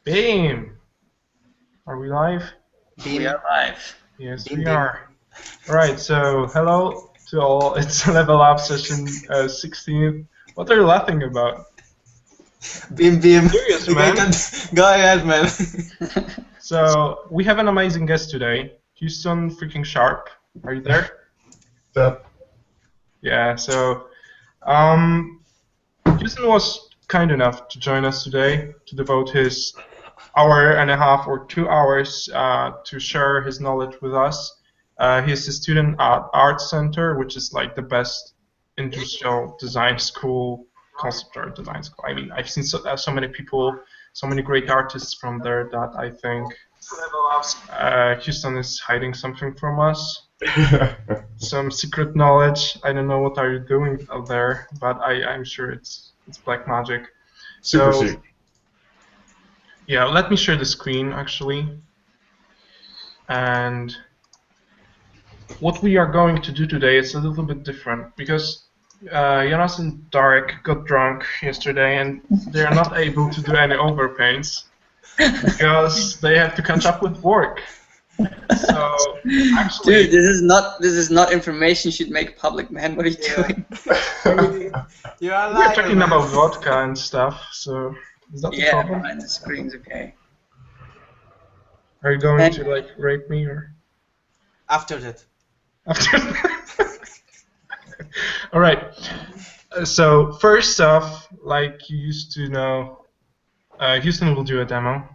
Beam! Are we live? Beam. We are live. Yes, Beam, we beam. are. Alright, so hello to all. It's Level Up session 16. What are you laughing about? Beam, beam. Serious, Okay, man. go ahead, man. So, we have an amazing guest today. Houston freaking Sharp. Are you there? What's up? Yeah, so Houston was kind enough to join us today to devote his hour and a half or 2 hours to share his knowledge with us. He's a student at Art Center, which is like the best industrial design school, concept art design school. I mean, I've seen so many people, so many great artists from there that I think Houston is hiding something from us. Some secret knowledge. I don't know what are you doing out there, but I'm sure it's black magic. Super So, secret. yeah, let me share the screen actually. And what we are going to do today is a little bit different because Jonas and Darek got drunk yesterday and they are not able to do any overpaints because they have to catch up with work. So actually, Dude, this is not information you should make public, man. What are you doing? You are we're lying. talking about vodka and stuff. So is that the Yeah, problem? fine, the screen's okay. Are you going to like rape me or After that. after? All right. So first off, like you used to know, Houston will do a demo.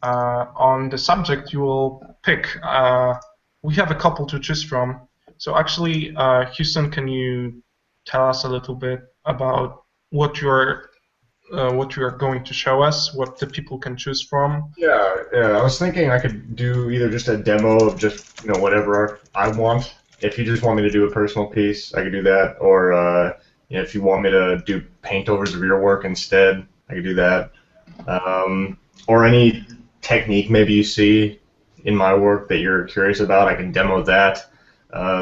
On the subject you will pick. We have a couple to choose from. So actually, Houston, can you tell us a little bit about what you are going to show us, what the people can choose from? Yeah. I was thinking I could do either just a demo of just whatever I want. If you just want me to do a personal piece, I could do that. Or if you want me to do paintovers of your work instead, I could do that. Or any technique maybe you see in my work that you're curious about, I can demo that.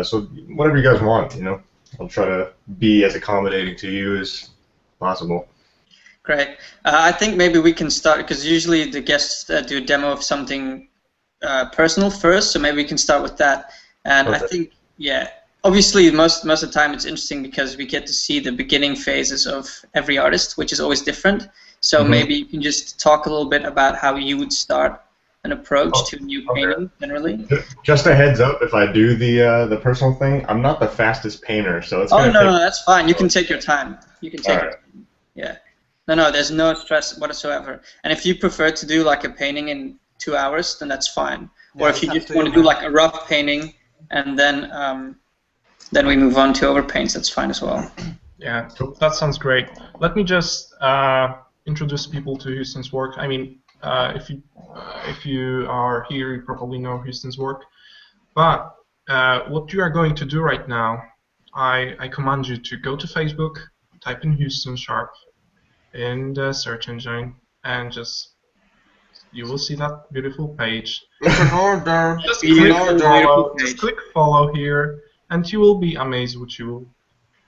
So whatever you guys want, I'll try to be as accommodating to you as possible. Great. I think maybe we can start, because usually the guests do a demo of something personal first, so maybe we can start with that. And Okay. I think, yeah, obviously most of the time it's interesting because we get to see the beginning phases of every artist, which is always different. So maybe you can just talk a little bit about how you would start an approach to a new painting generally. Just a heads up, if I do the personal thing, I'm not the fastest painter, so it's Oh, gonna no, take. no, that's fine. You can take your time. You can take Alright. your time. Yeah. No, there's no stress whatsoever. And if you prefer to do like a painting in 2 hours, then that's fine. Yeah, Or if you it's up just to want you, to do man. like a rough painting and then we move on to overpaints, that's fine as well. Yeah, that sounds great. Let me just introduce people to Houston's work. I mean, if you are here, you probably know Houston's work. But what you are going to do right now, I command you to go to Facebook, type in Houston Sharp in the search engine, and you will see that beautiful page. It's an order. Just Beautiful, click beautiful follow. page. Just click follow here, and you will be amazed what you will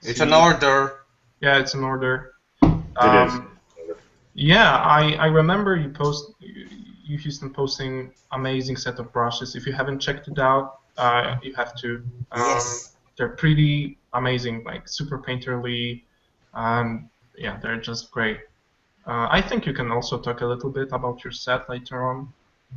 It's see. an order. Yeah, it's an order. It is. Yeah, I remember you Houston posting amazing set of brushes. If you haven't checked it out, you have to. Yes. They're pretty amazing, like super painterly, and yeah, they're just great. I think you can also talk a little bit about your set later on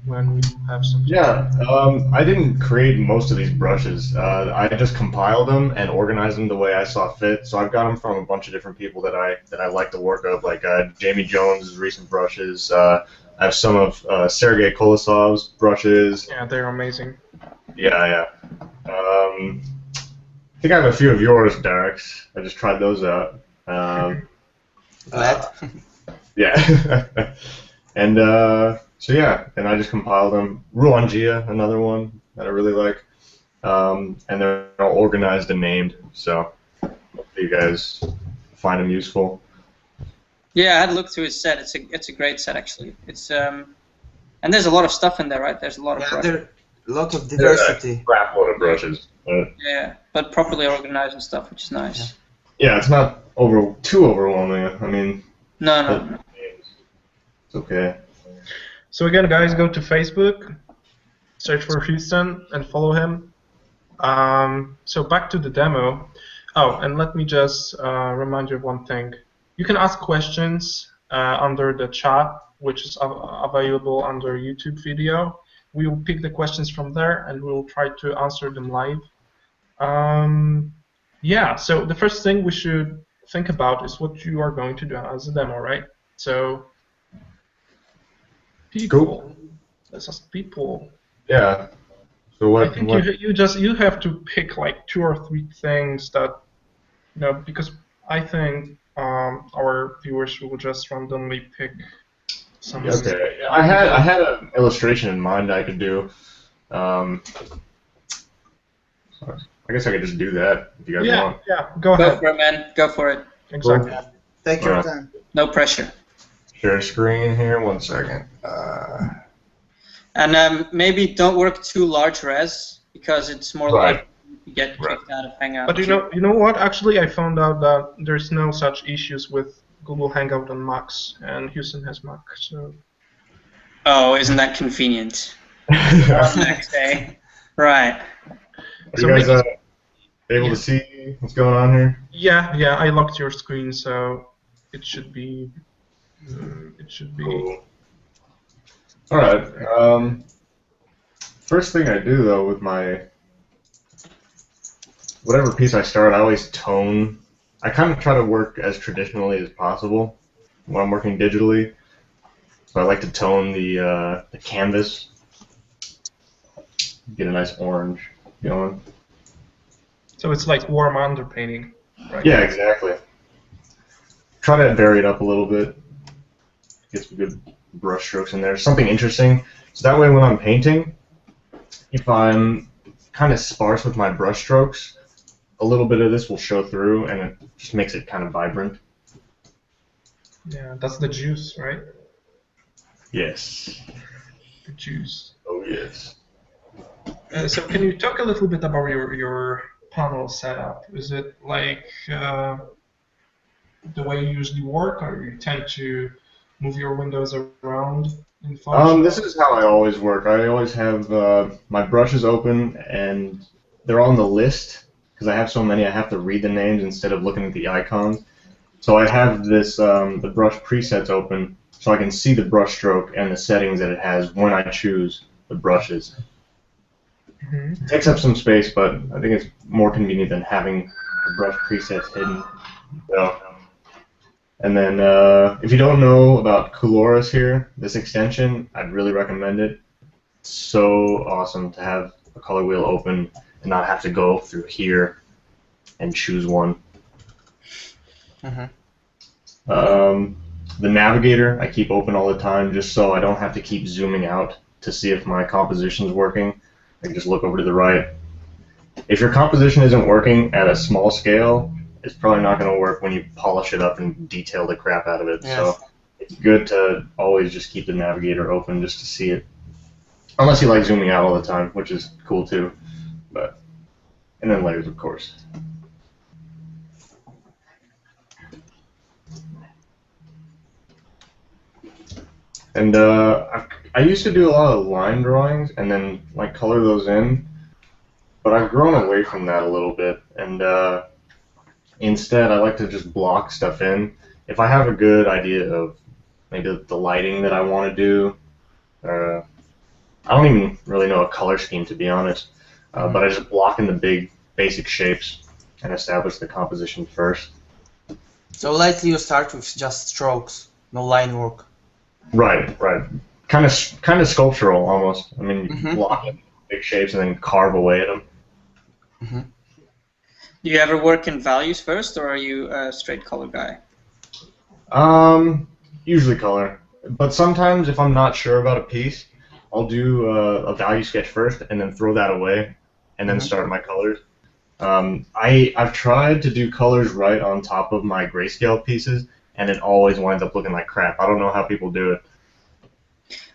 when we have some time. Yeah, I didn't create most of these brushes. I just compiled them and organized them the way I saw fit. So I've got them from a bunch of different people that I like the work of, like Jamie Jones' recent brushes. I have some of Sergei Kolosov's brushes. Yeah, they're amazing. Yeah. I think I have a few of yours, Derek's. I just tried those out. Glad. Yeah. And so yeah, and I just compiled them. Ruangia, another one that I really like. And they're all organized and named, so hopefully you guys find them useful. Yeah, I had looked through his set. It's a great set actually. It's and there's a lot of stuff in there, right? There's a lot of Yeah, brushes. there's a lot of diversity. Crap load of brushes. Yeah, but properly organized and stuff, which is nice. Yeah, it's not too overwhelming. I mean, No. it's okay. So again, guys, go to Facebook, search for Houston, and follow him. So back to the demo. Oh, and let me just remind you of one thing. You can ask questions under the chat, which is available under YouTube video. We will pick the questions from there, and we will try to answer them live. Yeah, so the first thing we should think about is what you are going to do as a demo, right? So, people. Cool. Let's ask people. Yeah. So what? I think what? you have to pick like 2 or 3 things that, you know, because I think our viewers will just randomly pick some. Okay. I had an illustration in mind I could do. I guess I could just do that if you guys want. Yeah, go Go ahead. for it, man. Go for it. Exactly. Take your Alright. time. No pressure. Share screen here. 1 second. And maybe don't work too large res because it's more Right. likely to get kicked out of Hangout. But you know what? Actually, I found out that there's no such issues with Google Hangout on Macs, and Houston has Mac, so. Oh, isn't that convenient? On next day. Right. Are you guys able to see what's going on here? Yeah, I locked your screen, so it should be. Cool. All right. First thing I do though with my whatever piece I start, I always tone. I kind of try to work as traditionally as possible when I'm working digitally. So I like to tone the canvas, get a nice orange going. So it's like warm underpainting, right? Yeah, exactly. Try to vary it up a little bit. Get some good brush strokes in there. Something interesting. So that way when I'm painting, if I'm kind of sparse with my brush strokes, a little bit of this will show through and it just makes it kind of vibrant. Yeah, that's the juice, right? Yes. The juice. Oh, yes. So can you talk a little bit about your panel setup? Is it like the way you usually work, or you tend to move your windows around in Photoshop? This is how I always work. I always have my brushes open and they're on the list because I have so many I have to read the names instead of looking at the icons. So I have this the brush presets open so I can see the brush stroke and the settings that it has when I choose the brushes. Mm-hmm. It takes up some space, but I think it's more convenient than having the brush presets hidden. So, and then if you don't know about Coloris here, this extension, I'd really recommend it. It's so awesome to have a color wheel open and not have to go through here and choose one. The navigator I keep open all the time just so I don't have to keep zooming out to see if my composition is working. I can just look over to the right. If your composition isn't working at a small scale, it's probably not going to work when you polish it up and detail the crap out of it. Yes. So it's good to always just keep the navigator open just to see it. Unless you like zooming out all the time, which is cool too. But and then layers, of course. And I used to do a lot of line drawings and then like color those in, but I've grown away from that a little bit. And instead, I like to just block stuff in. If I have a good idea of maybe the lighting that I want to do, I don't even really know a color scheme to be honest, but I just block in the big basic shapes and establish the composition first. So lately you start with just strokes, no line work. Right. Kind of sculptural almost. I mean, you block in big shapes and then carve away at them. Do you ever work in values first, or are you a straight color guy? Usually color, but sometimes if I'm not sure about a piece, I'll do a value sketch first and then throw that away and then start my colors. I've tried to do colors right on top of my grayscale pieces, and it always winds up looking like crap. I don't know how people do it.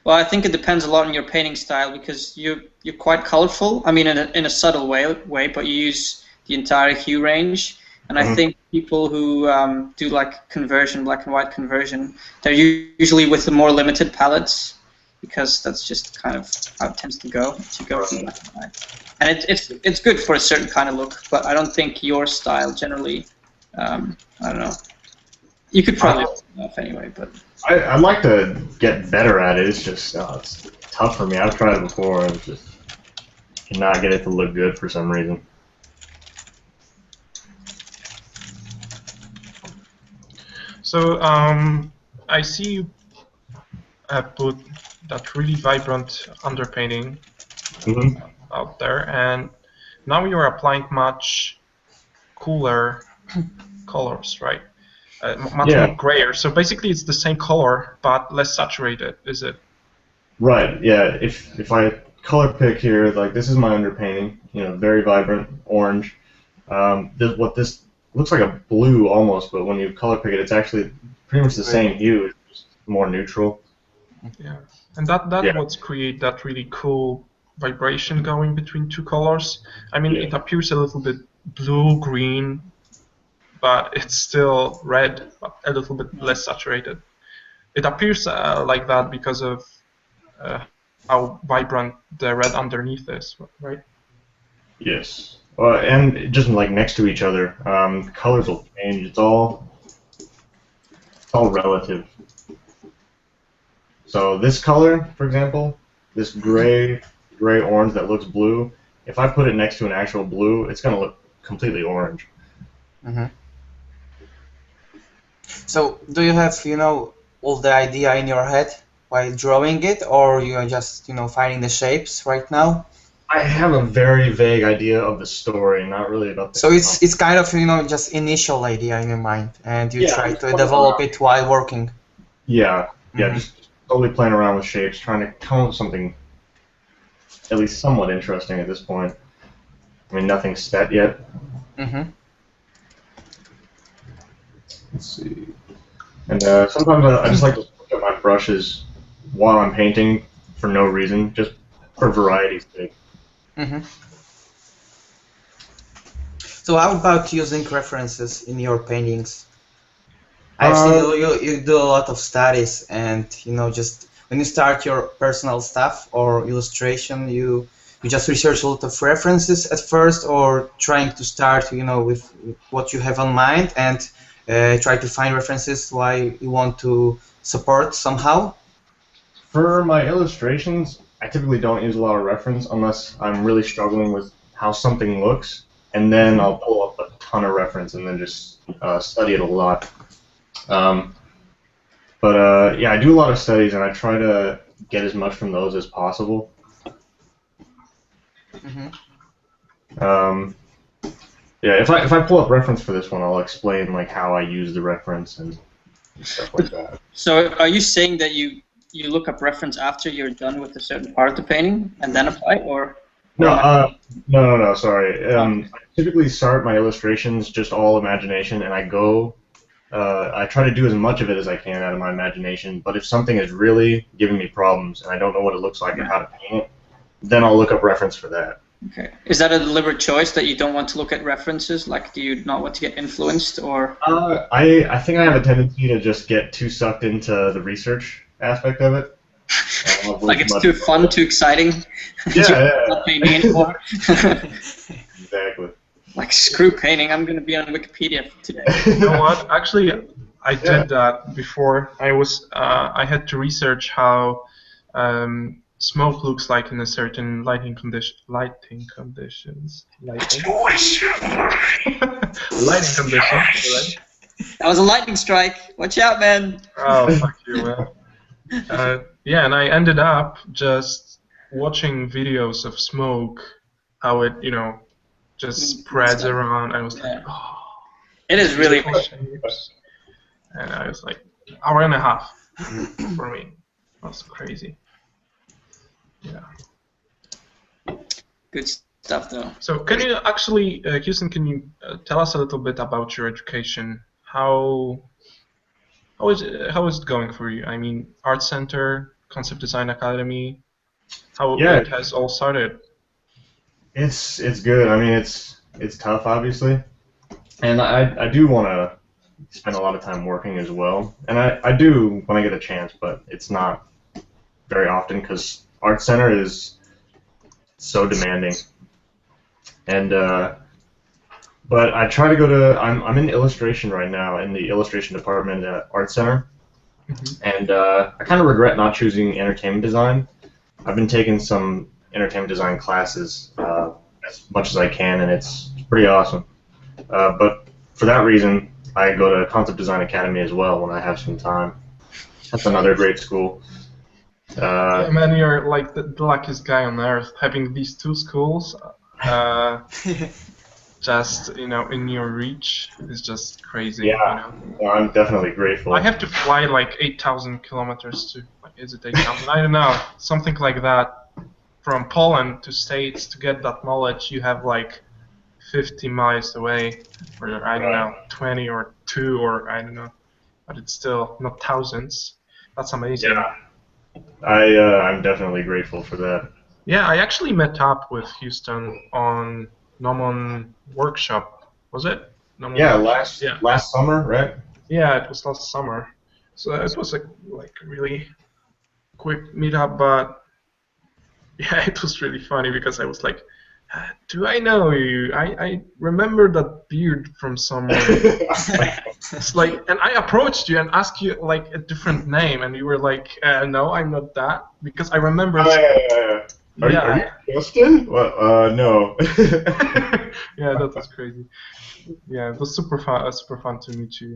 Well, I think it depends a lot on your painting style because you're quite colorful. I mean, in a subtle way, but you use the entire hue range. And I think people who do like conversion, black and white conversion, they're usually with the more limited palettes. because that's just kind of how it tends to go from black and white. And it's good for a certain kind of look, but I don't think your style generally. I don't know. You could probably pull it off anyway, but I'd like to get better at it. It's just it's tough for me. I've tried it before and just cannot get it to look good for some reason. So I see you have put that really vibrant underpainting out there, and now you're applying much cooler colors, right? Much more grayer. So basically, it's the same color but less saturated, is it? Right. Yeah. If I color pick here, like this is my underpainting. You know, very vibrant orange. This looks like a blue almost, but when you color pick it, it's actually pretty much the same hue. It's just more neutral. Yeah. And that's what's create that really cool vibration going between two colors. I mean, it appears a little bit blue-green, but it's still red, but a little bit less saturated. It appears like that because of how vibrant the red underneath is, right? Yes. And just like next to each other, colors will change. It's all relative. So this color, for example, this gray orange that looks blue, if I put it next to an actual blue, it's going to look completely orange. So, do you have, all the idea in your head while drawing it, or you are just, finding the shapes right now? I have a very vague idea of the story, not really about the... So it's kind of, just initial idea in your mind, and you try to develop it while working. Yeah, just totally playing around with shapes, trying to come up with something at least somewhat interesting at this point. I mean, nothing's set yet. Let's see. And sometimes I just like to look at my brushes while I'm painting for no reason, just for variety's sake. So how about using references in your paintings? I've seen you do a lot of studies, and just when you start your personal stuff or illustration, you just research a lot of references at first, or trying to start with what you have on mind and try to find references why you want to support somehow? For my illustrations, I typically don't use a lot of reference unless I'm really struggling with how something looks, and then I'll pull up a ton of reference and then just study it a lot. Yeah, I do a lot of studies, and I try to get as much from those as possible. Yeah, if I pull up reference for this one, I'll explain like how I use the reference and stuff like that. So are you saying that you look up reference after you're done with a certain part of the painting and then apply, or? No, sorry. I typically start my illustrations just all imagination, and I try to do as much of it as I can out of my imagination, but if something is really giving me problems and I don't know what it looks like or how to paint it, then I'll look up reference for that. Okay. Is that a deliberate choice that you don't want to look at references? Like, do you not want to get influenced, or? I think I have a tendency to just get too sucked into the research aspect of it. Like it's too fun, too exciting. Yeah. Not painting anymore. Exactly. Like, screw painting, I'm going to be on Wikipedia today. You know what? Actually, I did that before. I had to research how smoke looks like in a certain lighting conditions. Lighting conditions, right? That was a lightning strike. Watch out, man. Oh, fuck you, man. Yeah, and I ended up just watching videos of smoke, how it, just spreads around. I was like, oh. It is really cool. And I was like, hour and a half for me. That's crazy. Yeah. Good stuff, though. So can you actually, Houston, can you tell us a little bit about your education? How is it going for you? I mean, Art Center, Concept Design Academy, how it has all started? It's good. I mean, it's tough, obviously, and I do want to spend a lot of time working as well, and I do when I get a chance, but it's not very often because art center is so demanding. And but I try to go to. I'm in illustration right now in the illustration department at art center, and I kind of regret not choosing entertainment design. I've been taking some entertainment design classes as much as I can, and it's pretty awesome. But for that reason, I go to Concept Design Academy as well when I have some time. That's another great school. Yeah, man, you're like the luckiest guy on earth having these two schools. Just in your reach is just crazy. Yeah, I'm definitely grateful. I have to fly like 8,000 kilometers to, is it 8,000? I don't know, something like that, from Poland to States to get that knowledge. You have like 50 miles away, or I don't know, 20 or 2 or I don't know, but it's still not thousands. That's amazing. Yeah, I'm definitely grateful for that. Yeah, I actually met up with Houston on Nomon workshop. Was it? Nomon yeah, last summer, right? Yeah, it was last summer. So it was like really quick meetup, but yeah, it was really funny because I was like, do I know you? I remember that beard from somewhere. It's like, and I approached you and asked you like a different name, and you were like, no, I'm not that, because I remember. Are you Justin? Well, no. Yeah, that was crazy. Yeah, it was super fun to meet you.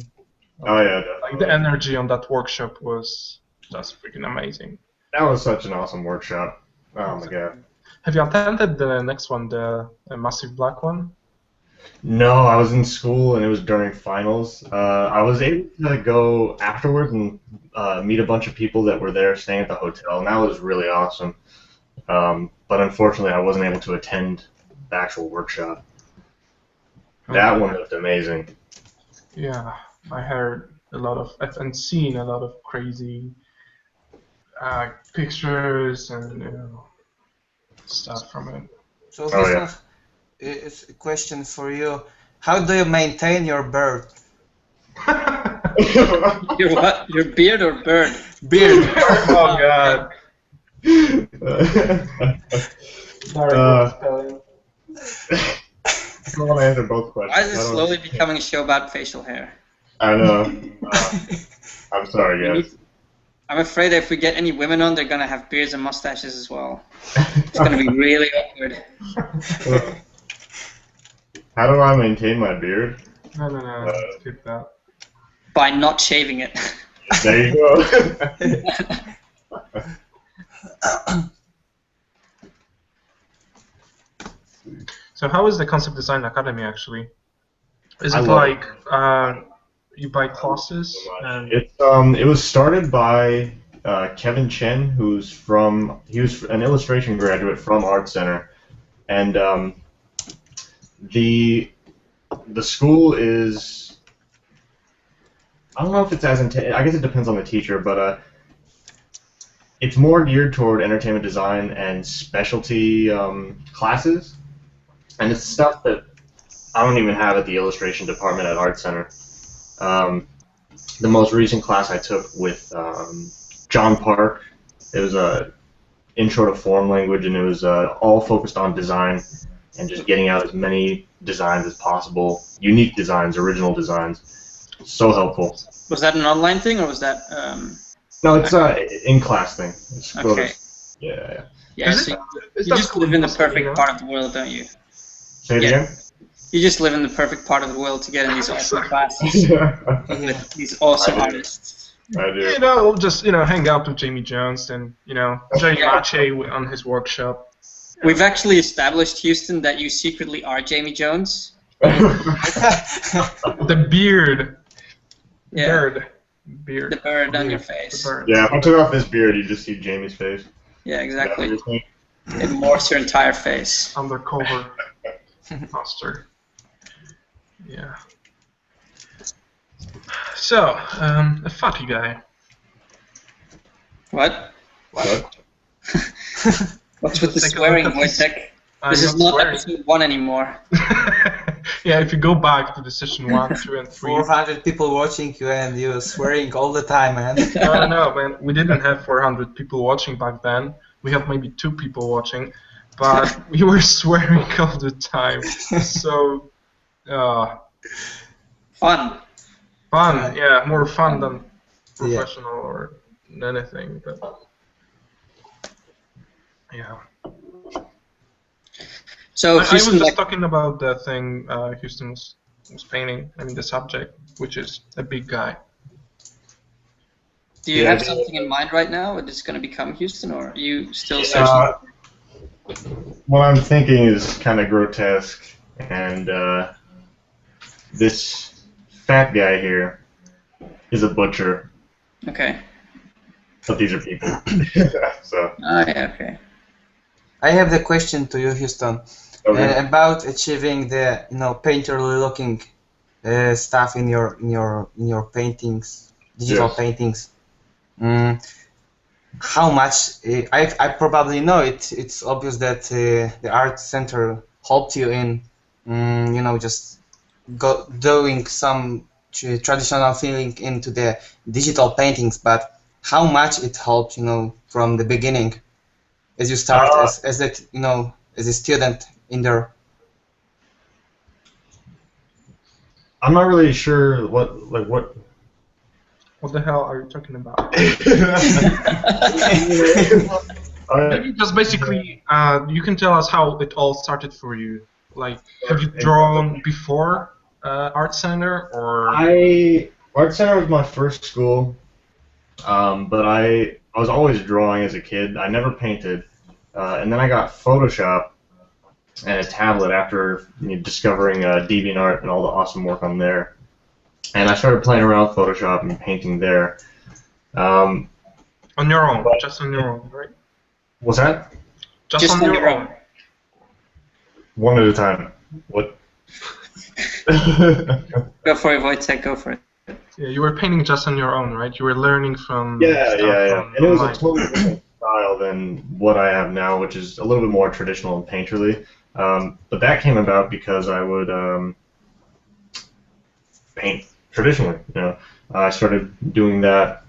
Oh yeah, definitely. Like the energy on that workshop was just freaking amazing. That was such an awesome workshop. Oh my god. Have you attended the next one, the Massive Black one? No, I was in school and it was during finals. I was able to go afterwards and meet a bunch of people that were there staying at the hotel, and that was really awesome. But unfortunately, I wasn't able to attend the actual workshop. That one looked amazing. Yeah, I heard a lot of, and seen a lot of crazy pictures and stuff from it. So this one is a question for you. How do you maintain your bird? Your what? Your beard or bird? Beard. Oh god. I don't want to answer both questions. Why is it slowly becoming a show about facial hair? I know. I'm sorry, guys. I'm afraid if we get any women on, they're gonna have beards and mustaches as well. It's gonna be really awkward. How do I maintain my beard? No, skip that. By not shaving it. There you go. So how is the Concept Design Academy actually? Is it you buy classes? And It was started by Kevin Chen, he was an illustration graduate from Art Center, and the school is, I don't know if it's as I guess it depends on the teacher, but it's more geared toward entertainment design and specialty classes, and it's stuff that I don't even have at the illustration department at Art Center. The most recent class I took with John Park, it was a intro to form language, and it was all focused on design and just getting out as many designs as possible, unique designs, original designs. So helpful. Was that an online thing or was that? No, it's in-class thing. It's okay. Yeah. Yeah. So you just live in the perfect part of the world, don't you? Say it again. You just live in the perfect part of the world to get in these awesome classes with these awesome artists. I do. We'll just hang out with Jamie Jones and enjoy Mache on his workshop. We've actually established, Houston, that you secretly are Jamie Jones. The beard. Yeah. Beard. The bird on your face. Yeah, if I took off this beard, you just see Jamie's face. Yeah, exactly. It morphs your entire face. Undercover master. Yeah. So, a fatty guy. What? What? What's with the swearing, Wojtek? This is not episode 1 anymore. Yeah, if you go back to the session 1, 2, and 3. 400 people watching you and you're swearing all the time, man. No, man, we didn't have 400 people watching back then. We had maybe 2 people watching, but we were swearing all the time. So, Fun. fun, yeah, more fun than professional or anything. But yeah. So I was Houston, just talking about the thing Houston was painting. I mean, the subject, which is a big guy. do you have something in mind right now? What is going to become Houston, or are you still searching? What I'm thinking is kind of grotesque, and this fat guy here is a butcher. Okay. But these are people. So. Yeah, okay. I have the question to you, Houston, Okay. about achieving the painterly looking stuff in your paintings, digital Yes. paintings. How much? I probably know it. It's obvious that the art center helped you in, just doing some traditional feeling into the digital paintings. But how much it helped, from the beginning, as you start as a student in there. I'm not really sure what. What the hell are you talking about? Alright. Just basically, you can tell us how it all started for you. Like, have you drawn before Art Center, or? Art Center was my first school, but I was always drawing as a kid. I never painted, and then I got Photoshop and a tablet after discovering DeviantArt and all the awesome work on there. And I started playing around with Photoshop and painting there. On your own, just on your own, right? What's that? Just on your own. One at a time. What? Go for it, Wojtek, go for it. Yeah, you were painting just on your own, right? You were learning from Yeah. from And it was a online. totally different style than what I have now, which is a little bit more traditional and painterly. But that came about because I would paint traditionally. I started doing that,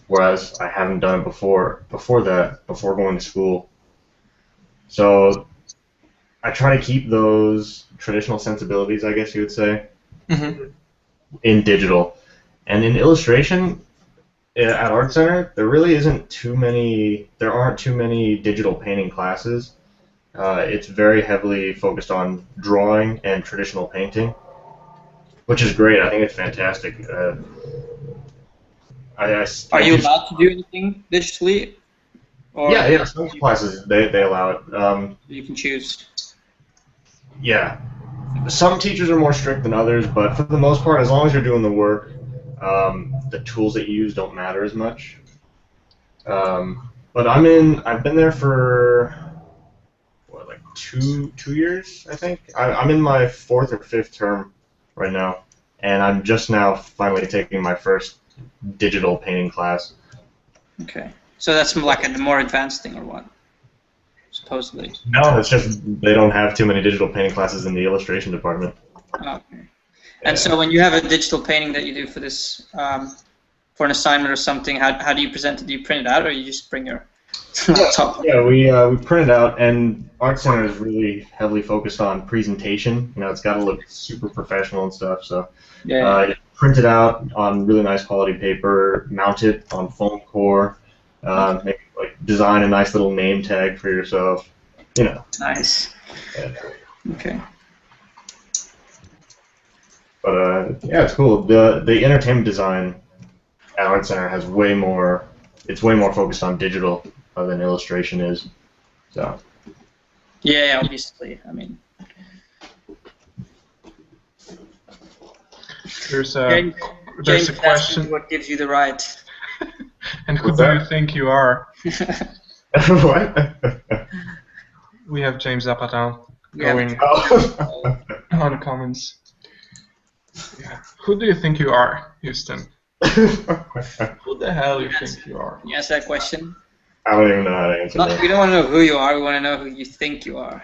whereas I haven't done it before going to school. So I try to keep those traditional sensibilities, I guess you would say, in digital. And in illustration, at Art Center, there aren't too many digital painting classes. It's very heavily focused on drawing and traditional painting, which is great. I think it's fantastic. Are you allowed to do anything digitally? Or Yeah. Some classes they allow it. you can choose. Yeah. Some teachers are more strict than others, but for the most part, as long as you're doing the work, the tools that you use don't matter as much. But I've been there for like two years, I think. I'm in my 4th or 5th term right now, and I'm just now finally taking my first digital painting class. Okay. So that's like a more advanced thing, or what? Supposedly. No, it's just they don't have too many digital painting classes in the illustration department. Okay. And so when you have a digital painting that you do for this, for an assignment or something, how do you present it? Do you print it out, or you just bring your laptop? Yeah, we print it out, and Art Center is really heavily focused on presentation. It's got to look super professional and stuff. So you print it out on really nice quality paper, mount it on foam core, maybe like design a nice little name tag for yourself. Nice. Yeah. Okay. But yeah, it's cool. The entertainment design at Art Center has way more. It's way more focused on digital than illustration is. So. Yeah, obviously. I mean. There's a question. What gives you the right? And who do you think you are? What? We have James Zapata Yeah. going on comments. Yeah. Who do you think you are, Houston? Who the hell do you think you are? Can you answer that question? I don't even know how to answer We don't want to know who you are. We want to know who you think you are.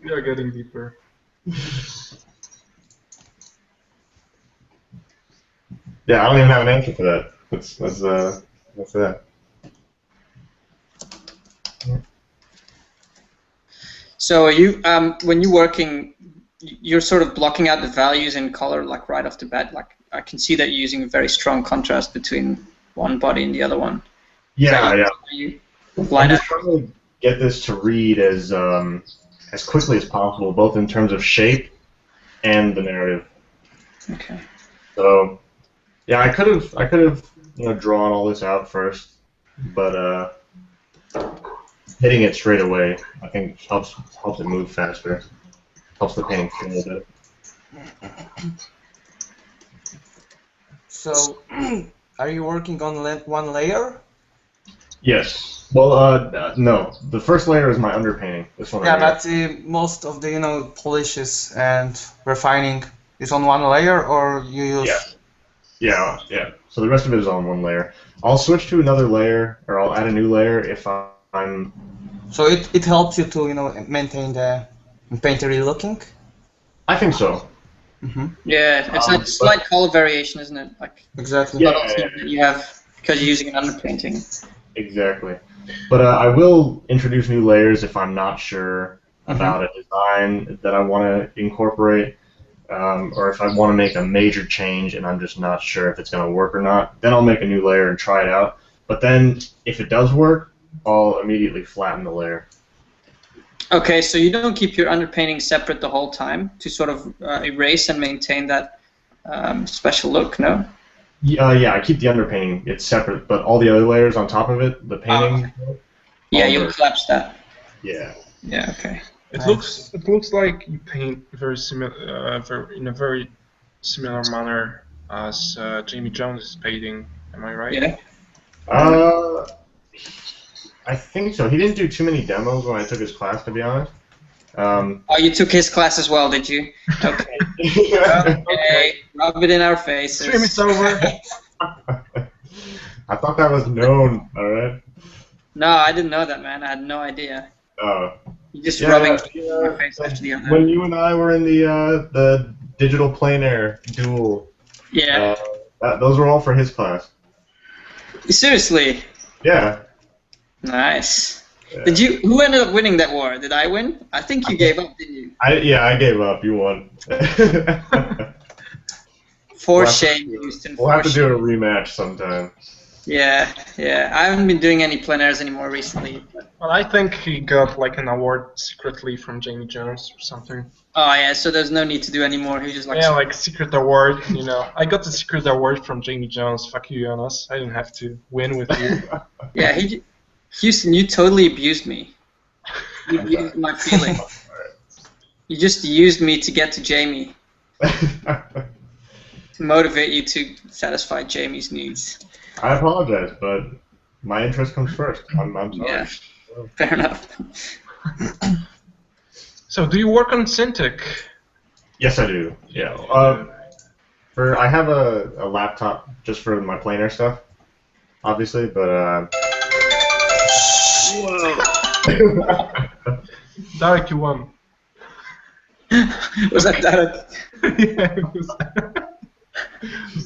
We are getting deeper. Yeah, I don't even have an answer for that. What's that? So you, when you're working, you're sort of blocking out the values in color, like right off the bat. Like I can see that you're using a very strong contrast between one body and the other one. Yeah, yeah. You I'm line just up. trying to get this to read as quickly as possible, both in terms of shape and the narrative. Okay. So, yeah, I could have drawn all this out first, but hitting it straight away, I think helps it move faster, helps the painting feel a little bit. So, are you working on one layer? Yes. Well, no. The first layer is my underpainting. This one. Yeah, right here. but most of the polishes and refining is on one layer, or you use. Yeah. So the rest of it is on one layer. I'll switch to another layer, or I'll add a new layer if I'm. So it helps you to maintain the painterly looking. I think so. Yeah, it's like slight color variation, isn't it? Like Exactly. subtle things that you have because you're using an underpainting. Exactly. But I will introduce new layers if I'm not sure about a design that I want to incorporate, or if I want to make a major change and I'm just not sure if it's going to work or not. Then I'll make a new layer and try it out. But then, if it does work, I'll immediately flatten the layer. Okay, so you don't keep your underpainting separate the whole time to sort of erase and maintain that special look, no? Yeah, I keep the underpainting. It's separate, but all the other layers on top of it, the painting. Yeah, you'll collapse that. Yeah. Yeah. Okay. It looks like you paint very similar, in a very similar manner as Jamie Jones is painting. Am I right? Yeah. I think so. He didn't do too many demos when I took his class, to be honest. Oh, you took his class as well, did you? Okay. Okay. Rub it in our faces. Stream is over. I thought that was known, alright? No, I didn't know that, man. I had no idea. Oh. You just rubbing my face after the other. When you and I were in the digital plein air duel, Yeah. those were all for his class. Seriously? Yeah. Nice. Yeah. Who ended up winning that war? Did I win? I think you gave up, didn't you? I gave up. You won. For shame, Houston. We'll have to do a rematch sometime. Yeah. I haven't been doing any plein airs anymore recently. Well, I think he got like an award secretly from Jamie Jones or something. Oh yeah, so there's no need to do anymore. He just like like secret award. I got the secret award from Jamie Jones. Fuck you, Jonas. I didn't have to win with you. Yeah, Houston, you totally abused me. You abused my feelings. You just used me to get to Jamie. To motivate you to satisfy Jamie's needs. I apologize, but my interest comes first. I'm sorry. Yeah, fair enough. So, do you work on Cintiq? Yes, I do. Yeah. I have a laptop just for my plein air stuff, obviously, but Whoa. Darek, you won. Was that Darek? Yeah, it was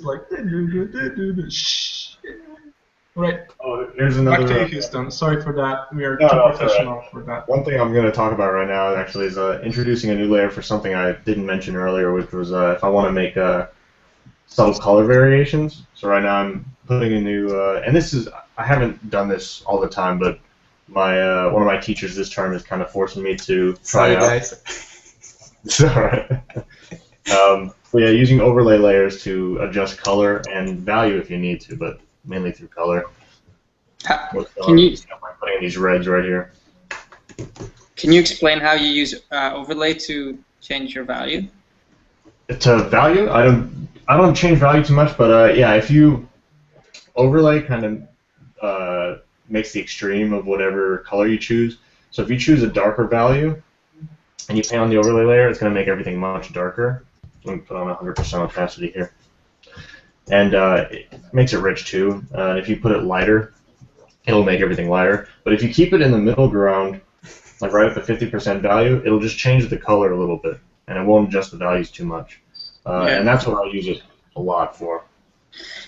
like. Shh. Right. Oh, here's another. Back to you, Houston. Sorry for that. We are too professional for that. One thing I'm going to talk about right now actually is introducing a new layer for something I didn't mention earlier, which was if I want to make subtle color variations. So right now I'm putting a new, and I haven't done this all the time, but my one of my teachers this term is kind of forcing me to try it out. Guys. It's alright. So yeah, using overlay layers to adjust color and value if you need to, but mainly through color. Can you I'm putting these reds right here. Can you explain how you use overlay to change your value? To value, I don't change value too much, but yeah, if you overlay kind of makes the extreme of whatever color you choose. So if you choose a darker value and you paint on the overlay layer, it's going to make everything much darker. Let me put on 100% opacity here. And it makes it rich too. And if you put it lighter, it'll make everything lighter. But if you keep it in the middle ground, like right at the 50% value, it'll just change the color a little bit. and it won't adjust the values too much. And that's what I'll use it a lot for.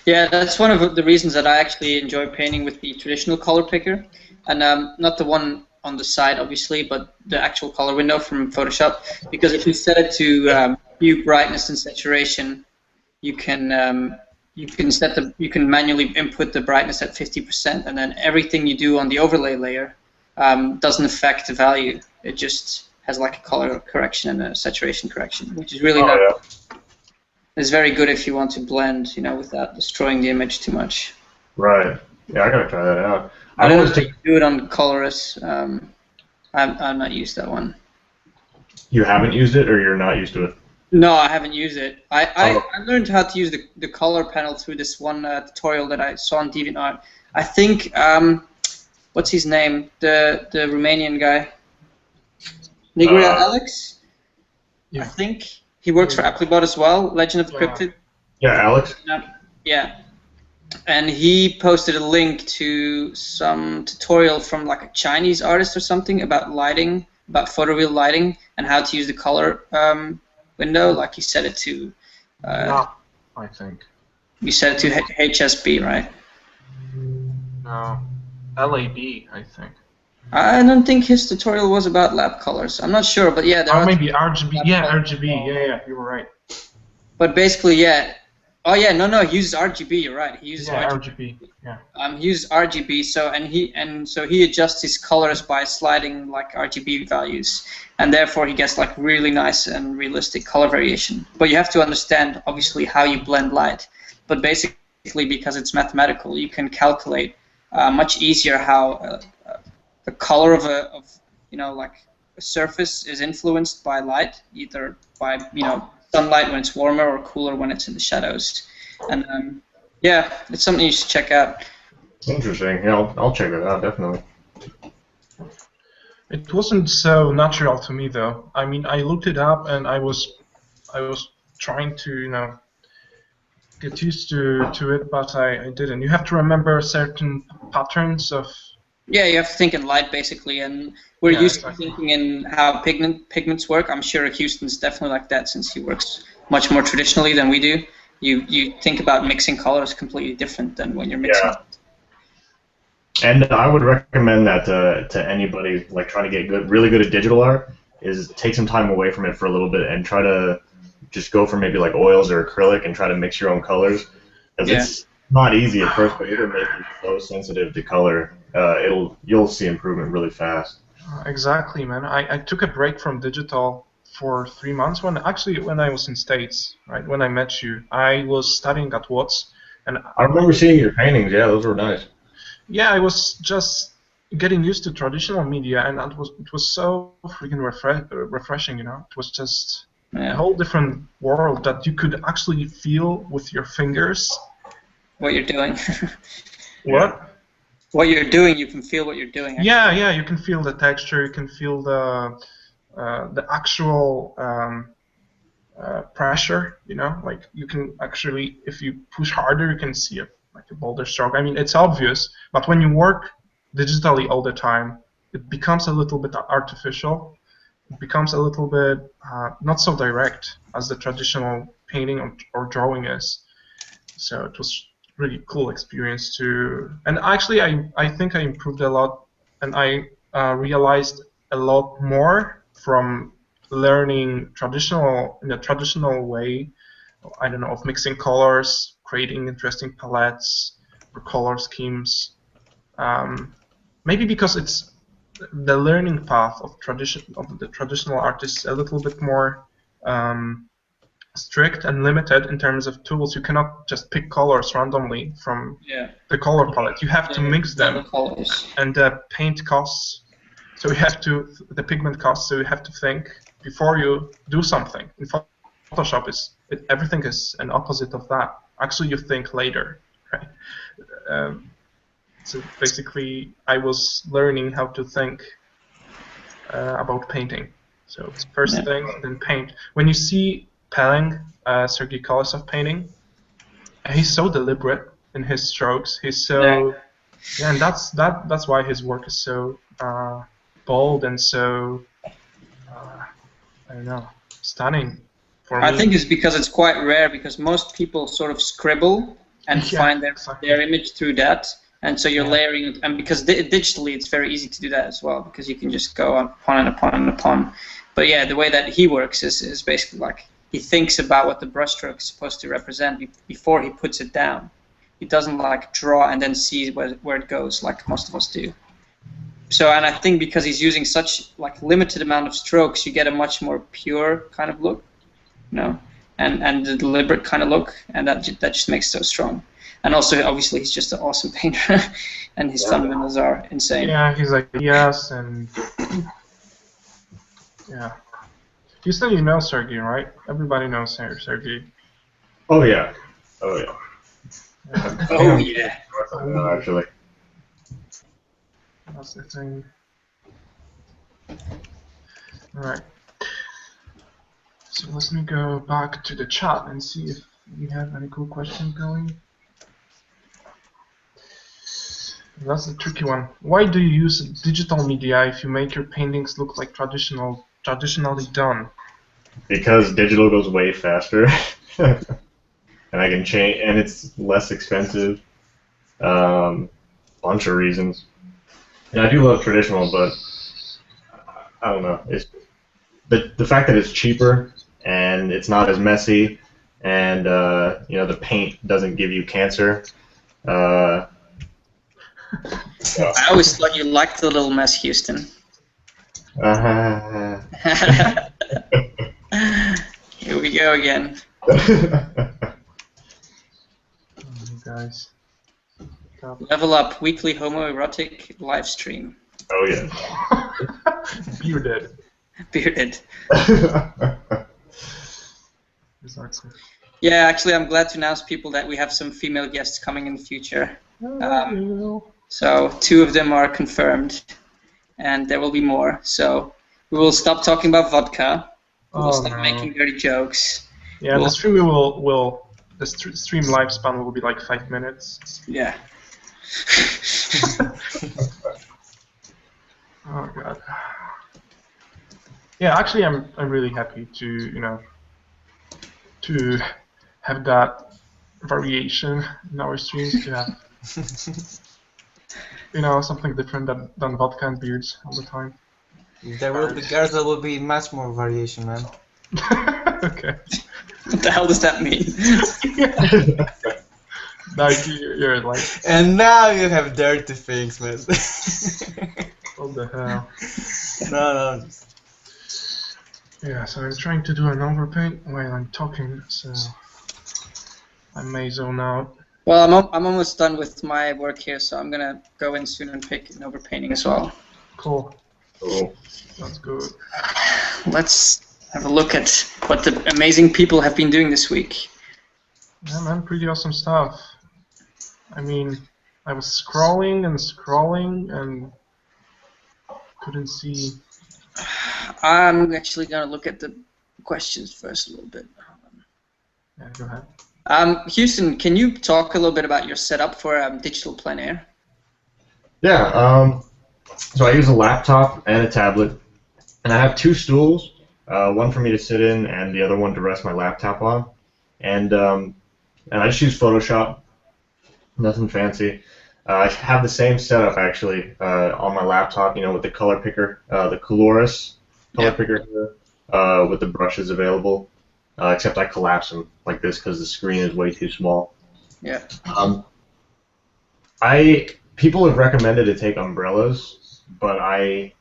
Yeah, that's one of the reasons that I actually enjoy painting with the traditional color picker, and not the one on the side, obviously, but the actual color window from Photoshop. Because if you set it to hue, brightness, and saturation, you can manually input the brightness at 50%, and then everything you do on the overlay layer doesn't affect the value. It just has like a color correction and a saturation correction, which is really nice. Yeah. It's very good if you want to blend, without destroying the image too much. Right. Yeah, I gotta try that out. I don't do it on Colorless. I've not used that one. You haven't used it, or you're not used to it? No, I haven't used it. I learned how to use the color panel through this one tutorial that I saw on DeviantArt. I think what's his name? The Romanian guy, Nigria Alex. Yeah. I think he works for Applibot as well. Legend of the Cryptid. Yeah, Alex. Yeah. And he posted a link to some tutorial from like a Chinese artist or something about lighting, about photoreal lighting, and how to use the color window. Like he set it to. No, I think. You set it to HSB, right? No, LAB, I think. I don't think his tutorial was about lab colors. I'm not sure, but yeah, there are. Maybe RGB. Yeah, RGB. Yeah, you were right. But basically, yeah. Oh yeah, no, he uses RGB. You're right. He uses RGB. Yeah. He uses RGB. So he adjusts his colors by sliding like RGB values, and therefore he gets like really nice and realistic color variation. But you have to understand obviously how you blend light. But basically, because it's mathematical, you can calculate much easier how the color of like a surface is influenced by light, either by sunlight when it's warmer or cooler when it's in the shadows. And yeah, it's something you should check out. Interesting. Yeah, I'll check it out, definitely. It wasn't so natural to me though. I mean, I looked it up and I was trying to get used to it, but I didn't. You have to remember certain patterns of. Yeah, you have to think in light basically, and we're used to thinking in how pigments work. I'm sure Houston's definitely like that since he works much more traditionally than we do. You think about mixing colors completely different than when you're mixing. Yeah. And I would recommend that to anybody like trying to get really good at digital art is take some time away from it for a little bit and try to just go for maybe like oils or acrylic and try to mix your own colors. Because it's not easy at first, but it'll make you so sensitive to color. You'll see improvement really fast. Exactly, man. I took a break from digital for 3 months when I was in States, right? When I met you, I was studying at Watts, and I remember seeing your paintings. Yeah, those were nice. Yeah, I was just getting used to traditional media, and it was so freaking refreshing. It was just a whole different world that you could actually feel with your fingers. What you're doing. What? What you're doing, you can feel what you're doing. Actually. Yeah, you can feel the texture, you can feel the actual pressure. Like you can actually, if you push harder, you can see like a bolder stroke. I mean, it's obvious, but when you work digitally all the time, it becomes a little bit artificial. It becomes a little bit not so direct as the traditional painting or drawing is. So it was really cool experience too, and actually I think I improved a lot, and I realized a lot more from learning in a traditional way. I don't know, of mixing colors, creating interesting palettes or color schemes. Maybe because it's the learning path of the traditional artists a little bit more strict and limited in terms of tools. You cannot just pick colors randomly from the color palette. You have to mix them, and the paint costs. So the pigment costs. So you have to think before you do something. In Photoshop, everything is an opposite of that. Actually, you think later, right? So basically, I was learning how to think about painting. So first thing, then paint. When you see Pelling, Sergei Kolesov painting, he's so deliberate in his strokes. He's so and that's why his work is so bold and so I don't know. stunning for I me. think it's because it's quite rare, because most people sort of scribble and Yeah, find exactly. their image through that, and so you're Yeah. layering it, and because digitally it's very easy to do that as well, because you can just go upon and upon and upon. But yeah, the way that he works is basically like he thinks about what the brushstroke is supposed to represent before he puts it down. He doesn't like draw and then see where it goes like most of us do. So, and I think because he's using such like limited amount of strokes, you get a much more pure kind of look, you know, and the deliberate kind of look, and that just makes it so strong. And also, obviously, he's just an awesome painter, and his fundamentals are insane. Yeah, he's like yes, and yeah. Houston, you know Sergey, right? Everybody knows Sergey. Oh yeah. Oh yeah. Oh yeah. Actually. That's the thing. Alright. So let me go back to the chat and see if we have any cool questions going. That's a tricky one. Why do you use digital media if you make your paintings look like traditionally done? Because digital goes way faster, and I can change, and it's less expensive. Bunch of reasons. And I do love traditional, but I don't know. It's the fact that it's cheaper and it's not as messy, and you know, the paint doesn't give you cancer. I always thought you liked the little mess, Houston. Here we go again. Guys. Level Up weekly homoerotic live stream. Oh yeah. Bearded. Bearded. Exactly. Yeah, actually, I'm glad to announce people that we have some female guests coming in the future. So 2 of them are confirmed, and there will be more. So we will stop talking about vodka. We will stop making dirty jokes. Yeah, the stream the stream lifespan will be like 5 minutes. Yeah. Oh god. Yeah, actually, I'm really happy to to have that variation in our streams, to have something different than vodka and beards all the time. There will be much more variation, man. Okay. What the hell does that mean? Now you're like, And now you have dirty things, man. what the hell? No. Yeah, so I'm trying to do an overpaint while I'm talking, so I may zone out. Well, I'm almost done with my work here, so I'm gonna go in soon and pick an overpainting as well. Cool. Cool. That's good. Let's have a look at what the amazing people have been doing this week. Yeah, man, pretty awesome stuff. I mean, I was scrolling and couldn't see. I'm actually gonna look at the questions first a little bit. Yeah, go ahead. Houston, can you talk a little bit about your setup for digital plein air? Yeah. So I use a laptop and a tablet, and I have 2 stools. One for me to sit in, and the other one to rest my laptop on. And I just use Photoshop. Nothing fancy. I have the same setup actually on my laptop, with the color picker, the Coloris color picker here, with the brushes available. Except I collapse them like this because the screen is way too small. Yeah. People have recommended to take umbrellas, but I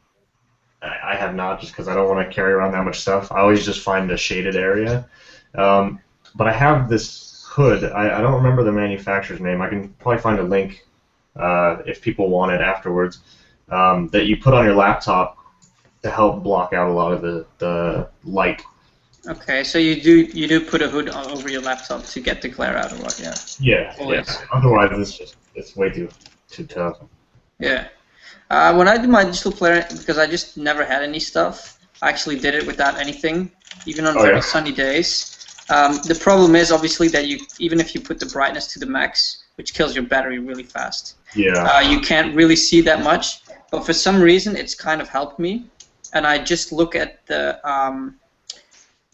have not, just because I don't want to carry around that much stuff. I always just find a shaded area. But I have this hood. I don't remember the manufacturer's name. I can probably find a link if people want it afterwards. That you put on your laptop to help block out a lot of the light. Okay, so you do put a hood over your laptop to get the glare out of what? Yeah. Yeah. Always. Yeah. Otherwise, it's way too tough. Yeah. When I do my digital plein air, because I just never had any stuff, I actually did it without anything, even on very sunny days. The problem is obviously that even if you put the brightness to the max, which kills your battery really fast, you can't really see that much. But for some reason, it's kind of helped me, and I just look at the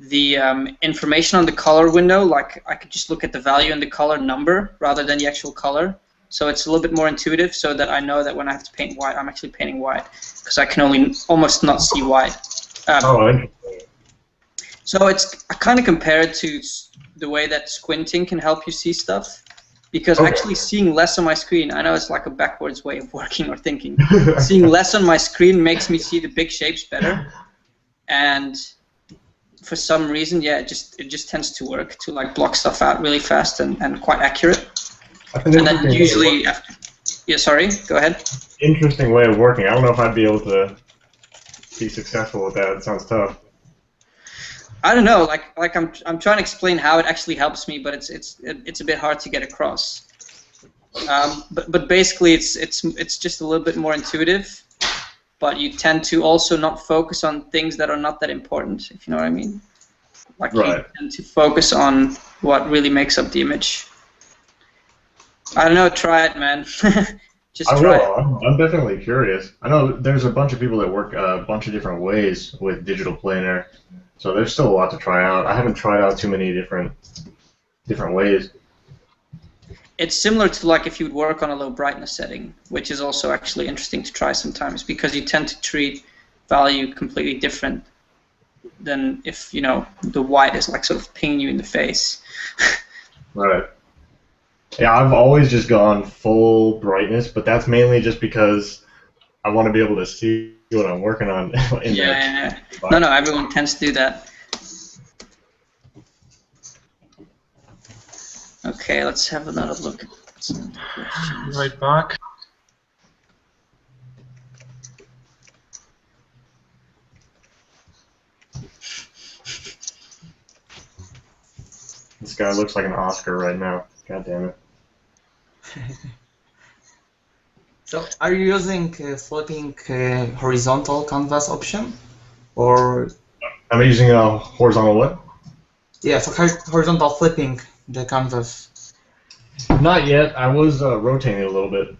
the information on the color window, like I could just look at the value and the color number rather than the actual color. So it's a little bit more intuitive, so that I know that when I have to paint white, I'm actually painting white, because I can only almost not see white. So I kind of compare it to the way that squinting can help you see stuff, because actually seeing less on my screen, I know it's like a backwards way of working or thinking. Seeing less on my screen makes me see the big shapes better, and for some reason, yeah, it just tends to work to like block stuff out really fast and quite accurate. And then usually after, yeah, sorry, go ahead. Interesting way of working. I don't know if I'd be able to be successful with that. It sounds tough. I don't know, like I'm trying to explain how it actually helps me, but it's a bit hard to get across. But basically it's just a little bit more intuitive, but you tend to also not focus on things that are not that important, if you know what I mean. Like you tend to focus on what really makes up the image. I don't know, try it, man. Just try it. I'm definitely curious. I know there's a bunch of people that work a bunch of different ways with digital planar, so there's still a lot to try out. I haven't tried out too many different ways. It's similar to like if you would work on a low brightness setting, which is also actually interesting to try sometimes, because you tend to treat value completely different than if, you know, the white is like sort of pinging you in the face. Right. Yeah, I've always just gone full brightness, but that's mainly just because I want to be able to see what I'm working on. Yeah. No, everyone tends to do that. Okay, let's have another look at some questions. Right back. This guy looks like an Oscar right now. God damn it. So, are you using flipping horizontal canvas option, or? I'm using a horizontal what? Yeah, for horizontal flipping the canvas. Not yet. I was rotating it a little bit.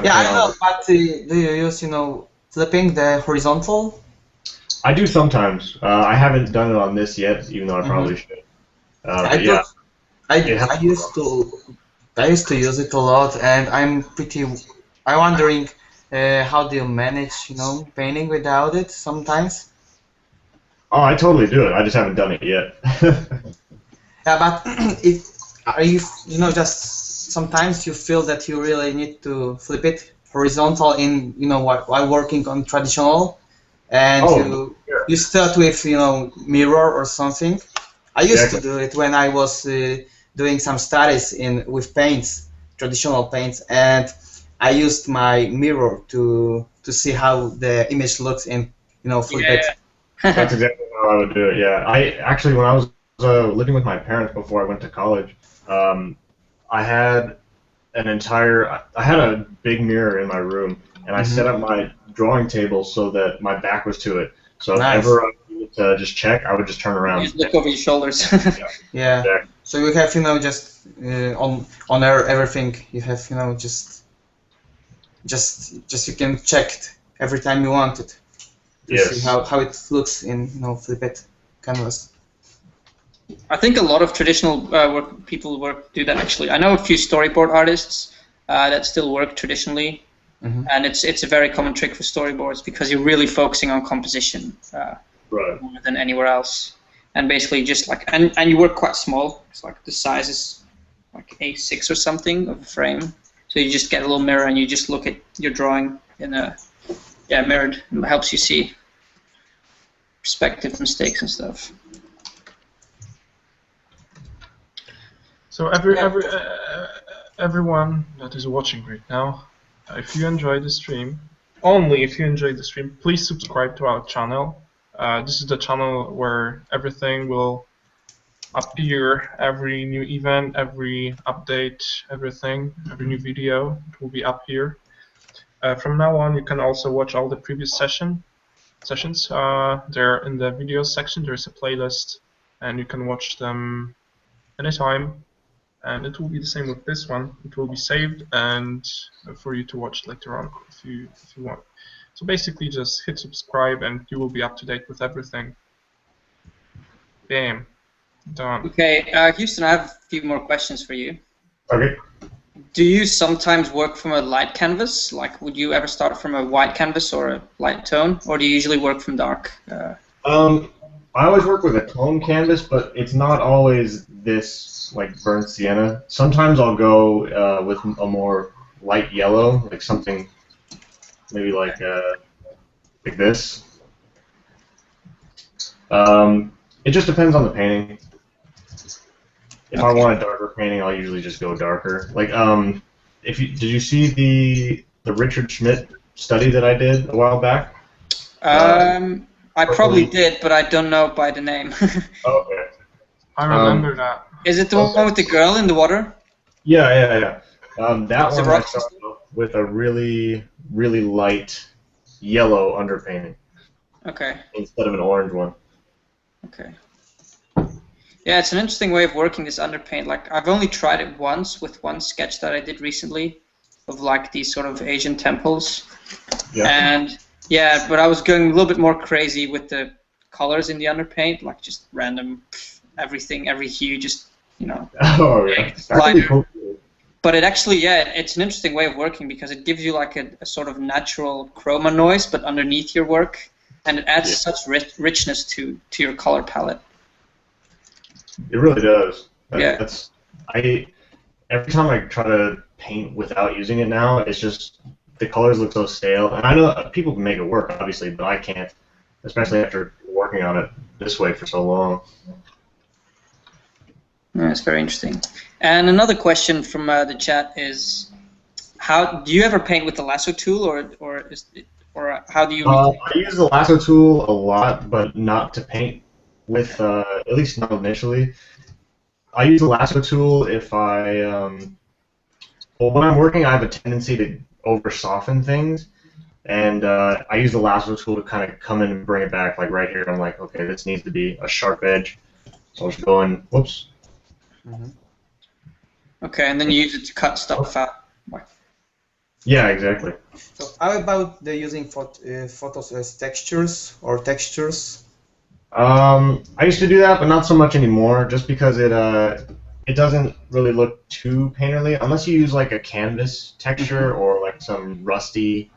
Yeah, I know, but do you use, you know, flipping the horizontal? I do sometimes. I haven't done it on this yet, even though I probably should. I used to use it a lot, and I'm wondering how do you manage, you know, painting without it sometimes? Oh, I totally do it. I just haven't done it yet. Yeah, but you know, just sometimes you feel that you really need to flip it horizontal in, you know, while working on traditional, and you start with, you know, mirror or something. I used to do it when I was doing some studies with paints, traditional paints, and I used my mirror to see how the image looks and, you know, flip it. That's exactly how I would do it. Yeah, I actually, when I was living with my parents before I went to college, I had a big mirror in my room, and I set up my drawing table so that my back was to it. So if ever I needed to just check, I would just turn around. You just look over your shoulders. Yeah. Exactly. So you have, you know, just on everything. You have, you know, just you can check it every time you want it. To see how it looks in, you know, flipped canvas. I think a lot of traditional people do that actually. I know a few storyboard artists that still work traditionally, and it's a very common trick for storyboards because you're really focusing on composition more than anywhere else. And basically just like, and you work quite small. It's like the size is like A6 or something of a frame. So you just get a little mirror and you just look at your drawing in a mirrored. It helps you see perspective mistakes and stuff. So everyone that is watching right now, if you enjoy the stream, only if you enjoy the stream, please subscribe to our channel. This is the channel where everything will appear, every new event, every update, everything, every new video, it will be up here. From now on, you can also watch all the previous sessions. They're in the videos section. There's a playlist, and you can watch them anytime. And it will be the same with this one. It will be saved and for you to watch later on if you want. So basically, just hit subscribe, and you will be up to date with everything. Bam. Done. Okay, Houston, I have a few more questions for you. Okay. Do you sometimes work from a light canvas? Like, would you ever start from a white canvas or a light tone, or do you usually work from dark? I always work with a tone canvas, but it's not always this like burnt sienna. Sometimes I'll go with a more light yellow, like something maybe like this. It just depends on the painting. If I want a darker painting, I'll usually just go darker. Like, did you see the Richard Schmidt study that I did a while back? I probably did, but I don't know by the name. Okay. I remember that. Is it the one with the girl in the water? Yeah. That one I Zabrocki? started with a really, really light yellow underpainting Okay. instead of an orange one. Okay. Yeah, it's an interesting way of working this underpaint. Like, I've only tried it once with one sketch that I did recently of like these sort of Asian temples. Yeah. And yeah, but I was going a little bit more crazy with the colors in the underpaint, like just random everything, every hue, just, you know. Oh yeah. That's Like, pretty cool. but it actually, yeah, it's an interesting way of working because it gives you like a sort of natural chroma noise, but underneath your work, and it adds such richness to your color palette. It really does. Yeah. Every time I try to paint without using it now, it's just the colors look so stale. And I know people can make it work, obviously, but I can't, especially after working on it this way for so long. Yeah, it's very interesting. And another question from the chat is, how do you ever paint with the lasso tool, or how do you? I use the lasso tool a lot, but not to paint with, at least not initially. I use the lasso tool if well, when I'm working, I have a tendency to over soften things, and I use the lasso tool to kind of come in and bring it back. Like right here, I'm like, okay, this needs to be a sharp edge, so I'll just go in. Whoops. Okay, and then you use it to cut stuff out. Yeah, exactly. So how about the using photos as textures or textures? I used to do that, but not so much anymore, just because it doesn't really look too painterly, unless you use like a canvas texture or like some rusty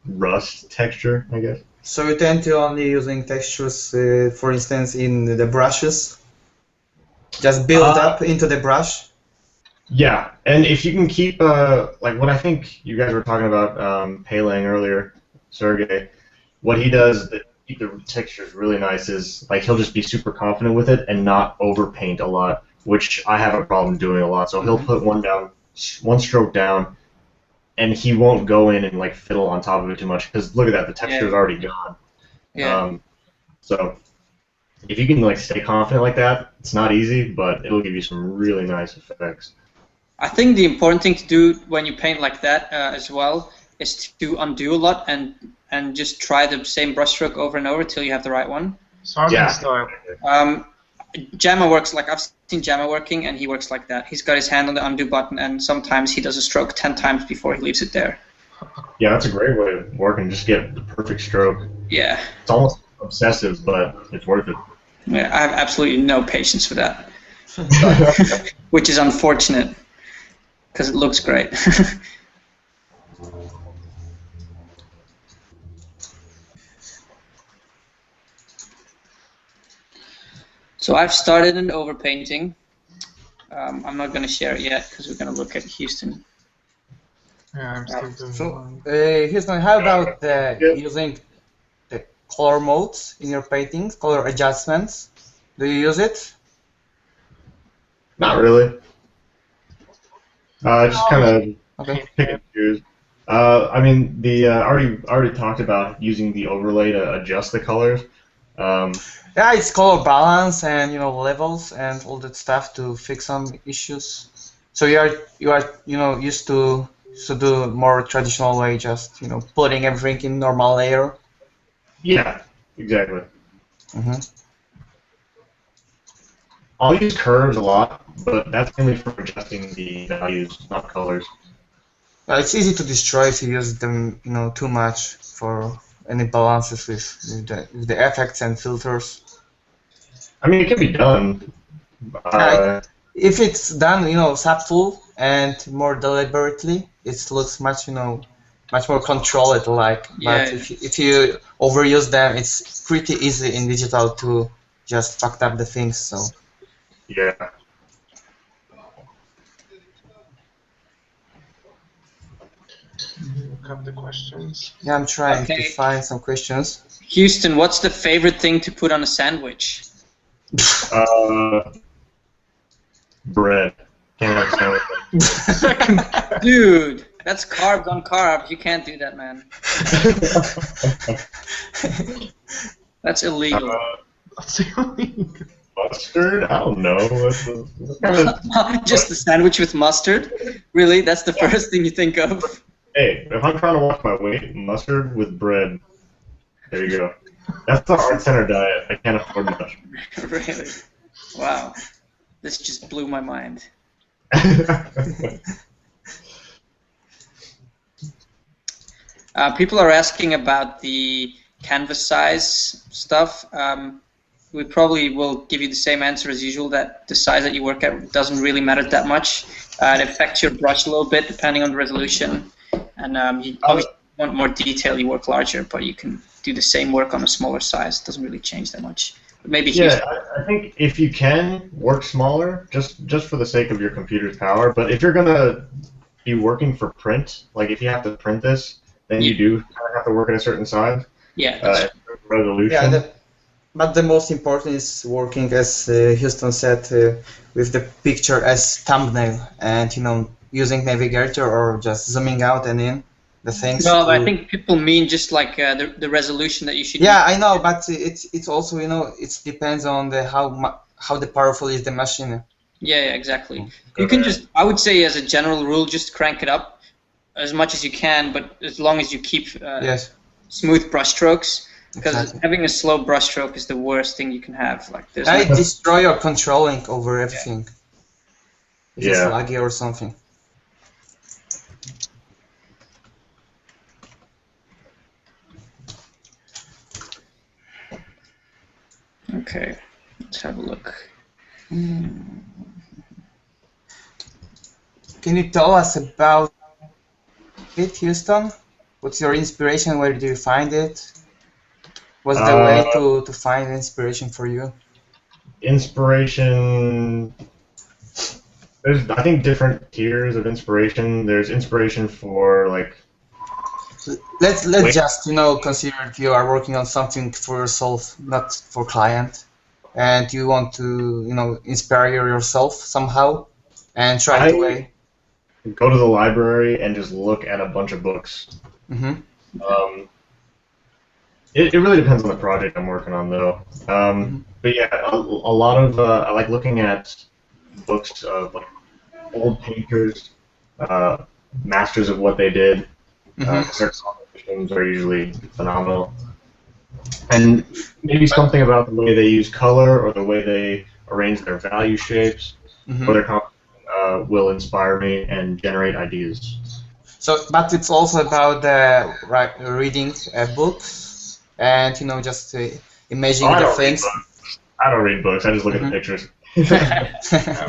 rust texture, I guess. So you tend to only using textures, for instance, in the brushes? Just build up into the brush? Yeah, and if you can keep, like what I think you guys were talking about Paling earlier, Sergey, what he does that keep the textures really nice is, like, he'll just be super confident with it and not overpaint a lot, which I have a problem doing a lot. So he'll put one stroke down, and he won't go in and like fiddle on top of it too much, because look at that, the texture is already gone. Yeah. So if you can like stay confident like that, it's not easy, but it'll give you some really nice effects. I think the important thing to do when you paint like that as well is to undo a lot and just try the same brushstroke over and over till you have the right one. Sergeant style. Jamma works like, I've seen Jamma working, and he works like that. He's got his hand on the undo button, and sometimes he does a stroke 10 times before he leaves it there. Yeah, that's a great way of working. Just get the perfect stroke. Yeah. It's almost obsessive, but it's worth it. Yeah, I have absolutely no patience for that, which is unfortunate because it looks great. So I've started an overpainting. I'm not going to share it yet because we're going to look at Houston. Yeah, I'm still doing So, Houston, how about using the color modes in your paintings, color adjustments? Do you use it? Not really. Just kind of pick and choose. I mean, already talked about using the overlay to adjust the colors. Yeah, it's color balance and levels and all that stuff to fix some issues. So you are used to do more traditional way, just putting everything in normal layer. Yeah, exactly. Mm-hmm. I'll use curves a lot, but that's mainly for adjusting the values, not colors. It's easy to destroy if you use them too much for any balances with the effects and filters. I mean, it can be done. If it's done, subtle and more deliberately, it looks much, much more controlled. Like, Yeah. but if you overuse them, it's pretty easy in digital to just fuck up the things. So. Yeah. Look up the questions. Yeah, I'm trying to Okay. find some questions. Houston, what's the favorite thing to put on a sandwich? Bread. Can't have sandwich. Dude, that's carbs on carbs. You can't do that, man. That's illegal. That's illegal. Mustard? I don't know. Just the sandwich with mustard? Really? That's the first thing you think of? Hey, if I'm trying to watch my weight, mustard with bread. There you go. That's the Art Center diet. I can't afford much. Really? Wow. This just blew my mind. People are asking about the canvas size stuff. We probably will give you the same answer as usual, that the size that you work at doesn't really matter that much. It affects your brush a little bit depending on the resolution. And you obviously want more detail, you work larger, but you can do the same work on a smaller size. It doesn't really change that much. But maybe I think if you can work smaller, just for the sake of your computer's power, but if you're gonna be working for print, like if you have to print this, then you do kind of have to work at a certain size. Yeah. Resolution. Yeah, but the most important is working, as Houston said, with the picture as thumbnail, and using navigator or just zooming out and in the things. No, I think people mean just like the resolution that you should. Yeah, I know, but it's also it depends on how the powerful is the machine. Yeah, exactly. You can just, I would say, as a general rule, just crank it up as much as you can, but as long as you keep smooth brush strokes. Because having a slow brushstroke is the worst thing you can have. Like, there's destroy your controlling over everything. If it's laggy or something. Okay, let's have a look. Can you tell us about it, Houston? What's your inspiration? Where do you find it? What's the way to find inspiration for you? Inspiration. There's, I think, different tiers of inspiration. There's inspiration for like. Let's just consider if you are working on something for yourself, not for client, and you want to inspire yourself somehow, and try to go to the library and just look at a bunch of books. Mm-hmm. It really depends on the project I'm working on, though. But yeah, a lot of I like looking at books of like old painters, masters of what they did. Their compositions are usually phenomenal, and maybe something about the way they use color or the way they arrange their value shapes or their composition will inspire me and generate ideas. So, but it's also about reading books. And just imagining the things. I don't read books. I just look at the pictures.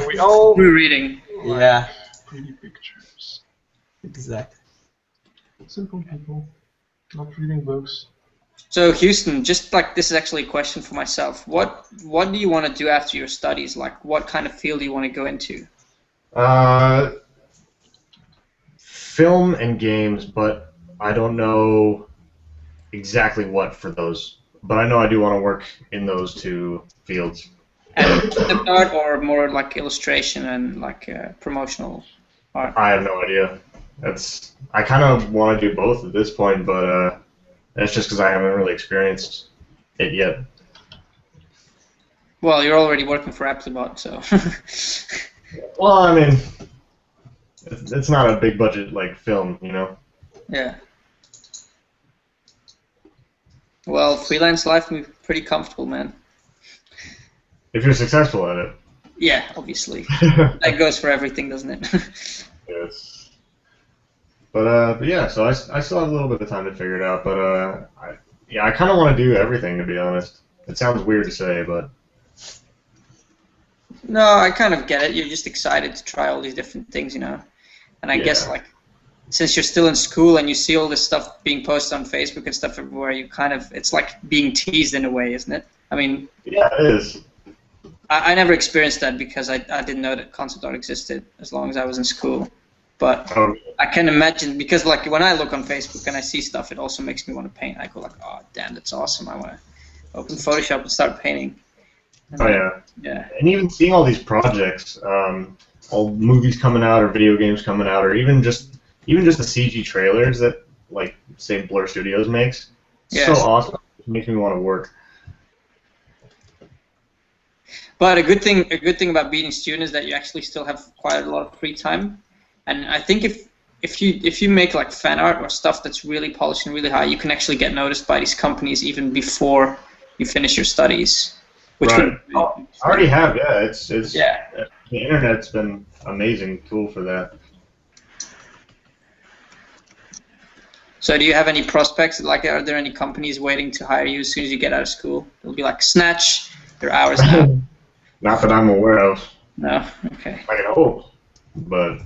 We all reading. Yeah. Pretty pictures. Exactly. Simple people, not reading books. So Houston, just like this is actually a question for myself. What do you want to do after your studies? Like, what kind of field do you want to go into? Film and games, but I don't know exactly what for those, but I know I do want to work in those two fields. And concept art or more like illustration and like promotional art? I have no idea. I kind of want to do both at this point, but that's just because I haven't really experienced it yet. Well, you're already working for Applibot, so. Well, I mean, it's not a big budget like film, Yeah. Well, freelance life can be pretty comfortable, man. If you're successful at it. Yeah, obviously. That goes for everything, doesn't it? Yes. But yeah, so I still have a little bit of time to figure it out, but I kind of want to do everything, to be honest. It sounds weird to say, but No, I kind of get it. You're just excited to try all these different things, you know. And I guess like since you're still in school and you see all this stuff being posted on Facebook and stuff everywhere, you kind of it's like being teased in a way, isn't it? I mean, yeah, it is. I never experienced that because I didn't know that concept art existed as long as I was in school. But I can imagine because like when I look on Facebook and I see stuff, it also makes me want to paint. I go like, oh damn, that's awesome. I want to open Photoshop and start painting. And yeah. And even seeing all these projects, all movies coming out or video games coming out, or even just the CG trailers that like say Blur Studios makes, so awesome. It makes me want to work. But a good thing about being a student is that you actually still have quite a lot of free time. And I think if you make like fan art or stuff that's really polished and really high, you can actually get noticed by these companies even before you finish your studies. Which I already have, It's the internet's been amazing tool for that. So do you have any prospects? Like, are there any companies waiting to hire you as soon as you get out of school? It'll be like, snatch your hours now. Not that I'm aware of. No? Okay. I can hope, but...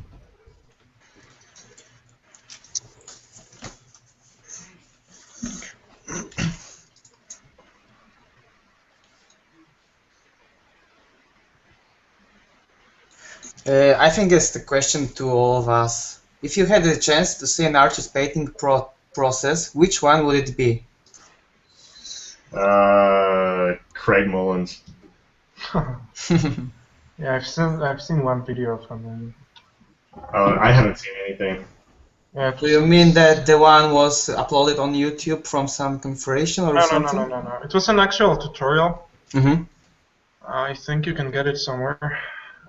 I think it's the question to all of us. If you had the chance to see an artist painting process, which one would it be? Craig Mullins. Yeah, I've seen one video from him. I haven't seen anything. Yeah, Do you mean that the one was uploaded on YouTube from some configuration or something? No. It was an actual tutorial. Mm-hmm. I think you can get it somewhere.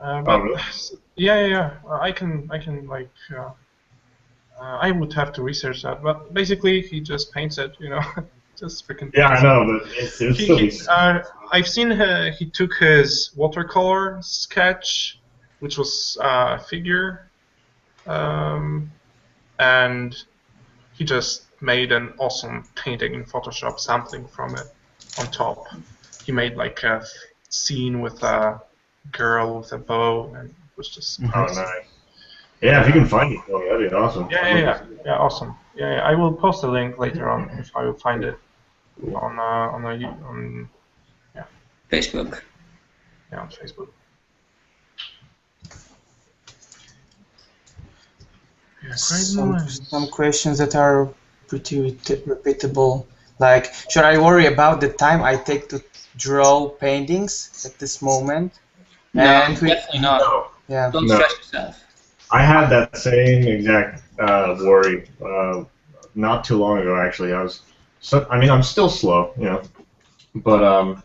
Really? Yeah. I can like. I would have to research that, but basically he just paints it, you know, just freaking. Yeah, I know, but it's still. I've seen he took his watercolor sketch, which was a figure, and he just made an awesome painting in Photoshop, sampling from it on top. He made like a scene with a girl with a bow, and it was just nice. Yeah, if you can find it, that'd be awesome. Yeah, awesome. Yeah, I will post a link later on if I will find it on Facebook. Yeah, on Facebook. Yeah, some questions that are pretty repeatable. Like, should I worry about the time I take to draw paintings at this moment? No, definitely not. No. Yeah. Don't stress yourself. I had that same exact worry not too long ago. Actually, I'm still slow, you know, but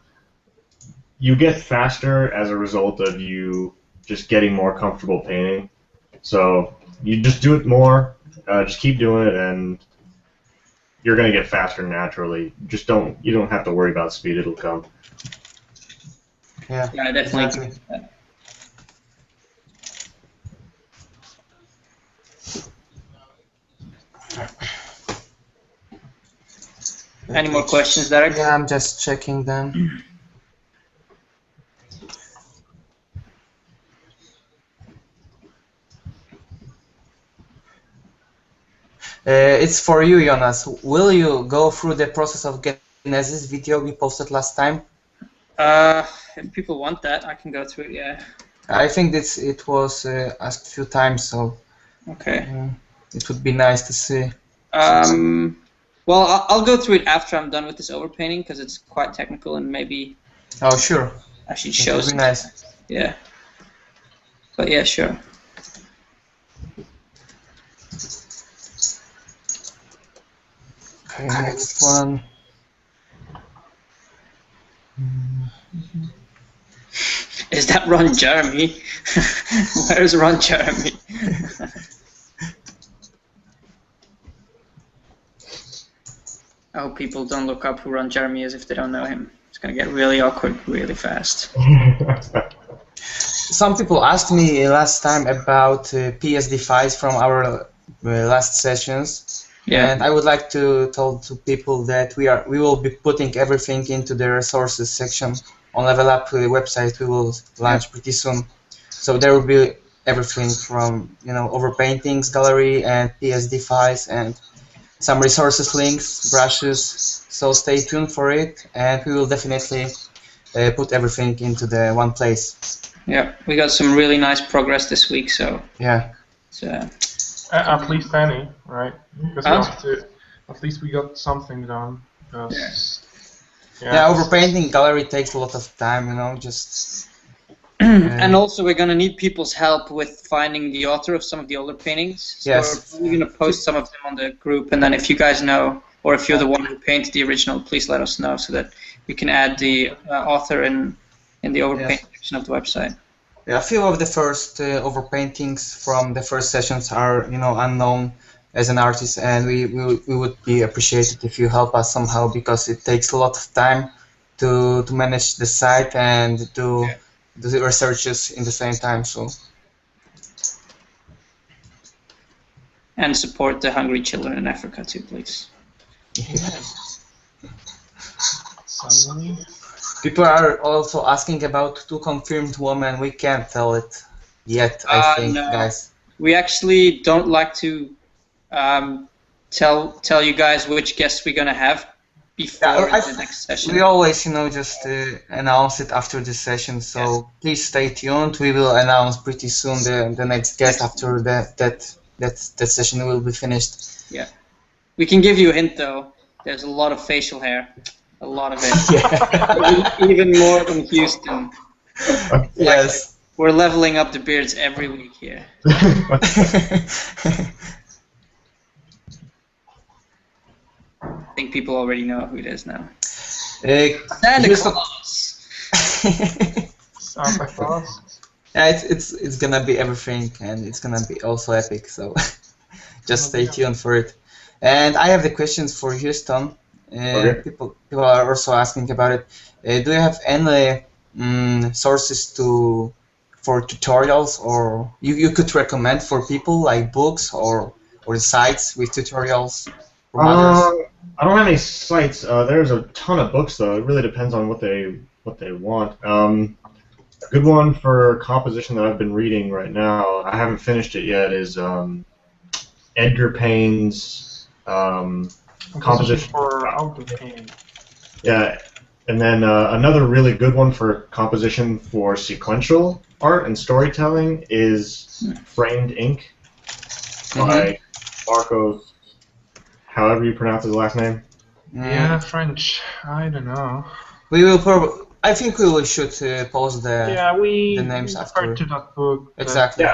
you get faster as a result of you just getting more comfortable painting. So you just do it more, just keep doing it, and you're gonna get faster naturally. You don't have to worry about speed; it'll come. Yeah, I definitely agree with that. Any more questions, Darek? Yeah, I'm just checking them. It's for you, Jonas. Will you go through the process of Genesis video we posted last time? If people want that, I can go through it, yeah. I think it was asked a few times, so okay. It would be nice to see. Well, I'll go through it after I'm done with this overpainting because it's quite technical and maybe. Oh, sure. Actually shows. It would be nice. Yeah. But yeah, sure. Okay, next one. Is that Ron Jeremy? Where's Ron Jeremy? I hope people don't look up who Ron Jeremy is if they don't know him. It's gonna get really awkward really fast. Some people asked me last time about PSD files from our last sessions. Yeah. And I would like to tell to people that we will be putting everything into the resources section on Level Up website we will launch pretty soon. So there will be everything from overpaintings, gallery, and PSD files, and some resources, links, brushes. So stay tuned for it, and we will definitely put everything into the one place. Yeah, we got some really nice progress this week, so yeah. At least any, right? Because we have to. At least we got something done. Yeah, overpainting gallery takes a lot of time, just. And also, we're gonna need people's help with finding the author of some of the older paintings. So yes. we're gonna post some of them on the group, and then if you guys know, or if you're the one who painted the original, please let us know so that we can add the author in the overpaint section of the website. Yeah, a few of the first overpaintings from the first sessions are, unknown as an artist, and we would be appreciated if you help us somehow, because it takes a lot of time to manage the site and do the researches in the same time. So. And support the hungry children in Africa too, please. People are also asking about 2 confirmed women. We can't tell it yet, I think, no. guys. We actually don't like to tell you guys which guests we're gonna have before the next session. We always, just announce it after the session. So please stay tuned. We will announce pretty soon the next guest after that session will be finished. Yeah, we can give you a hint though. There's a lot of facial hair. A lot of it. Even more than Houston. Yes. We're leveling up the beards every week here. I think people already know who it is now. Santa Claus. Santa Claus. Yeah, it's gonna be everything, and it's gonna be also epic. So just stay tuned for it. And I have the questions for Houston. Okay. People are also asking about it. Do you have any sources for tutorials, or you could recommend for people, like books or sites with tutorials from others? I don't have any sites. There's a ton of books though. It really depends on what they want. A good one for composition that I've been reading right now, I haven't finished it yet, is Edgar Payne's composition for autopaint. Yeah, and then another really good one for composition for sequential art and storytelling is Framed Ink by Marcos, however you pronounce his last name. Yeah, French. I don't know. We will probably. I think we will should post the names after. To that book. Exactly.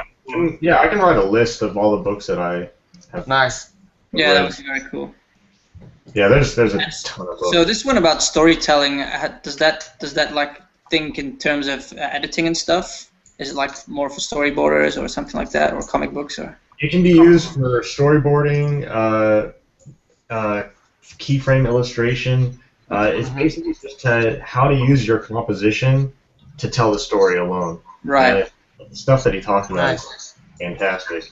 Yeah, I can write a list of all the books that I have. Nice. Yeah, that was very cool. Yeah, there's a ton of books. So this one about storytelling, does that like think in terms of editing and stuff? Is it like more for storyboarders or something like that, or comic books, or? It can be used for storyboarding, keyframe illustration. It's basically just how to use your composition to tell the story alone. Right. The stuff that he talked about is fantastic.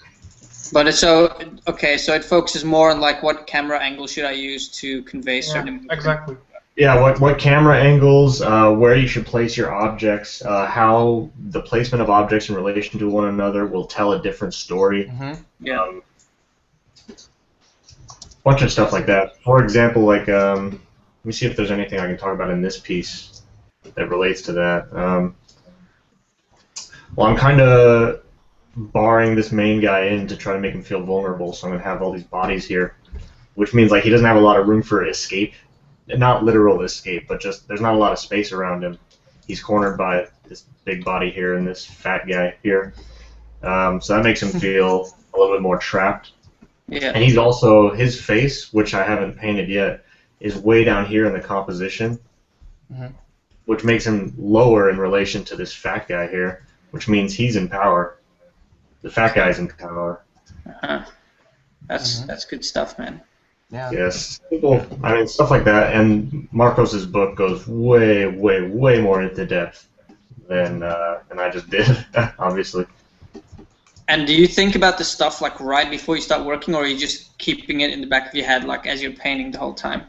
But it's so it focuses more on like what camera angle should I use to convey certain. Exactly. Yeah, what camera angles, where you should place your objects, how the placement of objects in relation to one another will tell a different story. Yeah. Bunch of stuff like that. For example, like let me see if there's anything I can talk about in this piece that relates to that. Well, I'm kind of barring this main guy in to try to make him feel vulnerable, so I'm going to have all these bodies here, which means like he doesn't have a lot of room for escape. Not literal escape, but just there's not a lot of space around him. He's cornered by this big body here and this fat guy here. So that makes him feel a little bit more trapped. Yeah. And he's also, his face, which I haven't painted yet, is way down here in the composition, which makes him lower in relation to this fat guy here, which means he's in power. The fat guy's in power. That's good stuff, man. Yeah. Yes. I mean, stuff like that. And Marcos's book goes way, way, way more into depth than I just did, obviously. And do you think about this stuff like right before you start working, or are you just keeping it in the back of your head like as you're painting the whole time?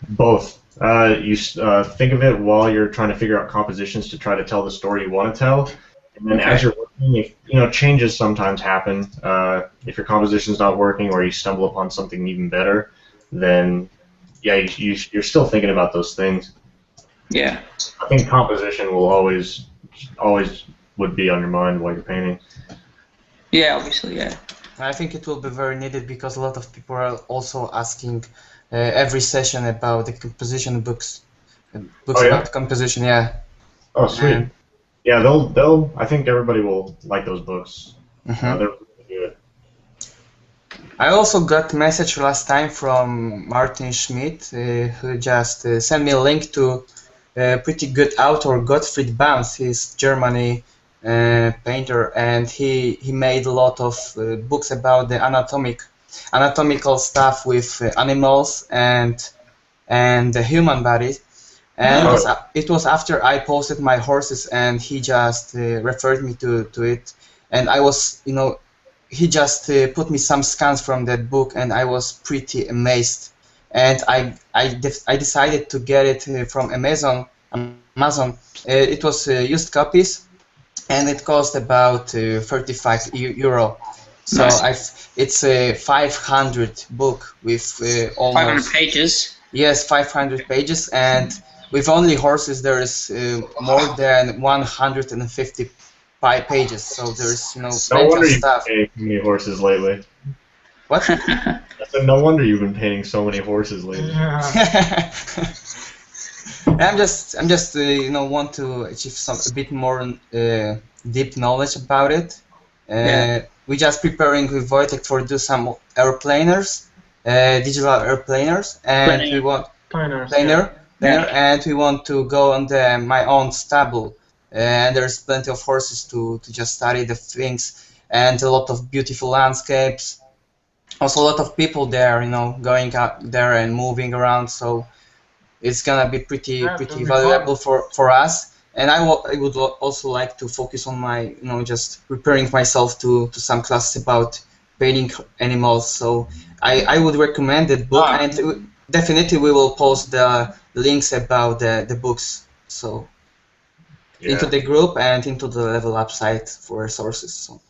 Both. Think of it while you're trying to figure out compositions to try to tell the story you want to tell, and then as you're working, if, changes sometimes happen. If your composition's not working or you stumble upon something even better, then yeah, you're still thinking about those things. Yeah. I think composition will always would be on your mind while you're painting. Yeah, obviously, yeah. I think it will be very needed because a lot of people are also asking every session about the composition books. Books Oh, yeah? about composition, yeah. Oh, sweet. Yeah, they'll. I think everybody will like those books. They're really good. I also got a message last time from Martin Schmidt, who just sent me a link to a pretty good author, Gottfried Banz. He's Germany painter, and he made a lot of books about the anatomical stuff with animals and the human bodies. And it was after I posted my horses, and he just referred me to it, and I was, he just put me some scans from that book, and I was pretty amazed. And I decided to get it from Amazon. It was used copies, and it cost about 35 euro. So Nice. it's a 500 book with almost 500 pages. Yes, 500 pages, and with only horses there is more than 150 pages. So there's No plenty wonder of you've stuff. been painting many horses lately. What? I said, no wonder you've been painting so many horses lately. Yeah. I'm just want to achieve a bit more deep knowledge about it. We're just preparing with Wojtek for do some airplaners, digital airplaners, and we want planer, and we want to go on my own stable. And there's plenty of horses to just study the things, and a lot of beautiful landscapes. Also, a lot of people there, going out there and moving around. So it's gonna be pretty valuable for us. And I would also like to focus on my, just preparing myself to some classes about painting animals. So I would recommend that book, and definitely we will post the links about the books. So into the group and into the level up site for resources. So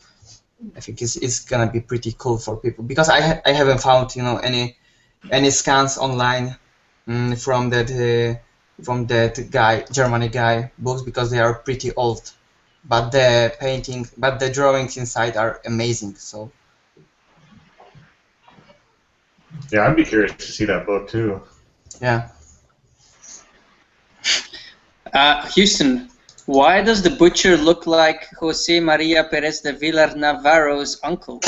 I think it's gonna be pretty cool for people, because I haven't found any scans online from that guy, Germany guy, books, because they are pretty old, but the drawings inside are amazing. So yeah, I'd be curious to see that book too. Yeah. Houston, why does the butcher look like Jose Maria Perez de Villar Navarro's uncle?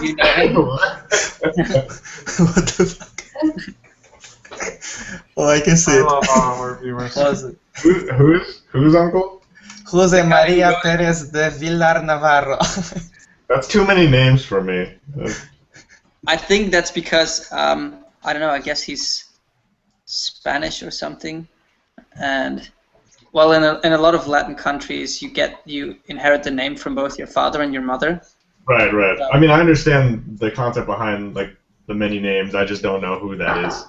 You know him? What the fuck? Oh, I can see it. I love our viewers. Whose uncle? Jose Maria Perez de Villar Navarro. That's too many names for me. I think that's because I don't know. I guess he's Spanish or something, and well, in a lot of Latin countries, you inherit the name from both your father and your mother. Right. I mean, I understand the concept behind the many names. I just don't know who that is.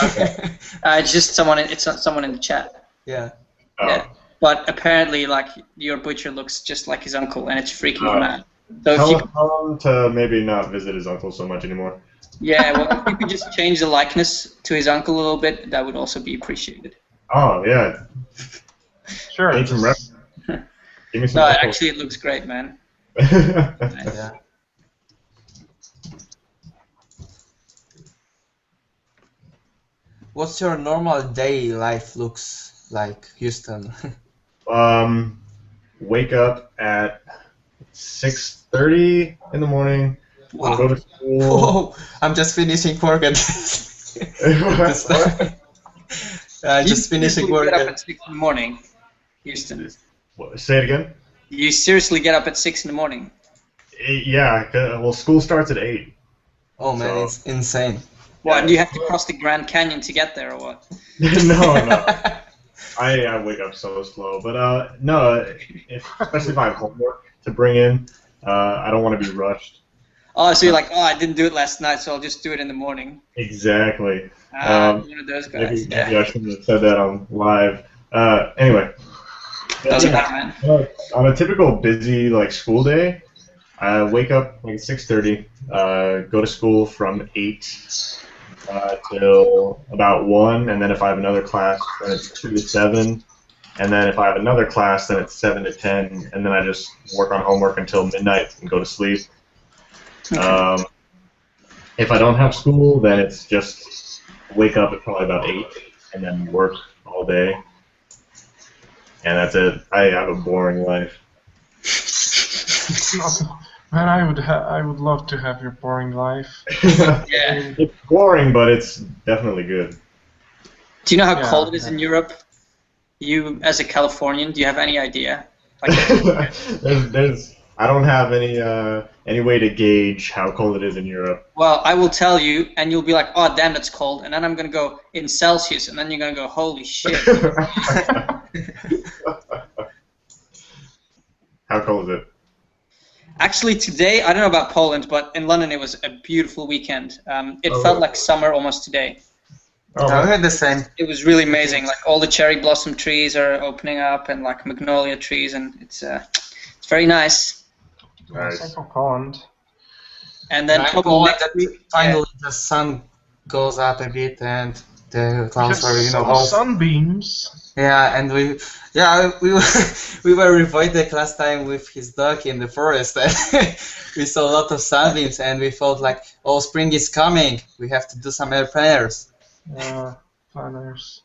Okay. It's just someone. It's not someone in the chat. Yeah. Oh. Yeah. But apparently, like, your butcher looks just like his uncle, and it's freaking him out. So tell him to maybe not visit his uncle so much anymore. Yeah, well, if you could just change the likeness to his uncle a little bit, that would also be appreciated. Oh yeah. Sure. Give me some No, actually, it looks great, man. Yeah. What's your normal day life looks like, Houston? Wake up at 6:30 in the morning. Wow. Go to school. Whoa, I'm just finishing work at just finishing work. Get up at 6 in the morning, Houston. Say it again. You seriously get up at 6 in the morning? Yeah. Well, school starts at 8. Oh man, it's insane. What? Do you have to cross the Grand Canyon to get there, or what? No. I wake up so slow, but no, especially if I have homework to bring in, I don't want to be rushed. Oh, so you're like, oh, I didn't do it last night, so I'll just do it in the morning. Exactly. One of those guys. Maybe I shouldn't have said that on live. Anyway. Doesn't matter, man. On a typical busy like school day, I wake up like 6:30, go to school from 8 till about 1, and then if I have another class, then it's 2 to 7, and then if I have another class, then it's 7 to 10, and then I just work on homework until midnight and go to sleep. If I don't have school, then it's just wake up at probably about 8, and then work all day. And that's it. I have a boring life. Man, I would love to have your boring life. Yeah. It's boring, but it's definitely good. Do you know how cold it is in Europe? You, as a Californian, do you have any idea? Like, I don't have any way to gauge how cold it is in Europe. well, I will tell you, and you'll be like, oh, damn, that's cold. And then I'm going to go in Celsius, and then you're going to go, holy shit. How cold is it? Actually, today, I don't know about Poland, but in London it was a beautiful weekend. It felt like summer almost today. Oh, I had the same. It was really amazing. Like all the cherry blossom trees are opening up, and like magnolia trees, and it's very nice. nice. For Poland. And then probably next week, Finally, the sun goes up a bit, and the clouds are, Some all. sunbeams. Yeah, and we were with Wojtek last time with his dog in the forest, and we saw a lot of sunbeams, and we felt like, oh, spring is coming. We have to do some air prayers. Planners.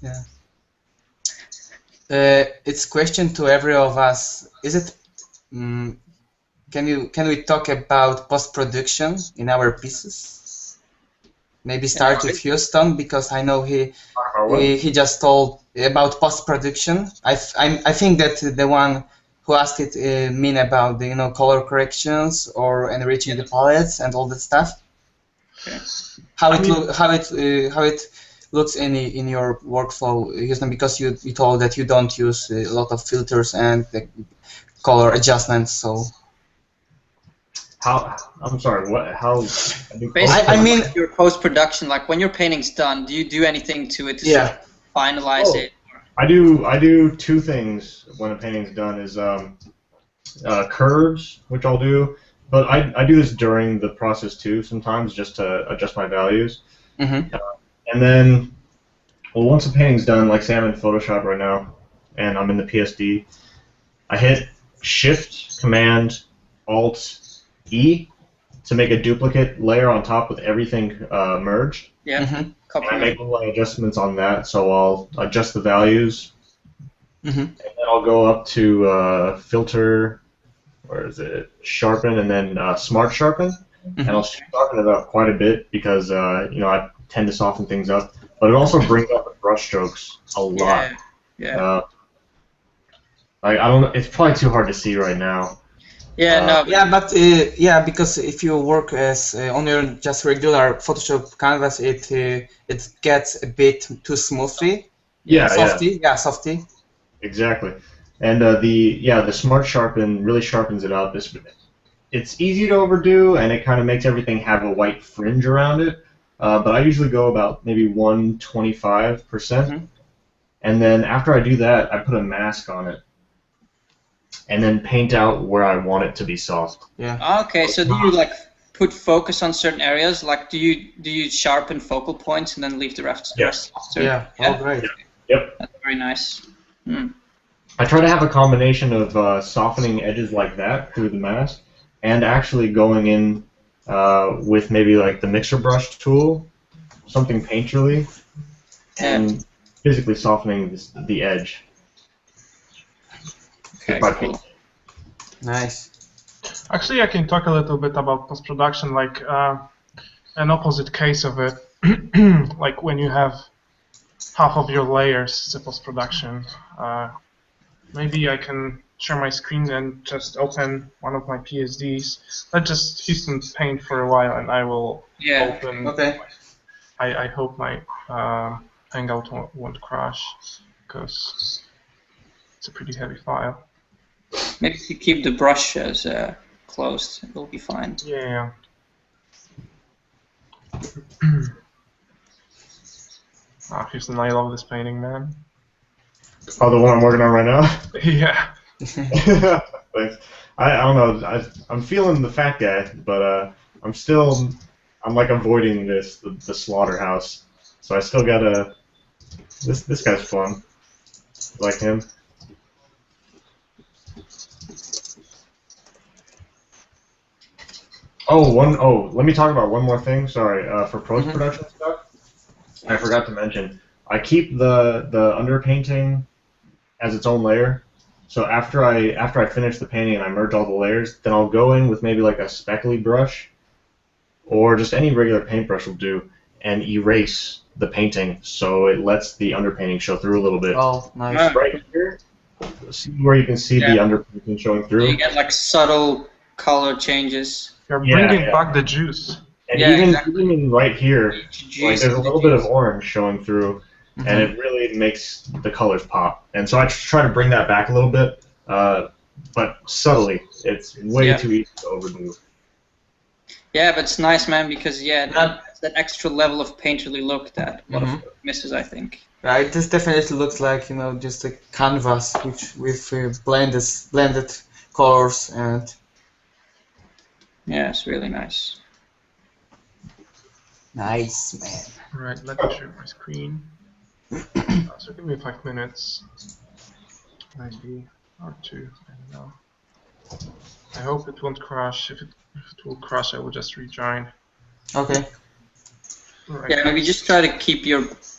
Yeah. It's question to every of us. Is it? Can we talk about post production in our pieces? Maybe start with Houston, because I know he just told about post production. I think that the one who asked it mean about the color corrections or enriching the palettes and all that stuff. Okay. How it looks in your workflow, Houston, because you told that you don't use a lot of filters and the color adjustments, so. How? I'm sorry. What? How? Basically, I mean your post-production, like when your painting's done, do you do anything to it to sort of finalize it? I do two things when a painting's done. Is curves, which I'll do, but I do this during the process too sometimes, just to adjust my values. Mm-hmm. And then, well, once a painting's done, like say I'm in Photoshop right now, and I'm in the PSD, I hit Shift, Command, Alt, E to make a duplicate layer on top with everything merged. Yeah. Mm-hmm. Copy. And I make little adjustments on that, so I'll adjust the values. Mm-hmm. And then I'll go up to Filter, where is it? Sharpen, and then Smart Sharpen. Mm-hmm. And I'll sharpen it up quite a bit because I tend to soften things up. But it also brings up the brush strokes a lot. Yeah. I don't know. It's probably too hard to see right now. Yeah. No. Yeah, but because if you work as on your just regular Photoshop canvas, it gets a bit too smoothly. Softy. Yeah, softy. Exactly. And the Smart Sharpen really sharpens it up. It's easy to overdo, and it kind of makes everything have a white fringe around it. But I usually go about maybe 125%. Mm-hmm. And then after I do that, I put a mask on it. And then paint out where I want it to be soft. Yeah. Okay, so do you like put focus on certain areas? Like, do you sharpen focal points and then leave the rest? Yes. Yeah. Oh, great. Yep. That's very nice. I try to have a combination of softening edges like that through the mask, and actually going in with maybe like the mixer brush tool, something painterly, and physically softening the edge. Okay, cool. Nice. Actually, I can talk a little bit about post-production, like an opposite case of it. Like when you have half of your layers in post-production. Maybe I can share my screen and just open one of my PSDs. Let's just Houston paint for a while, and I will open. Okay. I hope my Hangout won't crash, because it's a pretty heavy file. Maybe you keep the brush as closed. It will be fine. Yeah. Ah, Houston, I love this painting, man. Oh, the one I'm working on right now? Yeah. Thanks. I don't know. I'm feeling the fat guy, but I'm like avoiding the slaughterhouse. So I still gotta. This guy's fun. Like him. Oh, let me talk about one more thing. Sorry, for post-production stuff, I forgot to mention. I keep the underpainting as its own layer. So after I finish the painting and I merge all the layers, then I'll go in with maybe like a speckly brush, or just any regular paintbrush will do, and erase the painting so it lets the underpainting show through a little bit. Oh, nice. Right here, see where you can see the underpainting showing through. You get like subtle color changes. You're bringing back the juice. And Yeah, even exactly. even right here, like there's a little bit of juice. orange showing through, and it really makes the colors pop. And so I try to bring that back a little bit, but subtly. It's way too easy to overdo. Yeah, but it's nice, man, because that extra level of painterly look that a lot of misses, I think. Right, this definitely looks like, you know, just a canvas with blended colors and. Yeah, it's really nice. Nice, man. Right, let me share my screen. So give me 5 minutes. Maybe, or 2, I don't know. I hope it won't crash. If it will crash, I will just rejoin. Okay. Right. Yeah, maybe just try to keep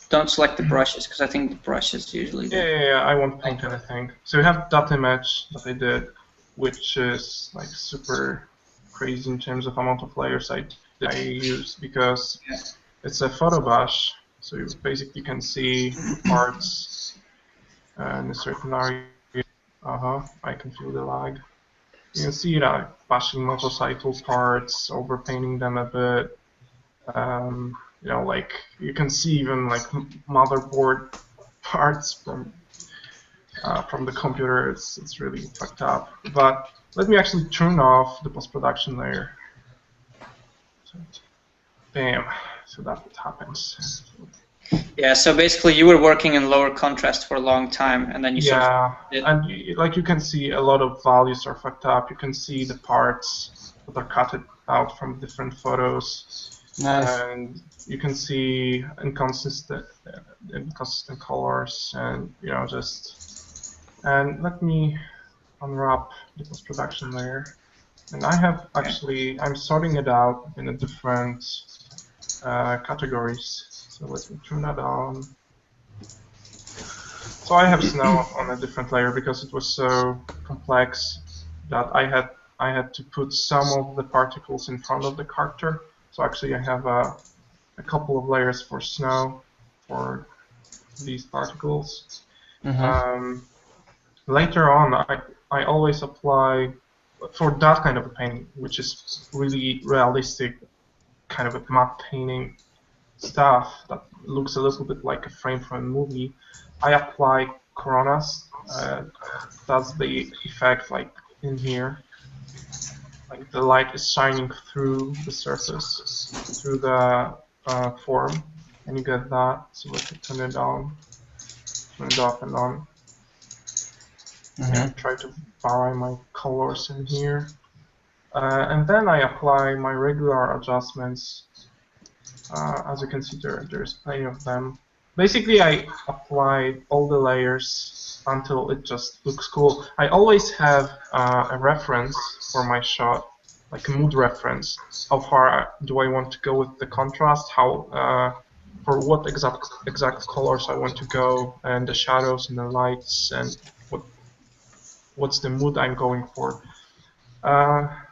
don't select the brushes, because I think the brushes usually Yeah, I won't paint anything. So we have that image that I did, which is like super crazy in terms of amount of layers I use, because it's a photo brush, so you basically can see parts in a certain area. I can feel the lag. You can see that bashing motorcycle parts, overpainting them a bit. You know, like you can see even like motherboard parts from the computer. It's really fucked up. But let me actually turn off the post-production layer. So, bam. So that's what happens. Yeah, so basically you were working in lower contrast for a long time, and then you sort of and like you can see a lot of values are fucked up. You can see the parts that are cut out from different photos. Nice. And you can see inconsistent colors, and you know, and let me unwrap the post-production layer. And I have actually, I'm sorting it out in a different categories. So let me turn that on. So I have snow on a different layer because it was so complex that I had to put some of the particles in front of the character. So actually I have a couple of layers for snow for these particles. Later on, I always apply, for that kind of a painting, which is really realistic, kind of a matte painting stuff that looks a little bit like a frame from a movie, I apply coronas. That's the effect, like in here. Like the light is shining through the surface, through the form, and you get that. So let me turn it on, turn it off and on. And try to vary my colors in here. And then I apply my regular adjustments. As you can see, there's plenty of them. Basically, I apply all the layers until it just looks cool. I always have a reference for my shot, like a mood reference. How far do I want to go with the contrast? How for what exact colors I want to go, and the shadows and the lights, and what's the mood I'm going for.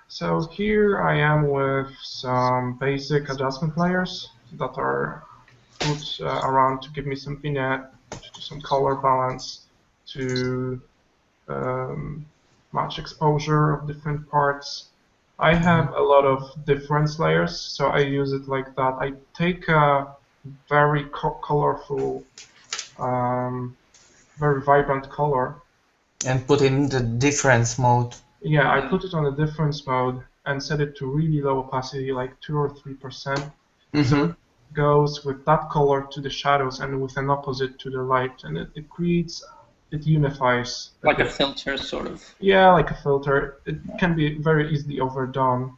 So here I am with some basic adjustment layers that are put around to give me some vignette, to do some color balance, to match exposure of different parts. I have a lot of difference layers, so I use it like that. I take a very colorful, very vibrant color, and put in the difference mode. Yeah, I put it on a difference mode and set it to really low opacity, like 2 or 3%. So it goes with that color to the shadows and with an opposite to the light, and it creates, it unifies. Like a filter, sort of. Yeah, like a filter. It can be very easily overdone,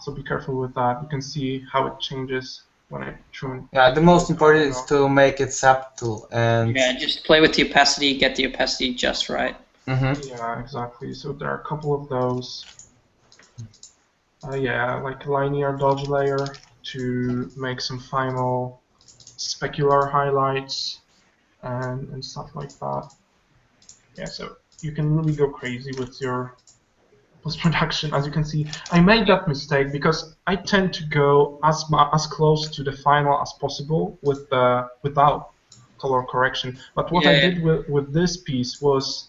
so be careful with that. You can see how it changes when I tune. Yeah, the most important is to make it subtle and. Yeah, just play with the opacity, get the opacity just right. Yeah, exactly. So there are a couple of those. Yeah, like a linear dodge layer to make some final specular highlights and stuff like that. Yeah, so you can really go crazy with your post-production. As you can see, I made that mistake because I tend to go as close to the final as possible with without color correction. But what I did with this piece was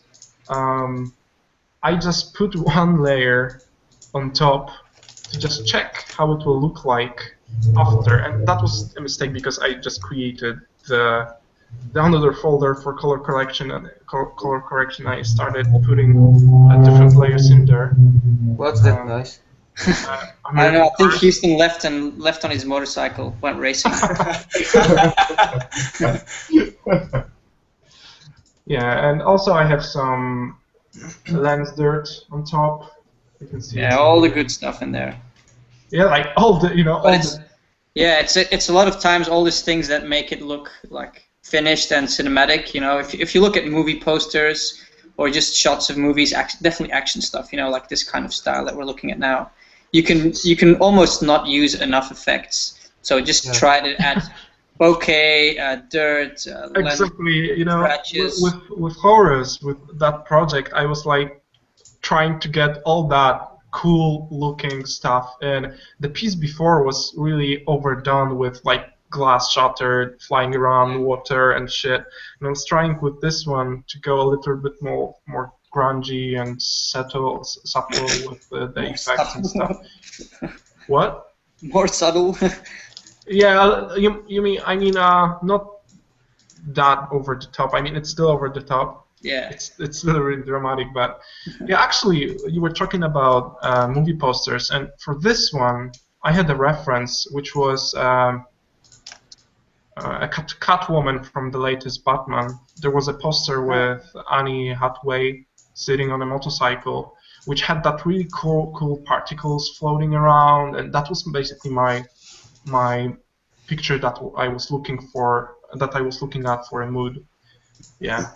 I just put one layer on top to just check how it will look like after, and that was a mistake because I just created the another folder for color correction, and color correction I started putting different layers in there. What's that noise? I don't know. I think Houston left on his motorcycle, went racing. Yeah, and also I have some lens dirt on top. You can see. Yeah, all the good stuff in there. Yeah, like all the Yeah, it's a lot of times all these things that make it look like finished and cinematic. You know, if you look at movie posters or just shots of movies, definitely action stuff. You know, like this kind of style that we're looking at now. You can almost not use enough effects. So just try to add bokeh, dirt, exactly. You know, scratches. with horrors, with that project, I was like trying to get all that cool looking stuff, and the piece before was really overdone with like glass shattered, flying around water and shit. And I was trying with this one to go a little bit more grungy and subtle with the effects and stuff. What? More subtle. Yeah, you mean? I mean, not that over the top. I mean, it's still over the top. Yeah. It's still really dramatic, but yeah, actually, you were talking about movie posters, and for this one, I had a reference, which was a Catwoman from the latest Batman. There was a poster with Annie Hathaway sitting on a motorcycle, which had that really cool particles floating around, and that was basically my picture that I was looking for, that I was looking at for a mood. Yeah.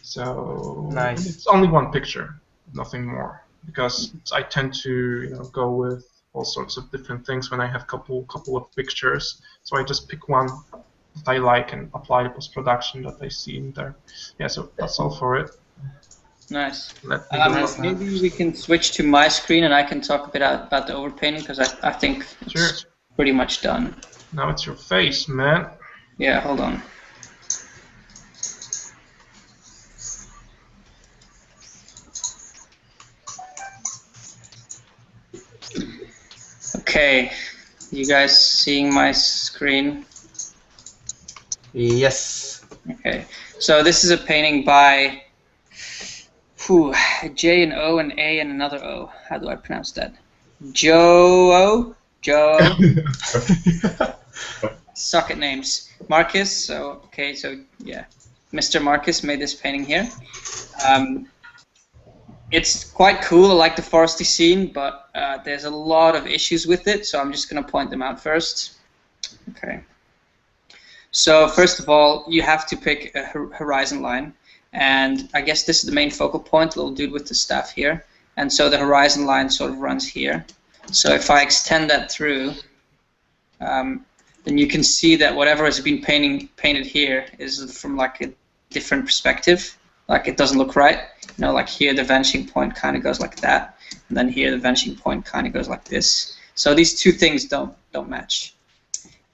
So nice. It's only one picture, nothing more, because I tend to go with all sorts of different things when I have couple of pictures. So I just pick one that I like and apply the post-production that I see in there. Yeah, so that's all for it. Nice. Maybe we can switch to my screen and I can talk a bit about the overpainting, because I think it's pretty much done. Now it's your face, man. Yeah, hold on. Okay, you guys seeing my screen? Yes. Okay, so this is a painting by J and O and A and another O. How do I pronounce that? Joe. Suck at names. Marcus. So yeah, Mr. Marcus made this painting here. It's quite cool. I like the foresty scene, but there's a lot of issues with it, so I'm just going to point them out first. Okay. So first of all, you have to pick a horizon line, and I guess this is the main focal point, little dude with the staff here, and so the horizon line sort of runs here. So if I extend that through, then you can see that whatever has been painted here is from like a different perspective. Like it doesn't look right. You know, like here the vanishing point kind of goes like that, and then here the vanishing point kind of goes like this. So these two things don't match.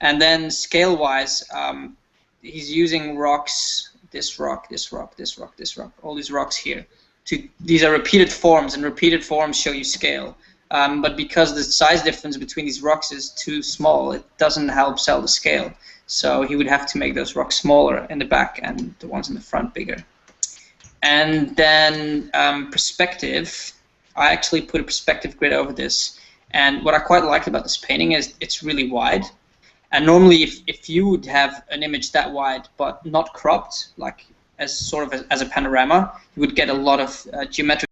And then scale-wise, he's using rocks. This rock, this rock, this rock, this rock. All these rocks here. These are repeated forms, and repeated forms show you scale. But because the size difference between these rocks is too small, it doesn't help sell the scale. So he would have to make those rocks smaller in the back and the ones in the front bigger. And then perspective, I actually put a perspective grid over this. And what I quite liked about this painting is it's really wide. And normally, if you would have an image that wide but not cropped, like as sort of as a panorama, you would get a lot of geometric.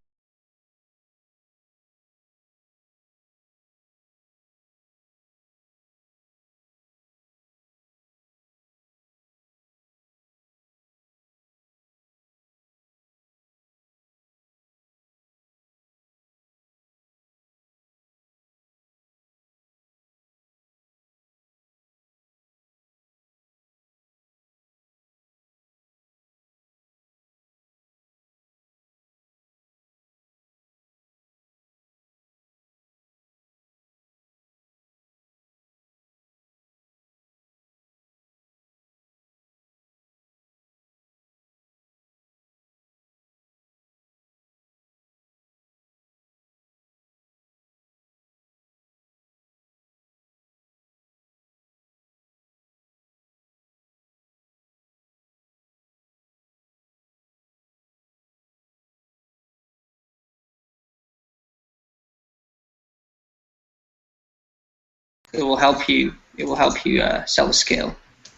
It will help you. It will help you sell the scale.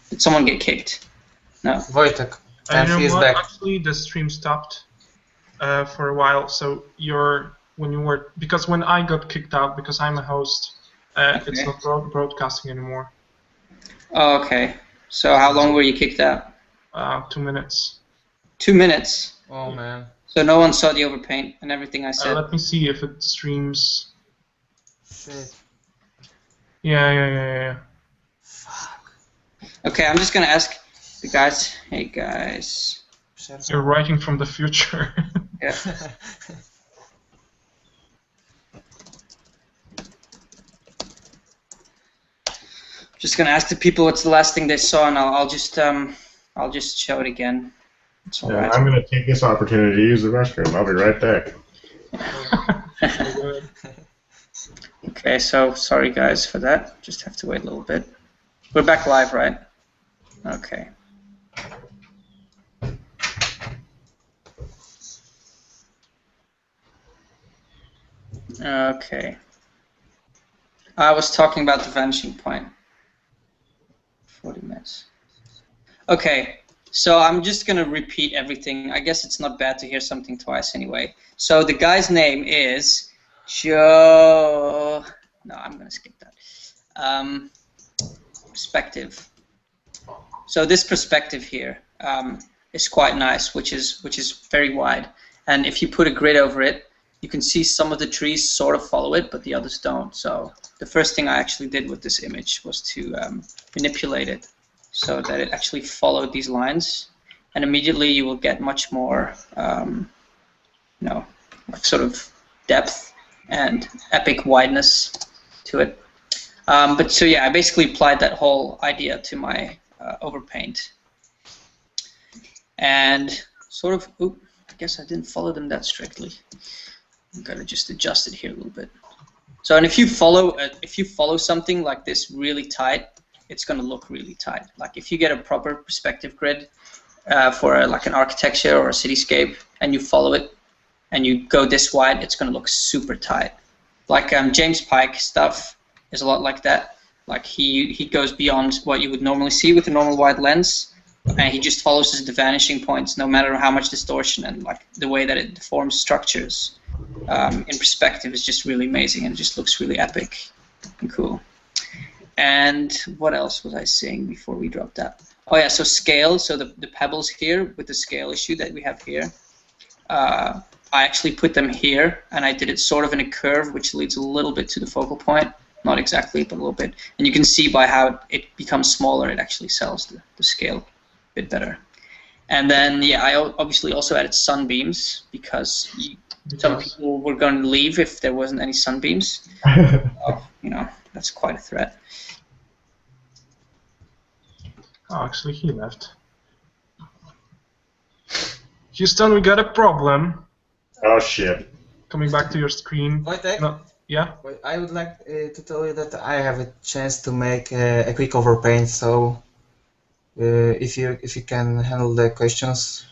Did someone get kicked? No. Wojtek, and you know he's what? back. Actually, the stream stopped for a while. So because when I got kicked out because I'm a host, it's not broadcasting anymore. Oh, okay. So how long were you kicked out? 2 minutes. 2 minutes. Oh man. So no one saw the overpaint and everything I said. Let me see if it streams. Shit. Yeah. Fuck. Okay, I'm just gonna ask the guys. Hey guys. You're writing from the future. Yeah. Just gonna ask the people what's the last thing they saw, and I'll just show it again. It's all right. I'm going to take this opportunity to use the restroom. I'll be right back. Okay, so sorry guys for that. Just have to wait a little bit. We're back live, right? Okay. Okay. I was talking about the vanishing point. 40 minutes. Okay, so I'm just going to repeat everything. I guess it's not bad to hear something twice anyway. So the guy's name is Joe. No, I'm going to skip that. Perspective. So this perspective here is quite nice, which is very wide. And if you put a grid over it, you can see some of the trees sort of follow it, but the others don't. So the first thing I actually did with this image was to manipulate it so that it actually followed these lines, and immediately you will get much more, sort of depth and epic wideness to it. But so yeah, I basically applied that whole idea to my overpaint, and sort of. Oop, I guess I didn't follow them that strictly. I'm gonna just adjust it here a little bit. So, and if you follow something like this really tight, it's gonna look really tight. Like if you get a proper perspective grid for like an architecture or a cityscape, and you follow it, and you go this wide, it's gonna look super tight. Like James Pike stuff is a lot like that. Like he goes beyond what you would normally see with a normal wide lens, and he just follows the vanishing points, no matter how much distortion, and like the way that it deforms structures in perspective is just really amazing, and it just looks really epic and cool. And what else was I saying before we dropped that? Oh yeah, so scale. So the pebbles here with the scale issue that we have here, I actually put them here, and I did it sort of in a curve, which leads a little bit to the focal point. Not exactly, but a little bit. And you can see by how it becomes smaller, it actually sells the scale a bit better. And then, yeah, I obviously also added sunbeams because some people were going to leave if there wasn't any sunbeams. That's quite a threat. Oh, actually, he left. Houston, we got a problem. Oh, shit. Coming back to your screen. Wojtek? No, yeah? I would like to tell you that I have a chance to make a quick overpaint, so if you can handle the questions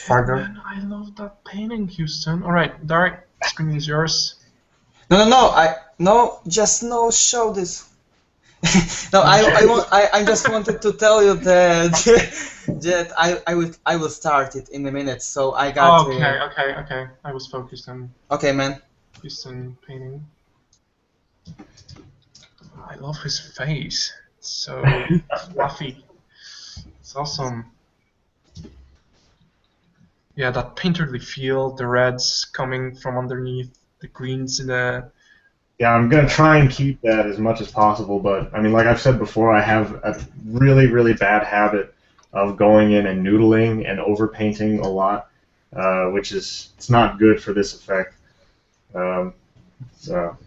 further. Man, I love that painting, Houston. All right, Darek, Screen is yours. No, just no, show this. No, I just wanted to tell you that that I will start it in a minute. So I got. Okay. I was focused on Okay, man. Houston painting. I love his face. It's so fluffy. It's awesome. Yeah, that painterly feel, the reds coming from underneath, the greens in the... Yeah, I'm gonna try and keep that as much as possible, but I mean, like I've said before, I have a really, really bad habit of going in and noodling and overpainting a lot, which is it's not good for this effect. So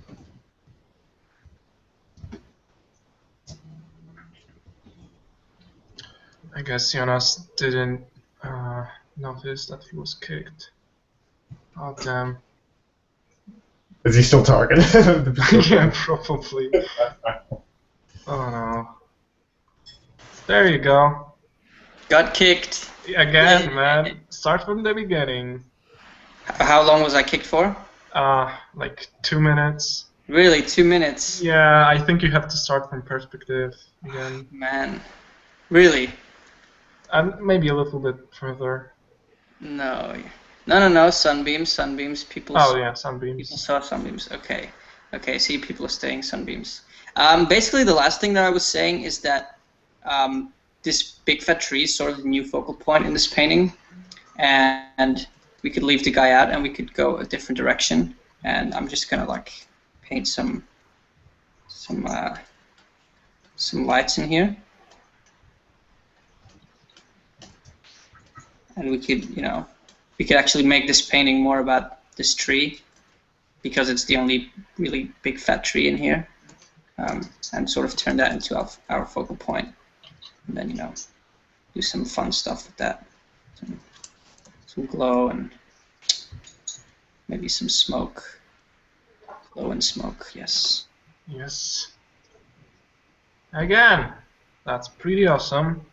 I guess Jonas didn't notice that he was kicked. Oh damn. is he still talking? Yeah, probably. Oh no. There you go. Got kicked. Again, man. Start from the beginning. How long was I kicked for? Like 2 minutes. Really, 2 minutes? Yeah, I think you have to start from perspective again. Man, really? And maybe a little bit further. No. Sunbeams. People. Oh yeah, People sunbeams. saw sunbeams. Okay. See, people are staying sunbeams. Basically, the last thing that I was saying is that this big fat tree is sort of the new focal point in this painting, and we could leave the guy out and we could go a different direction. And I'm just gonna like paint some lights in here, and we could, we could actually make this painting more about this tree, because it's the only really big fat tree in here, and sort of turn that into our focal point, and then do some fun stuff with that, some glow and maybe some smoke, glow and smoke. Yes. Again, that's pretty awesome.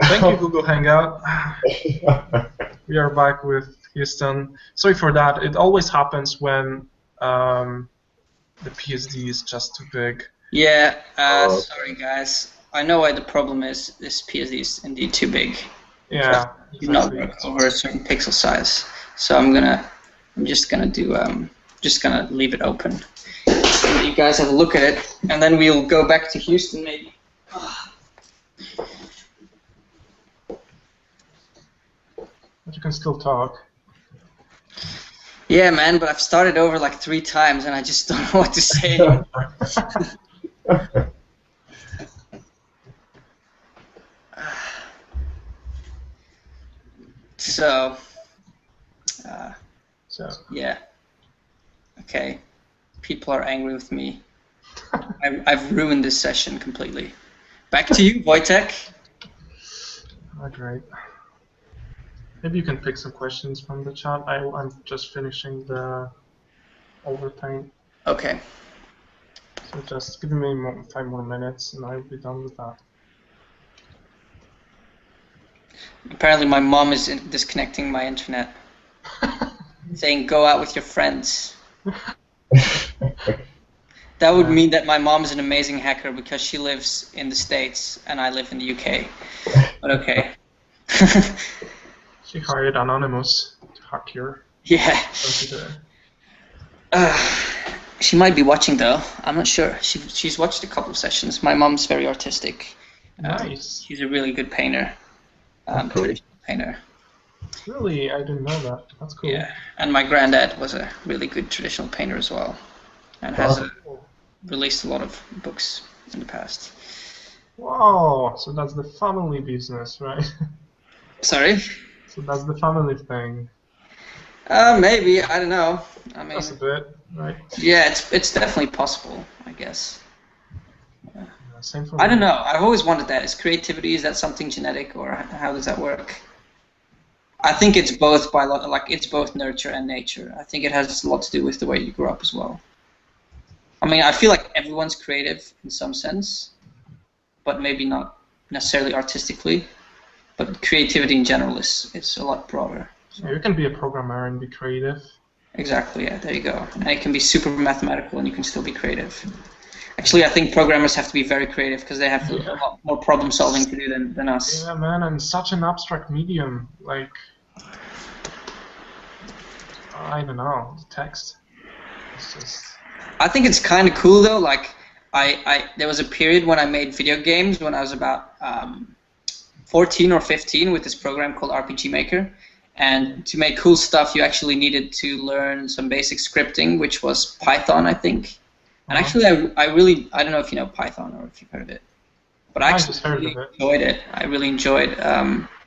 Thank you, Google Hangout. We are back with Houston. Sorry for that. It always happens when the PSD is just too big. Yeah, sorry guys. I know why the problem is. This PSD is indeed too big. Yeah, exactly. Not work over a certain pixel size. So I'm just gonna leave it open. So you guys have a look at it, and then we'll go back to Houston maybe. But you can still talk. Yeah, man, but I've started over like 3 times, and I just don't know what to say anymore. So, yeah. Okay. People are angry with me. I've ruined this session completely. Back to you, Wojtek. Oh, great. Maybe you can pick some questions from the chat. I'm just finishing the overpaint. Okay. So just give me 5 more minutes and I'll be done with that. Apparently my mom is disconnecting my internet. Saying go out with your friends. That would mean that my mom is an amazing hacker because she lives in the States and I live in the UK. But okay. She hired Anonymous to hack her. Yeah. She might be watching though. I'm not sure. She's watched a couple of sessions. My mom's very artistic. Nice. She's a really good painter. Cool. Traditional painter. Really? I didn't know that. That's cool. Yeah. And my granddad was a really good traditional painter as well. And has released a lot of books in the past. Wow. So that's the family business, right? Sorry? So that's the family thing. Maybe. I don't know. I mean, that's a bit, right? Yeah, it's definitely possible, I guess. Yeah, same for I me. don't know. I've always wondered that. Is creativity, is that something genetic, or how does that work? I think it's both it's both nurture and nature. I think it has a lot to do with the way you grew up as well. I mean, I feel like everyone's creative in some sense, but maybe not necessarily artistically. But creativity in general is a lot broader. So. You can be a programmer and be creative. Exactly, yeah, there you go. And it can be super mathematical and you can still be creative. Actually, I think programmers have to be very creative because they have a lot more problem solving to do than us. Yeah, man, and such an abstract medium. Like, I don't know, the text. It's just... I think it's kind of cool though. Like, there was a period when I made video games when I was about 14 or 15 with this program called RPG Maker. And to make cool stuff, you actually needed to learn some basic scripting, which was Python, I think. And actually, I don't know if you know Python or if you've heard of it, but I actually really enjoyed it. I really enjoyed,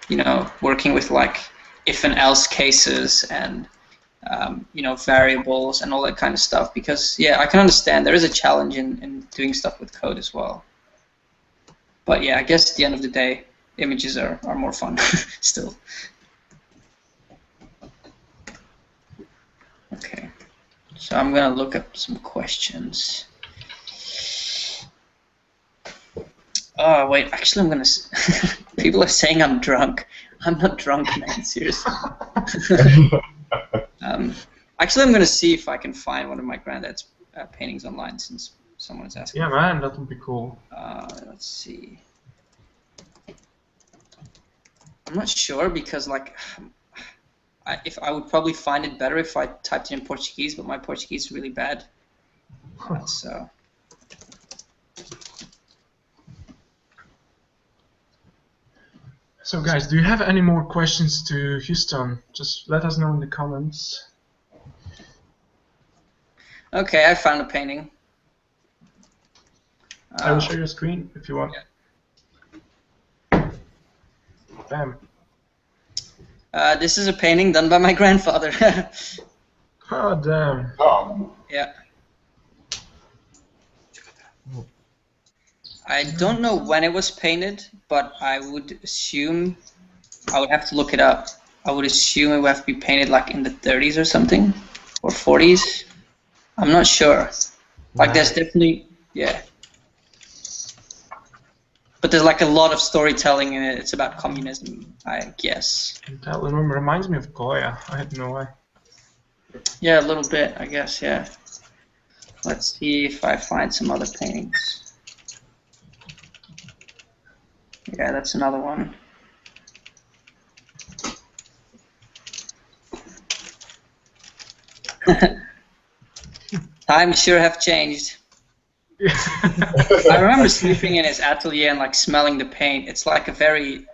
you know, working with like if and else cases and you know, variables and all that kind of stuff. Because yeah, I can understand there is a challenge in doing stuff with code as well. But yeah, I guess at the end of the day, images are more fun still. Okay, so I'm gonna look up some questions. Oh wait, actually I'm gonna. People are saying I'm drunk. I'm not drunk, man. Seriously. Actually, I'm gonna see if I can find one of my granddad's paintings online since someone's asking. Yeah, man, that would be cool. Let's see. I'm not sure because like. If I would probably find it better if I typed it in Portuguese, but my Portuguese is really bad. So. So guys, do you have any more questions to Houston? Just let us know in the comments. Okay, I found a painting. I will share your screen if you want. Yeah. Bam. This is a painting done by my grandfather. Oh, damn. Oh. Yeah. I don't know when it was painted, but I would assume, I would have to look it up. I would assume it would have to be painted like in the 30s or something, or 40s. I'm not sure. Like there's definitely, yeah. But there's like a lot of storytelling in it. It's about communism, I guess. That reminds me of Goya. I had no idea. Yeah, a little bit, I guess, yeah. Let's see if I find some other paintings. Yeah, that's another one. Times sure have changed. I remember sleeping in his atelier and like smelling the paint. It's like a very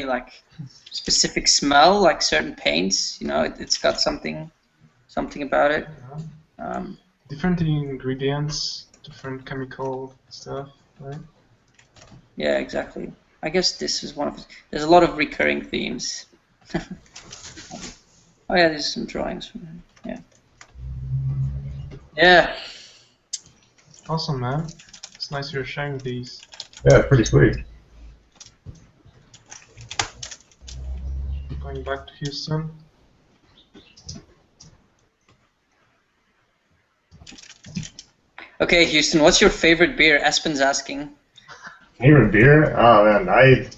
like specific smell, like certain paints. You know, it's got something about it. Different ingredients, different chemical stuff, right? Yeah, exactly. I guess this is one of. There's a lot of recurring themes. Oh yeah, there's some drawings from him. Yeah. Yeah. Awesome, man. It's nice you're sharing these. Yeah, pretty sweet. Going back to Houston. Okay, Houston, what's your favorite beer? Espen's asking. Favorite beer? Oh man, I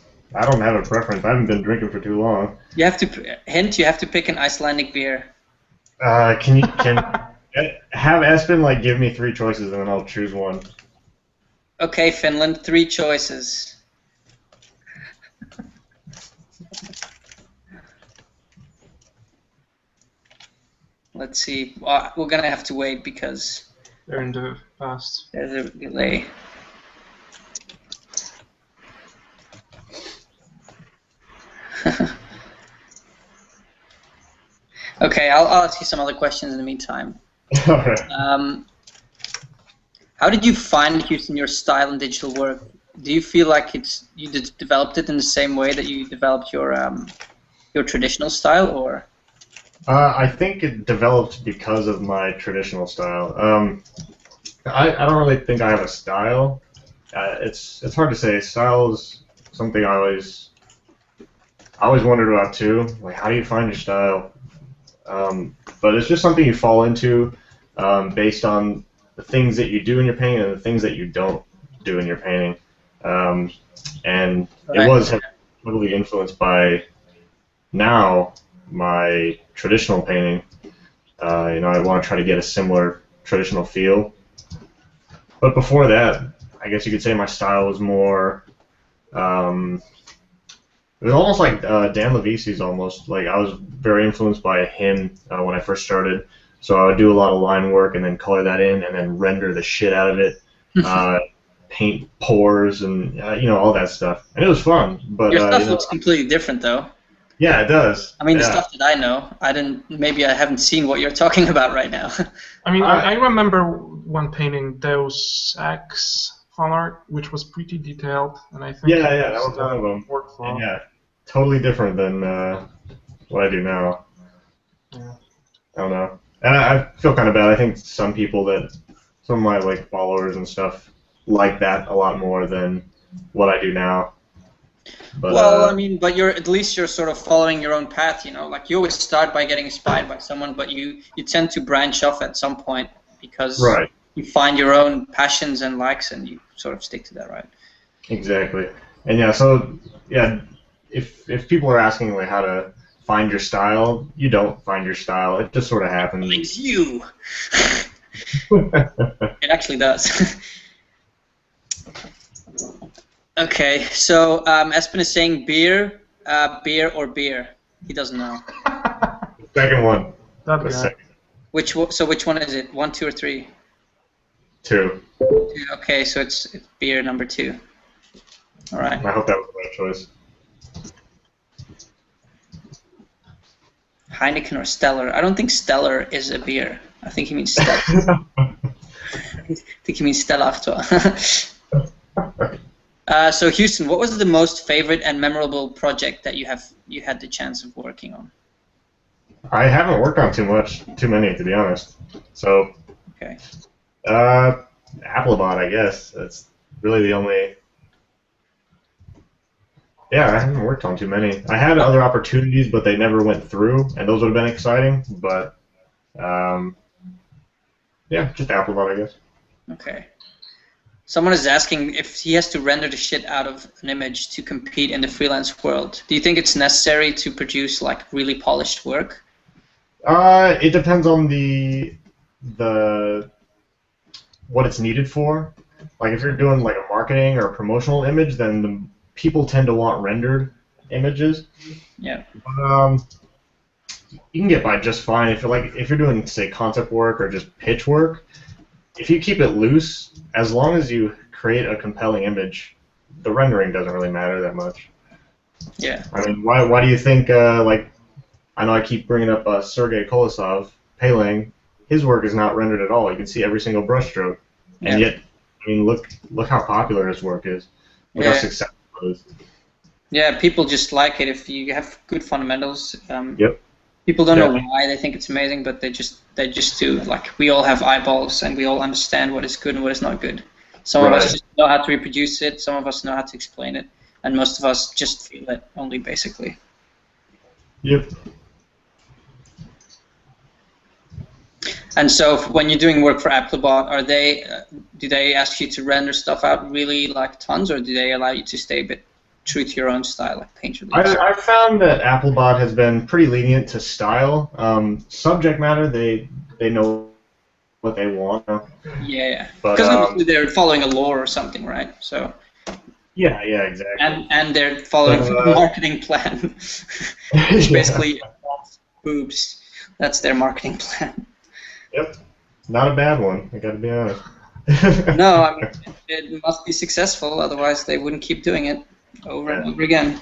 don't have a preference. I haven't been drinking for too long. You have to you have to pick an Icelandic beer. Can have Espen like give me 3 choices and then I'll choose one. Okay, Finland, 3 choices. Let's see. We're gonna have to wait because they're in the past. There's a delay. Okay, I'll ask you some other questions in the meantime. Alright. How did you find, Houston, your style in digital work? Do you feel like you developed it in the same way that you developed your traditional style, or? I think it developed because of my traditional style. I don't really think I have a style. It's hard to say. Style is something I always wondered about too. Like, how do you find your style? But it's just something you fall into based on the things that you do in your painting and the things that you don't do in your painting. And it was heavily influenced by now my traditional painting. I want to try to get a similar traditional feel. But before that, I guess you could say my style was more. It was almost like Dan Levisi's almost. Like I was very influenced by him when I first started. So I would do a lot of line work and then color that in and then render the shit out of it. Paint pores and all that stuff. And it was fun. But your stuff looks completely different though. Yeah, it does. I mean, the stuff that I know, maybe I haven't seen what you're talking about right now. I mean, I remember one painting Deus Ex fan art, which was pretty detailed, and I think that was one of them. Workflow. Yeah, totally different than what I do now. Yeah. I don't know, and I feel kind of bad. I think some of my like followers and stuff like that a lot more than what I do now. But, well, I mean, but at least you're sort of following your own path, Like you always start by getting inspired by someone, but you tend to branch off at some point because you find your own passions and likes, and you sort of stick to that, right? Exactly. And if people are asking like how to find your style, you don't find your style. It just sort of happens. It's you. It actually does. Okay, so Espen is saying beer or beer. He doesn't know. Second one. Which one is it? 1, 2, or 3? 2. Okay, so it's beer number 2. All right. I hope that was the right choice. Heineken or Stellar? I don't think Stellar is a beer. I think he means Stella. I think he means Stella Artois. So Houston, what was the most favorite and memorable project that you had the chance of working on? I haven't worked on too many to be honest. So okay. Applibot, I guess. That's really the only. Yeah, I haven't worked on too many. I had other opportunities, but they never went through, and those would have been exciting. But just Applibot, I guess. Okay. Someone is asking if he has to render the shit out of an image to compete in the freelance world. Do you think it's necessary to produce like really polished work? It depends on the what it's needed for. Like if you're doing like a marketing or a promotional image, then the people tend to want rendered images. Yeah. You can get by just fine if you're doing say concept work or just pitch work. If you keep it loose, as long as you create a compelling image, the rendering doesn't really matter that much. Yeah. I mean, why do you think, I know I keep bringing up Sergei Kolosov, Pei-Ling, his work is not rendered at all. You can see every single brushstroke. And yet, I mean, look how popular his work is. Look how successful it is. Yeah, people just like it if you have good fundamentals. Yep. People don't know why they think it's amazing, but they just do. Like we all have eyeballs, and we all understand what is good and what is not good. Some of us just know how to reproduce it. Some of us know how to explain it, and most of us just feel it only, basically. Yep. And so, when you're doing work for Applibot, do they ask you to render stuff out really like tons, or do they allow you to stay a bit true to your own style, like paint reliefs? I've found that Applibot has been pretty lenient to style. Subject matter, they know what they want. Yeah, because obviously they're following a lore or something, right? So. Yeah, exactly. And they're following a marketing plan, which basically involves boobs. That's their marketing plan. Yep, not a bad one. I got to be honest. No, I mean it must be successful, otherwise they wouldn't keep doing it over and over again.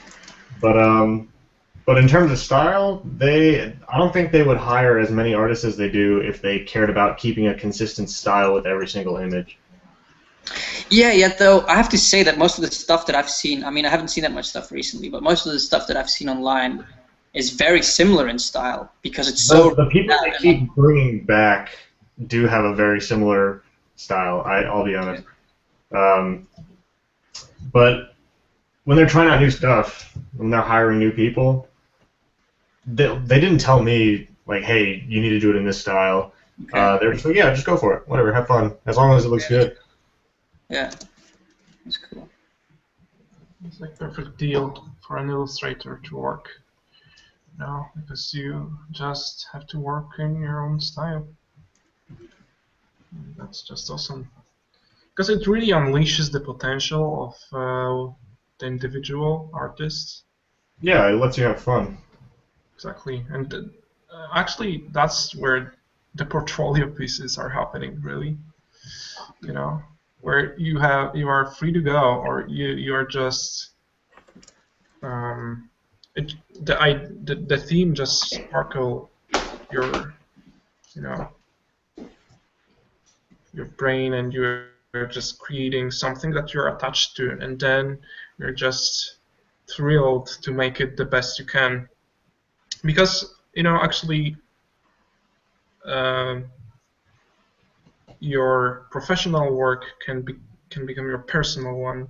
But in terms of style, I don't think they would hire as many artists as they do if they cared about keeping a consistent style with every single image. Yeah, yet though, I have to say that most of the stuff that I've seen, I mean, I haven't seen that much stuff recently, but most of the stuff that I've seen online is very similar in style because it's so... The people they keep bringing back do have a very similar style, I'll be honest. But when they're trying out new stuff, when they're hiring new people, they didn't tell me, like, hey, you need to do it in this style. Okay. They're just like, yeah, just go for it. Whatever, have fun. As long as it looks good. Yeah, that's cool. It's like a perfect deal for an illustrator to work No, because you just have to work in your own style. That's just awesome. Because it really unleashes the potential of the individual artist. Yeah, it lets you have fun. Exactly, and actually, that's where the portfolio pieces are happening. Really, you know, where you are free to go, or you are just it, the theme just sparkle your your brain, and you're just creating something that you're attached to, and then you're just thrilled to make it the best you can, because actually um, your professional work can become your personal one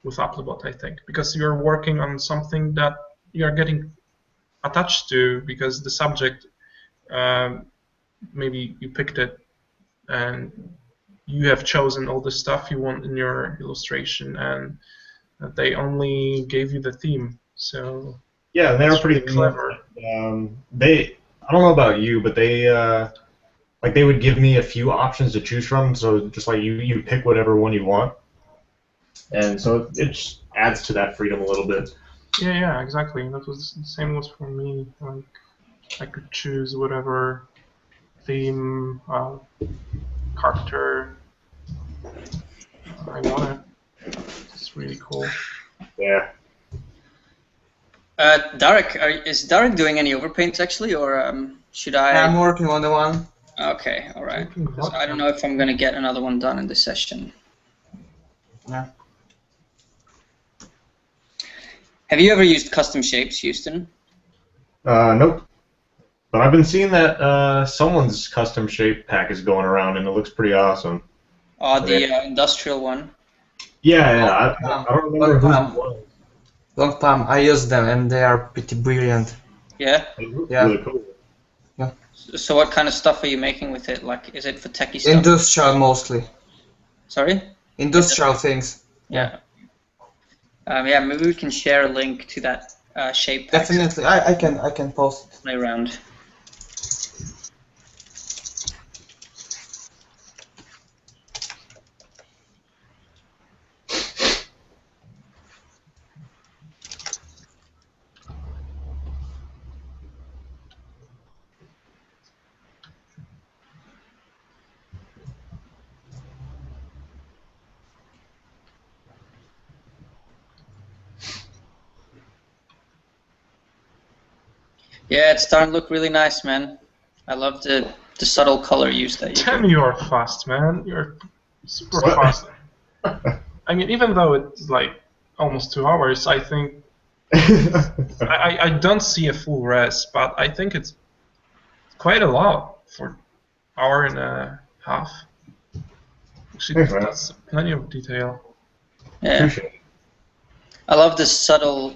with Applibot, I think, because you're working on something that you are getting attached to, because the subject, maybe you picked it and you have chosen all the stuff you want in your illustration, and they only gave you the theme. So Yeah, they were it's pretty really clever. I don't know about you, but they like they would give me a few options to choose from. So just like you pick whatever one you want, and so it just adds to that freedom a little bit. Yeah, exactly. That was the same was for me. Like I could choose whatever theme, character I wanted. It's really cool. Yeah. Darek, is Darek doing any overpaints actually, or should I? I'm working on the one. Okay, all right. Drinking 'Cause I don't vodka. know if I'm gonna get another one done in this session. Yeah. Have you ever used custom shapes, Houston? Nope. But I've been seeing that someone's custom shape pack is going around, and it looks pretty awesome. The industrial one. Yeah. I don't remember who it was. Long time. I use them and they are pretty brilliant. Yeah. It looks Yeah. really cool. So what kind of stuff are you making with it? Like, is it for techie stuff? Industrial mostly. Sorry? Industrial things. Yeah. Yeah, maybe we can share a link to that shape pack. Definitely. I can post it. Play around. Yeah, it's starting to look really nice, man. I love the subtle color use that you Damn, do. you're fast, man. You're super What? fast. I mean, even though it's like almost 2 hours, I think I don't see a full res, but I think it's quite a lot for hour and a half. Actually, Thanks, man. that's plenty of detail. Yeah. Appreciate it. I love the subtle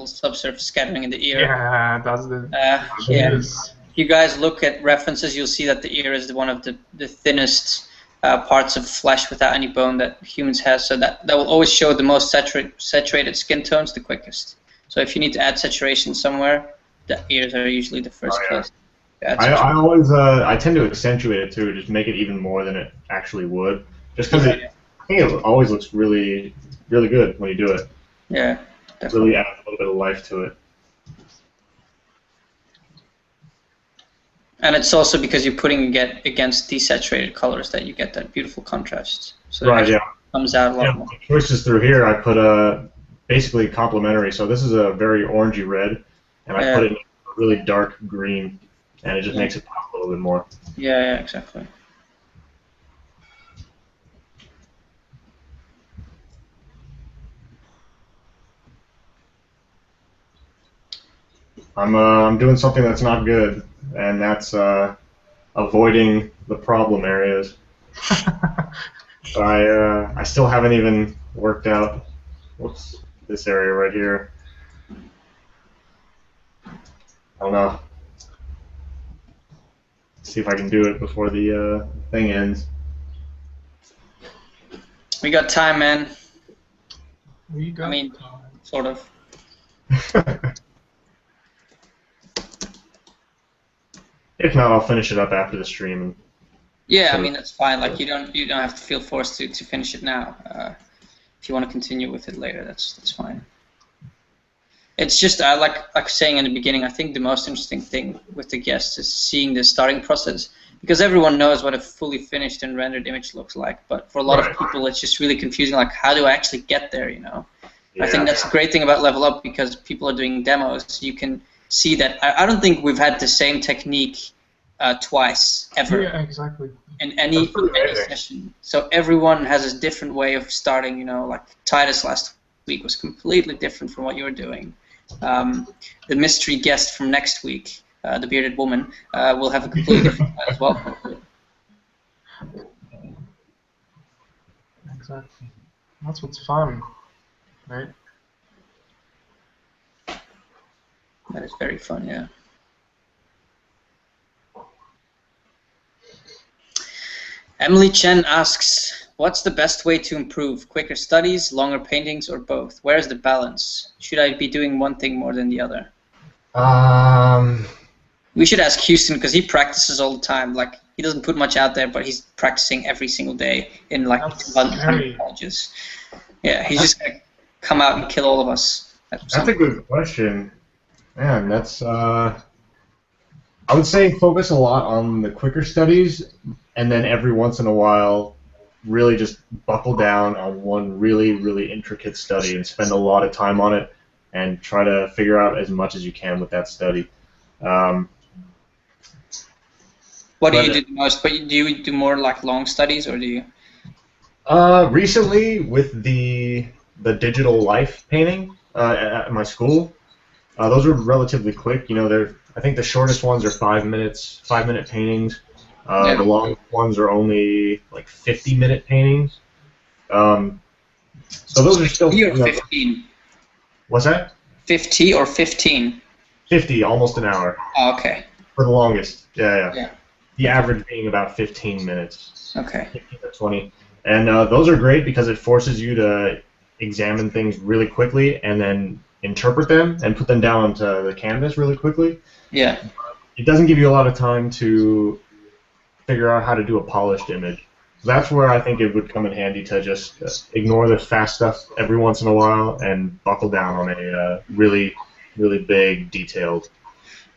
subsurface scattering in the ear. Yeah, that's the. Yeah. Yes. If you guys look at references, you'll see that the ear is one of the thinnest parts of flesh without any bone that humans have. So that will always show the most saturated skin tones the quickest. So if you need to add saturation somewhere, the ears are usually the first place. I always I tend to accentuate it too, just make it even more than it actually would, just because I think it always looks really, really good when you do it. Yeah, definitely. Really adds a little bit of life to it. And it's also because you're putting it against desaturated colors that you get that beautiful contrast. So Right, it comes out a lot more. Choices through here, I put basically complementary. So this is a very orangey red, and I put it in a really dark green, and it just makes it pop a little bit more. Yeah, exactly. I'm doing something that's not good, and that's avoiding the problem areas. So I still haven't even worked out what's this area right here. I don't know. See if I can do it before the thing ends. We got time, man. We got I mean, time. sort of. If not, I'll finish it up after the stream. Yeah, I mean that's fine. Like you don't have to feel forced to finish it now. If you want to continue with it later, that's fine. It's just like saying in the beginning. I think the most interesting thing with the guests is seeing the starting process, because everyone knows what a fully finished and rendered image looks like. But for a lot of people, it's just really confusing. Like, how do I actually get there? You know. Yeah. I think that's a great thing about Level Up, because people are doing demos. You can see that. I don't think we've had the same technique twice ever. Yeah, exactly. In any session. So everyone has a different way of starting. You know, like Titus last week was completely different from what you're doing. The mystery guest from next week, the bearded woman, will have a completely different style as well. Exactly. That's what's fun, right? That is very fun, yeah. Emily Chen asks, what's the best way to improve? Quicker studies, longer paintings, or both? Where's the balance? Should I be doing one thing more than the other? We should ask Houston, because he practices all the time. Like, he doesn't put much out there, but he's practicing every single day in like 100 colleges. Yeah, he's just gonna come out and kill all of us. That's a good question. Man, that's I would say focus a lot on the quicker studies, and then every once in a while really just buckle down on one really, really intricate study and spend a lot of time on it and try to figure out as much as you can with that study. What do you do the most? But do you do more like long studies, or do you? Recently, with the digital life painting at my school, those are relatively quick. You know, I think the shortest ones are 5 minutes, 5-minute paintings. The long ones are only like 50-minute paintings. So those are still. 50 or 15? What's that? 50 or 15? 50, almost an hour. Oh, okay. For the longest, yeah. The average being about 15 minutes. Okay. 15 to 20. And those are great because it forces you to examine things really quickly and then interpret them and put them down onto the canvas really quickly. Yeah. It doesn't give you a lot of time to figure out how to do a polished image. So that's where I think it would come in handy to just ignore the fast stuff every once in a while and buckle down on a really, really big, detailed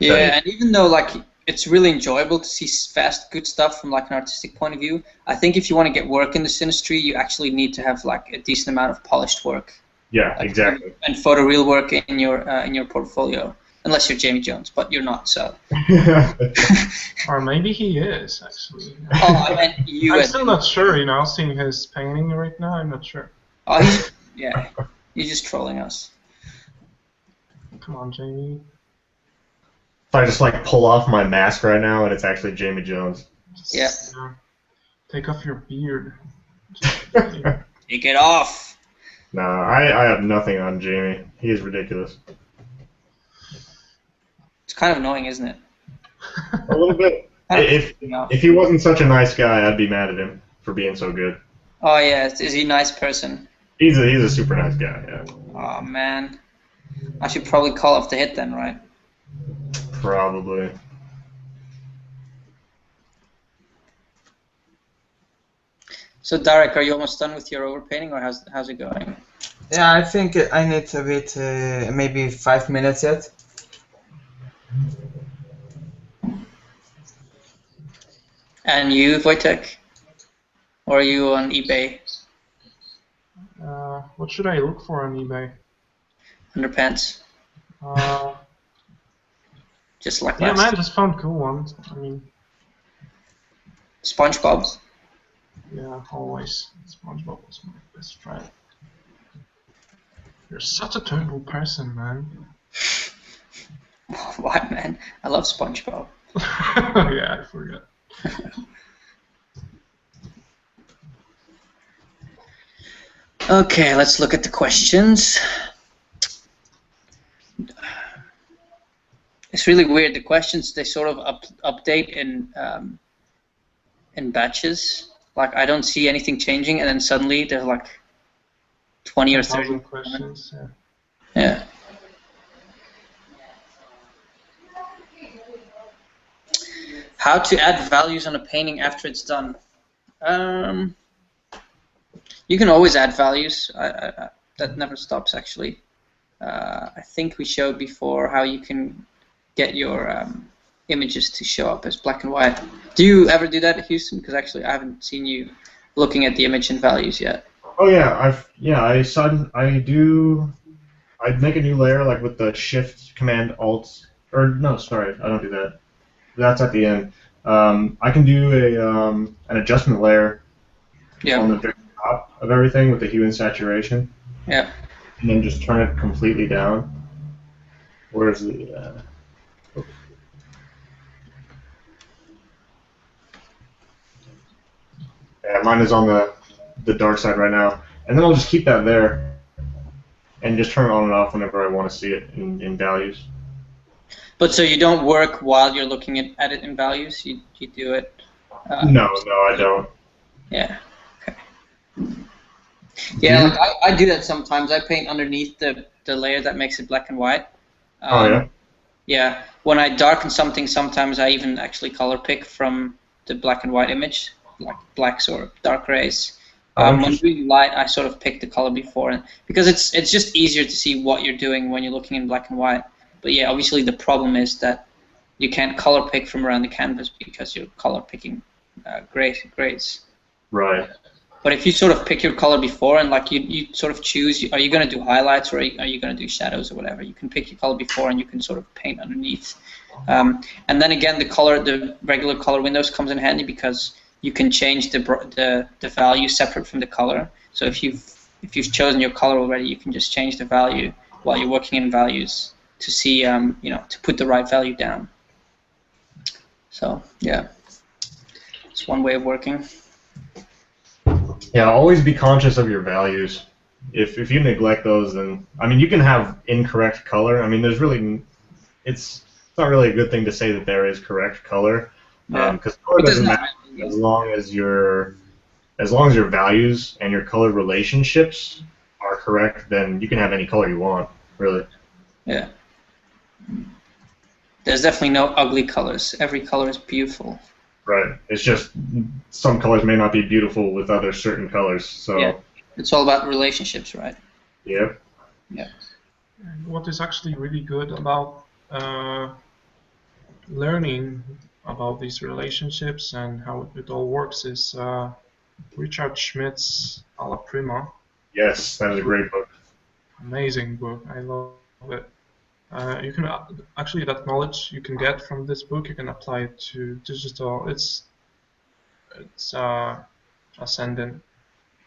study. And even though like it's really enjoyable to see fast, good stuff from like an artistic point of view, I think if you want to get work in this industry, you actually need to have like a decent amount of polished work. Yeah, like, exactly. And photoreal work in your portfolio, unless you're Jamie Jones, but you're not, so. Or maybe he is actually. Oh, I meant you. I'm still not sure. You know, seeing his painting right now, I'm not sure. Oh, he's just trolling us. Come on, Jamie. If I just like pull off my mask right now and it's actually Jamie Jones. Yeah. Take off your beard. Take it off. Nah, I have nothing on Jamie. He is ridiculous. It's kind of annoying, isn't it? A little bit. If he wasn't such a nice guy, I'd be mad at him for being so good. Oh yeah, is he a nice person? He's a super nice guy, yeah. Oh man, I should probably call off the hit then, right? Probably. So Darek, are you almost done with your overpainting, or how's it going? Yeah, I think I need a bit, maybe 5 minutes yet. And you, Wojtek? Or are you on eBay? What should I look for on eBay? Underpants. Just like yeah, last. man, just found cool ones. I mean, SpongeBob. Yeah, always. SpongeBob was my best friend. You're such a terrible person, man. Why, man? I love SpongeBob. Yeah, I forgot. Okay, let's look at the questions. It's really weird. The questions, they sort of update in batches. Like, I don't see anything changing, and then suddenly there's like 20 or 30 questions. Yeah. Yeah. How to add values on a painting after it's done? You can always add values. That never stops, actually. I think we showed before how you can get your images to show up as black and white. Do you ever do that, Houston? Because actually, I haven't seen you looking at the image and values yet. Oh yeah, I do. I'd make a new layer like with the Shift Command Alt, or no, sorry, I don't do that. That's at the end. I can do an adjustment layer on the very top of everything with the hue and saturation. Yeah. And then just turn it completely down. Where's the? Yeah, mine is on the dark side right now, and then I'll just keep that there, and just turn it on and off whenever I want to see it in values. But so you don't work while you're looking at it in values? You do it? No, I don't. Yeah. Okay. Yeah, like I do that sometimes. I paint underneath the layer that makes it black and white. Oh yeah. Yeah. When I darken something, sometimes I even actually color pick from the black and white image, like blacks or dark grays. When doing light, I sort of pick the color before, because it's just easier to see what you're doing when you're looking in black and white. But yeah, obviously the problem is that you can't color pick from around the canvas because you're color picking grays. Right. But if you sort of pick your color before and like you sort of choose, are you going to do highlights or are you going to do shadows or whatever? You can pick your color before and you can sort of paint underneath. And then again, the regular color windows comes in handy because you can change the value separate from the color. So if you've chosen your color already, you can just change the value while you're working in values to see to put the right value down. So yeah, it's one way of working. Yeah, always be conscious of your values. If you neglect those, then I mean you can have incorrect color. I mean it's not really a good thing to say that there is correct color, because color doesn't matter as long as your values and your color relationships are correct. Then you can have any color you want, really. Yeah. There's definitely no ugly colors. Every color is beautiful. Right. It's just some colors may not be beautiful with other certain colors. So yeah. It's all about relationships, right? Yep. Yeah. And what is actually really good about learning about these relationships and how it all works is Richard Schmidt's Alla Prima. Yes, that is a great book. Amazing book. I love it. You can actually, that knowledge you can get from this book, you can apply it to digital. It's ascendant.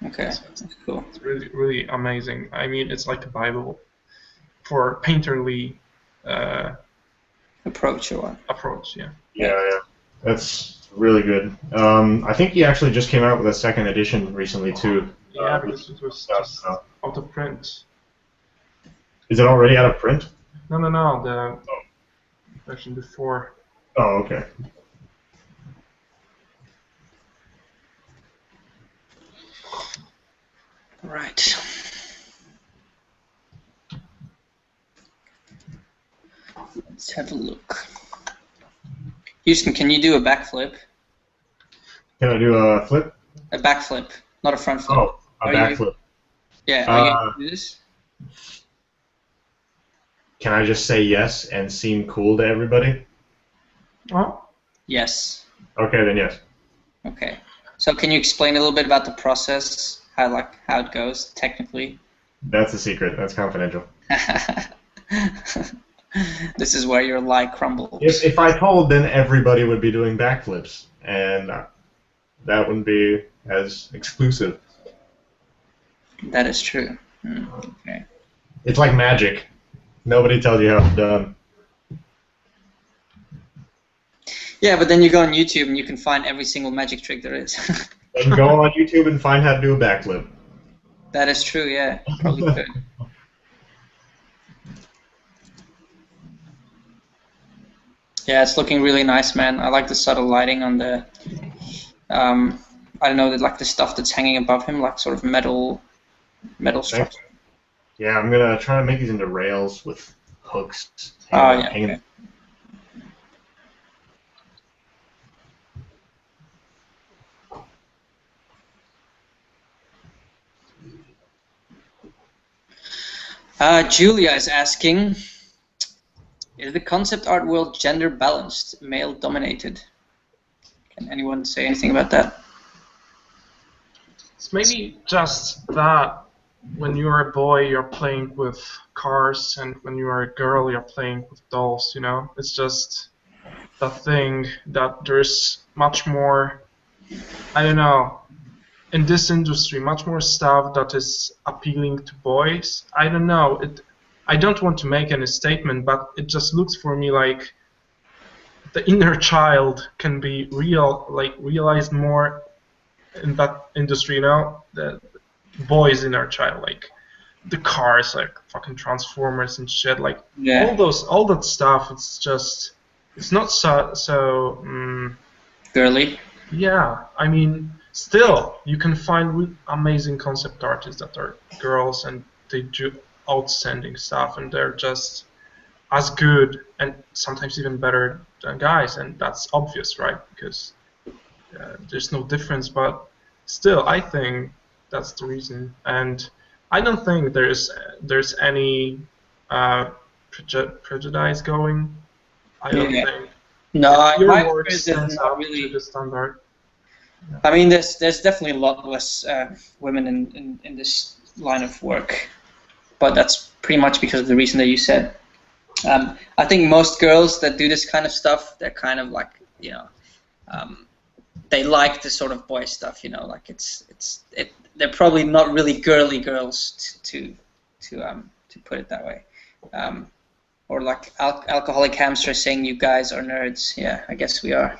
Okay, that's cool. It's really amazing. I mean, it's like a Bible for painterly approach or what? Approach, yeah. Yeah, that's really good. I think he actually just came out with a second edition recently too. Yeah, because it was just out of print. Is it already out of print? No, the version before. Oh, okay. Right. Let's have a look. Houston, can you do a backflip? Can I do a flip? A backflip, not a front flip. Oh, a backflip. Yeah, are you going to do this? Can I just say yes and seem cool to everybody? Oh. Yes. Okay, then yes. Okay. So can you explain a little bit about the process, how it goes technically? That's a secret. That's confidential. This is where your lie crumbles. If I told, then everybody would be doing backflips, and that wouldn't be as exclusive. That is true. Okay. It's like magic. Nobody tells you how it's done. Yeah, but then you go on YouTube and you can find every single magic trick there is. And go on YouTube and find how to do a backflip. That is true, yeah. Probably could. Yeah, it's looking really nice, man. I like the subtle lighting on the, I don't know, like the stuff that's hanging above him, like sort of metal structure. Yeah, I'm gonna try to make these into rails with hooks. Oh yeah. Okay. Julia is asking, is the concept art world gender balanced, male dominated? Can anyone say anything about that? It's maybe just that when you're a boy, you're playing with cars, and when you're a girl, you're playing with dolls, you know? It's just the thing that there's much more, I don't know, in this industry, much more stuff that is appealing to boys. I don't know. I don't want to make any statement, but it just looks for me like the inner child can be realized more in that industry, you know? The boys inner child, like the cars, like fucking Transformers and shit, like Yeah. all that stuff. It's not so. Girly. Yeah, I mean, still, you can find amazing concept artists that are girls and they do outstanding stuff, and they're just as good and sometimes even better than guys, and that's obvious, right? Because there's no difference, but still, I think that's the reason, and I don't think there's any prejudice going. I don't think. No, Your my work experience is stands not up really. to the standard. I mean, there's definitely a lot less women in this line of work, but that's pretty much because of the reason that you said. I think most girls that do this kind of stuff, they're kind of like, you know, they like this sort of boy stuff, you know, like they're probably not really girly girls to put it that way. Or like alcoholic hamster saying you guys are nerds. Yeah, I guess we are.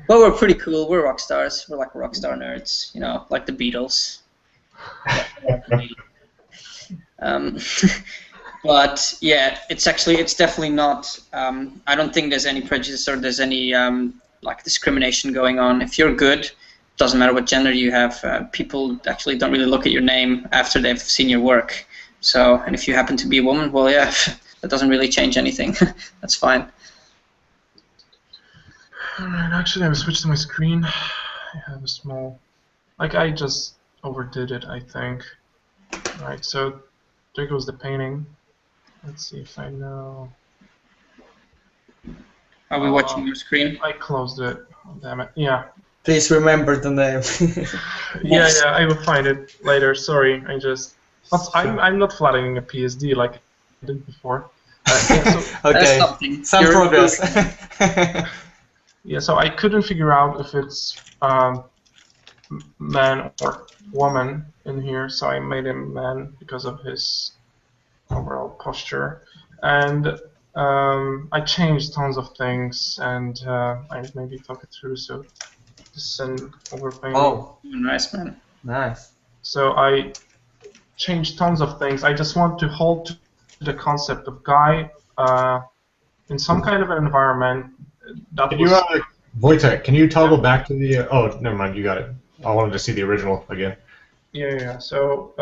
Well, we're pretty cool. We're rock stars. We're like rock star nerds, you know, like the Beatles. But yeah, it's definitely not. I don't think there's any prejudice or there's any like discrimination going on. If you're good, doesn't matter what gender you have. People actually don't really look at your name after they've seen your work. So, and if you happen to be a woman, well, yeah, that doesn't really change anything. That's fine. Alright, actually, I switched to my screen. I have a small, like I just overdid it, I think. Right, so there goes the painting. Let's see if I know. Are we watching your screen? I closed it. Oh, damn it. Yeah. Please remember the name. Yeah, I will find it later. Sorry, but I'm not flattering a PSD like I did before. Yeah, so, Okay, some progress. yeah, so I couldn't figure out if it's man or woman in here, so I made him man because of his overall posture, and I changed tons of things, and I maybe talk it through. So this is an overpainting. Oh, nice, man. Nice. So I changed tons of things. I just want to hold to the concept of guy in some kind of an environment. Wojtek, can you toggle back to the? Oh, never mind. You got it. I wanted to see the original again. Yeah. So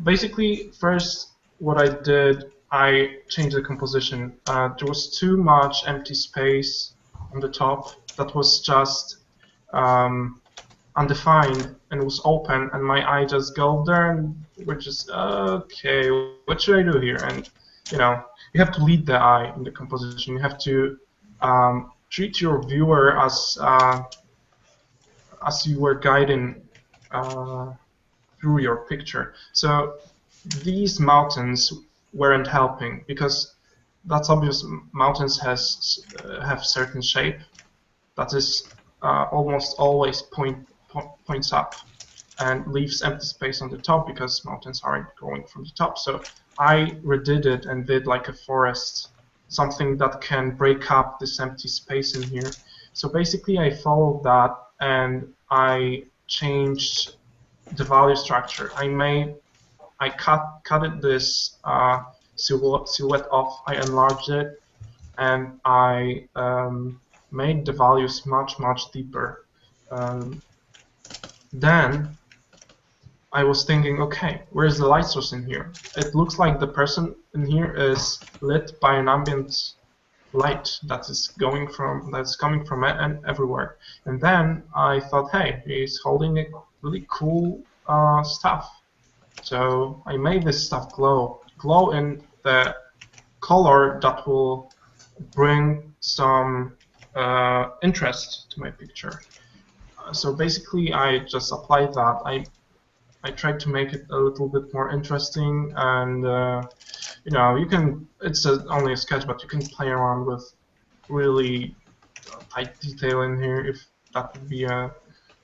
basically, first, what I did, I changed the composition. There was too much empty space on the top that was just undefined and it was open, and my eye just go there and we're just okay, what should I do here? And you know, you have to lead the eye in the composition. You have to treat your viewer as you were guiding through your picture. So these mountains weren't helping because that's obvious. Mountains have certain shape that is almost always points up and leaves empty space on the top because mountains aren't growing from the top. So I redid it and did like a forest, something that can break up this empty space in here. So basically I followed that and I changed the value structure. I cut this silhouette off, I enlarged it, and I made the values much deeper. Then I was thinking, okay, where's the light source in here? It looks like the person in here is lit by an ambient light that is coming from it and everywhere. And then I thought, hey, he's holding a really cool stuff. So I made this stuff glow in the color that will bring some interest to my picture. So basically, I just applied that. I tried to make it a little bit more interesting, and you know, you can. It's only a sketch, but you can play around with really tight detail in here if that would be a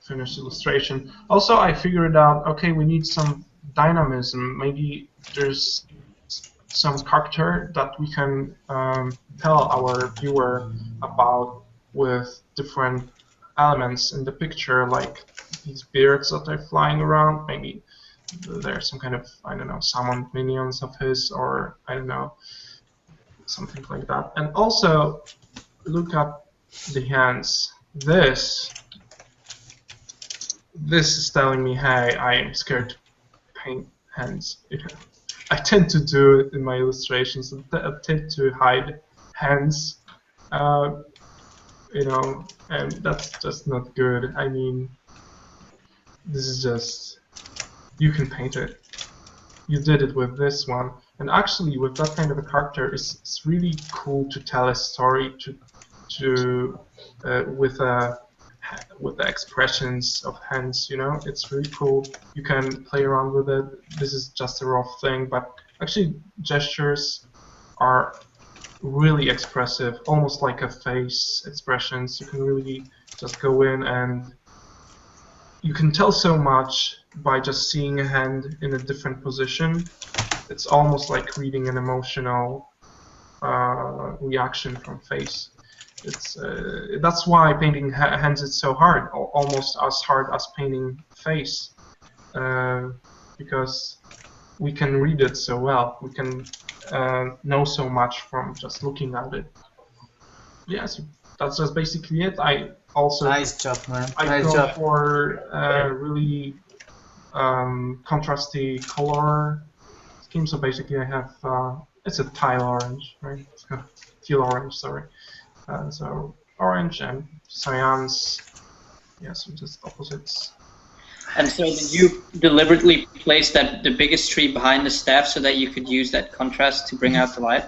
finished illustration. Also, I figured out, okay, we need some dynamism. Maybe there's some character that we can tell our viewer about with different elements in the picture, like these birds that are flying around. Maybe there's some kind of, I don't know, summoned minions of his, or I don't know, something like that. And also, look at the hands. This is telling me, hey, I am scared to paint hands. I tend to do it in my illustrations. I tend to hide hands, you know, and that's just not good. I mean, this is just, you can paint it. You did it with this one, and actually, with that kind of a character, it's really cool to tell a story with the expressions of hands, you know, it's really cool. You can play around with it. This is just a rough thing, but actually gestures are really expressive, almost like a face expressions. You can really just go in and you can tell so much by just seeing a hand in a different position. It's almost like reading an emotional reaction from face. That's why painting hands is so hard, almost as hard as painting face, because we can read it so well. We can know so much from just looking at it. Yes, that's just basically it. I also Nice job, man. I Nice go job. for really contrasty color scheme. So basically, I have it's a tile orange, right? Teal orange, sorry. So orange and cyans, yeah, so just opposites. And so did you deliberately place the biggest tree behind the staff so that you could use that contrast to bring out the light?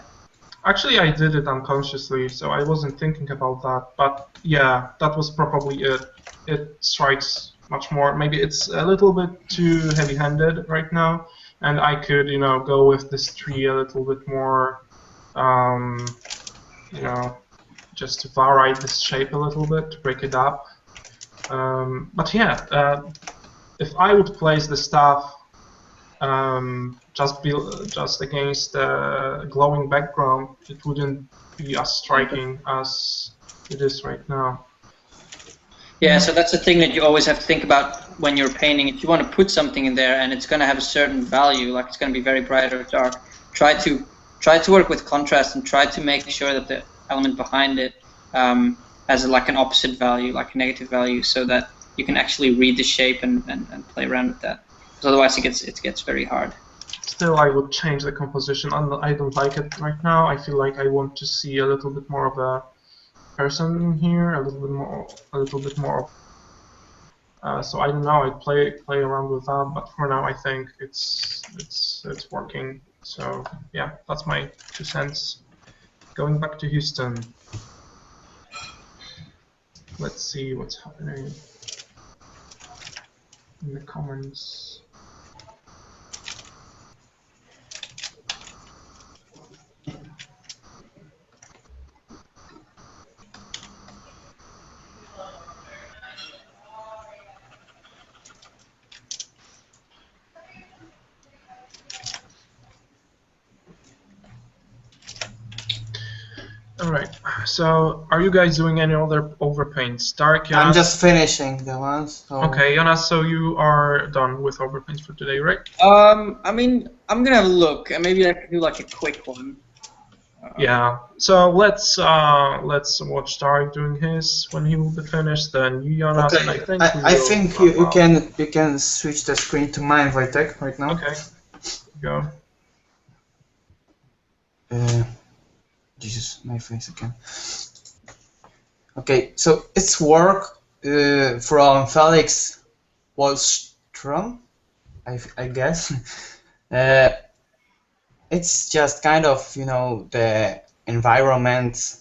Actually, I did it unconsciously, so I wasn't thinking about that. But yeah, that was probably it. It strikes much more. Maybe it's a little bit too heavy-handed right now, and I could, you know, go with this tree a little bit more, you know, just to vary this shape a little bit, to break it up. But yeah, if I would place the staff just against the glowing background, it wouldn't be as striking as it is right now. Yeah, so that's the thing that you always have to think about when you're painting. If you want to put something in there and it's going to have a certain value, like it's going to be very bright or dark, try to work with contrast and try to make sure that the element behind it has like an opposite value, like a negative value, so that you can actually read the shape and play around with that. Because otherwise it gets very hard. Still, I would change the composition. I don't like it right now. I feel like I want to see a little bit more of a person in here, a little bit more. So I don't know. I'd play around with that, but for now I think it's working. So yeah, that's my 2 cents. Going back to Houston. Let's see what's happening in the comments. Alright, so are you guys doing any other overpaints? Darek, Jonas? I'm just finishing the ones. So. Okay, Jonas, so you are done with overpaints for today, right? I mean, I'm gonna have a look, and maybe I can do like a quick one. Yeah. So let's watch Darek doing his when he will be finished. Then you, Jonas, Okay. and I think you can switch the screen to mine, Wojtek, right now. Okay. Go. Jesus, my face again. Okay, so it's work from Felix Wallstrom. I guess. It's just kind of, the environment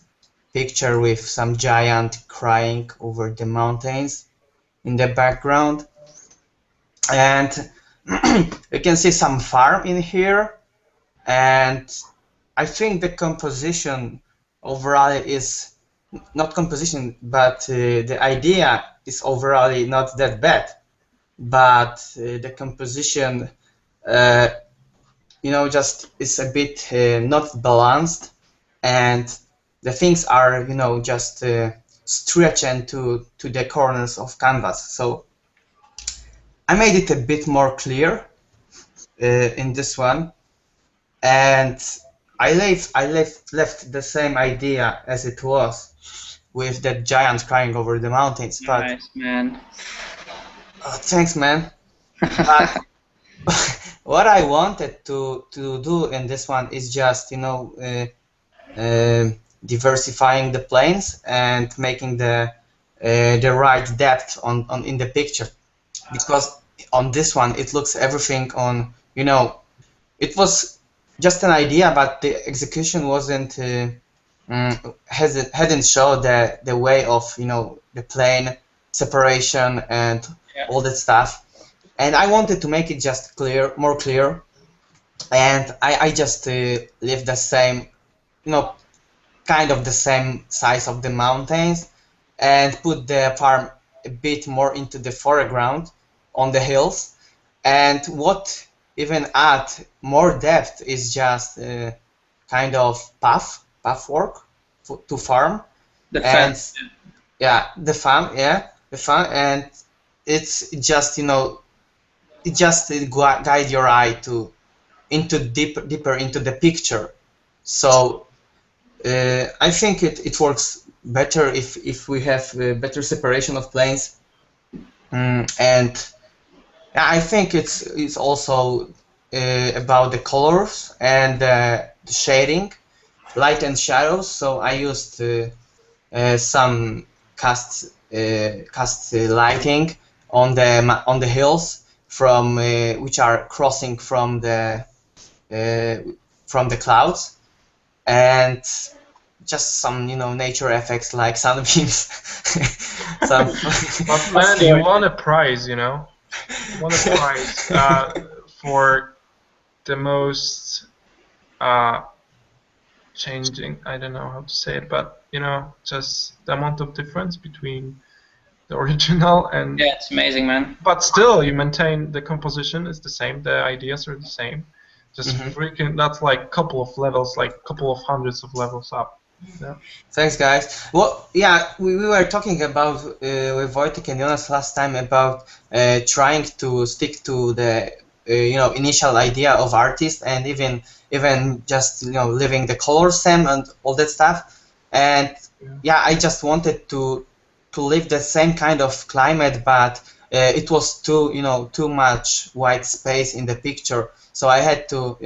picture with some giant crying over the mountains in the background. And you can see some farm in here. And I think the composition overall is not composition, but the idea is overall not that bad. But the composition, just is a bit not balanced, and the things are, just stretching to the corners of canvas. So I made it a bit more clear in this one, and I left the same idea as it was with that giant crying over the mountains. But Nice, man. thanks, man. But what I wanted to do in this one is just, diversifying the planes and making the right depth on in the picture, because on this one it looks everything on, it was just an idea, but the execution wasn't hadn't showed the way of, the plane separation and all that stuff, and I wanted to make it just more clear, and I just leave the same, kind of the same size of the mountains, and put the farm a bit more into the foreground on the hills. And what even add more depth is just kind of path work to farm. The And fence. the farm, and it's just, it just guide your eye deeper into the picture. So I think it works better if we have better separation of planes, and I think it's also about the colors and the shading, light and shadows. So I used some cast lighting on the hills from which are crossing from the clouds, and just some, nature effects like sunbeams. Some But man, you won a prize, You won a prize for the most changing. I don't know how to say it, but just the amount of difference between the original and. Yeah, it's amazing, man. But still, you maintain the composition is the same. The ideas are the same. Just freaking. That's like couple of levels, like couple of hundreds of levels up. Yeah. Thanks, guys. Well, yeah, we were talking about with Wojtek and Jonas last time about trying to stick to the initial idea of artist, and even just leaving the color same and all that stuff. And I just wanted to leave the same kind of climate, but it was too much white space in the picture, so I had to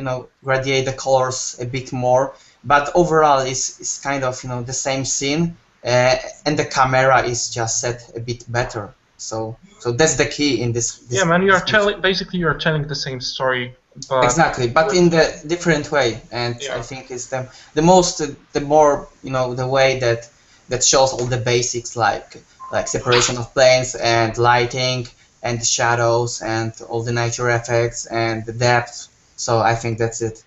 radiate the colors a bit more. But overall, it's kind of the same scene, and the camera is just set a bit better. So that's the key in this. Yeah, man, you're telling the same story, but exactly, but in the different way, and I think it's the more the way that shows all the basics, like separation of planes and lighting and the shadows and all the nature effects and the depth. So I think that's it.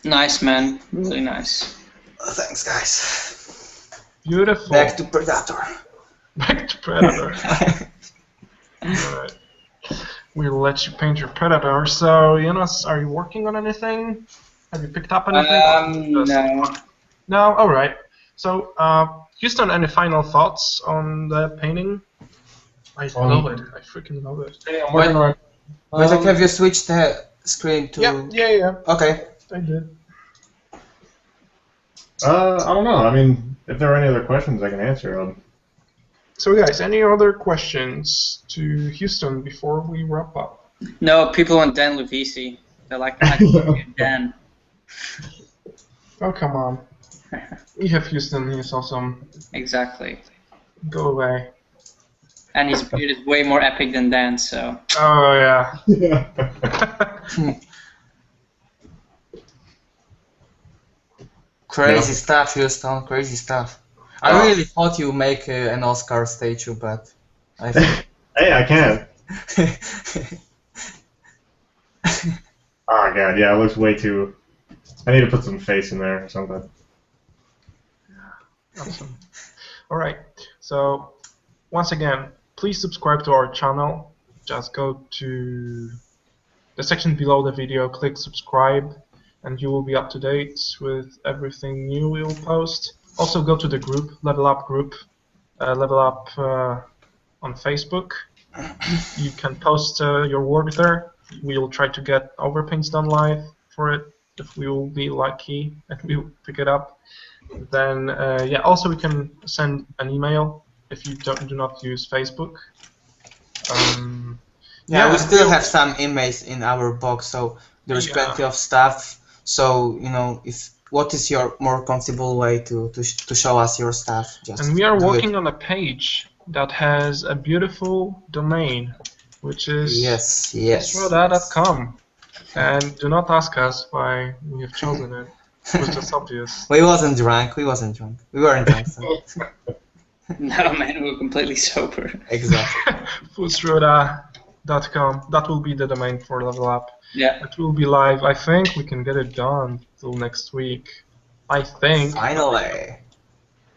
Nice, man. Really nice. Thanks, guys. Beautiful. Back to Predator. Back to Predator. Alright. We'll let you paint your Predator. So, Jonas, are you working on anything? Have you picked up anything? No. No? Alright. So, Houston, any final thoughts on the painting? I love it. I freaking love it. Yeah, I'm working on. Wojtek, have you switched the screen to... Yeah. Okay. I did. I don't know. I mean, if there are any other questions, I can answer. So, guys, any other questions to Houston before we wrap up? No, people want Dan Luvisi. They're like, Dan. Oh, come on. We have Houston. He's awesome. Exactly. Go away. And his beard is way more epic than Dan's, so. Oh yeah. Crazy stuff, Houston. Crazy stuff. I really thought you make an Oscar statue, but I think. Hey, I can. Oh god, yeah, it looks way too. I need to put some face in there or something. Awesome. All right. So once again, please subscribe to our channel. Just go to the section below the video, click subscribe, and you will be up to date with everything new we will post. Also go to the group, Level Up group, Level Up on Facebook. You can post your work there. We'll try to get overpaints done live for it if we will be lucky and we'll pick it up. Then yeah, also we can send an email if you do not use Facebook. Yeah, we still have some emails in our box, so there's plenty of stuff. So what is your more comfortable way to show us your stuff? And we are working on a page that has a beautiful domain, which is livestreams.com. And do not ask us why we have chosen it. It was just obvious. We wasn't drunk. We weren't drunk. So. No, man, we were completely sober. Exactly. livestreams.com. That will be the domain for Level Up. Yeah. It will be live. I think we can get it done till next week. I think. Finally.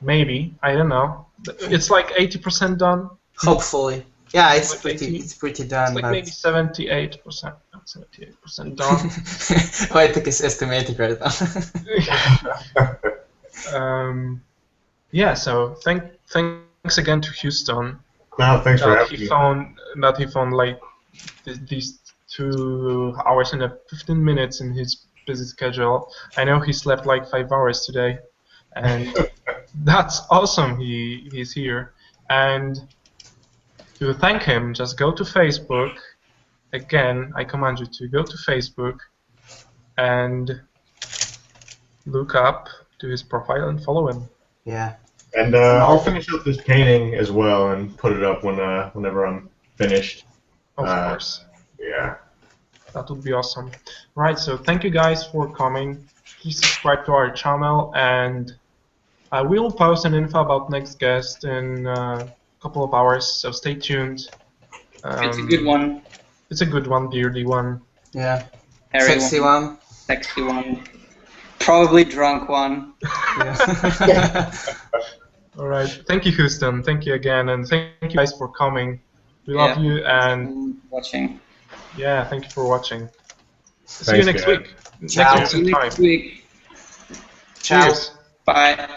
Maybe. I don't know. It's like 80% done. Hopefully. Yeah, it's like pretty done. It's like maybe 78%. 78% done. Wojtek is estimating right now. Yeah. So thanks again to Houston. No, thanks for having me. That he found like these 2 hours and 15 minutes in his busy schedule. I know he slept like 5 hours today, and that's awesome. He's here, and to thank him, just go to Facebook. Again, I command you to go to Facebook and look up to his profile and follow him. Yeah. And I'll finish up this painting as well and put it up whenever I'm finished. Of course. Yeah. That would be awesome. Right, so thank you guys for coming. Please subscribe to our channel, and I will post an info about next guest in a couple of hours, so stay tuned. It's a good one. It's a good one, beardy one. Yeah. Sexy one. Sexy one. Probably drunk one. Yeah. All right. Thank you, Houston. Thank you again, and thank you guys for coming. We love you and watching. Yeah, thank you for watching. See you next week. Ciao. Next week. Next week. Ciao. Cheers. Bye.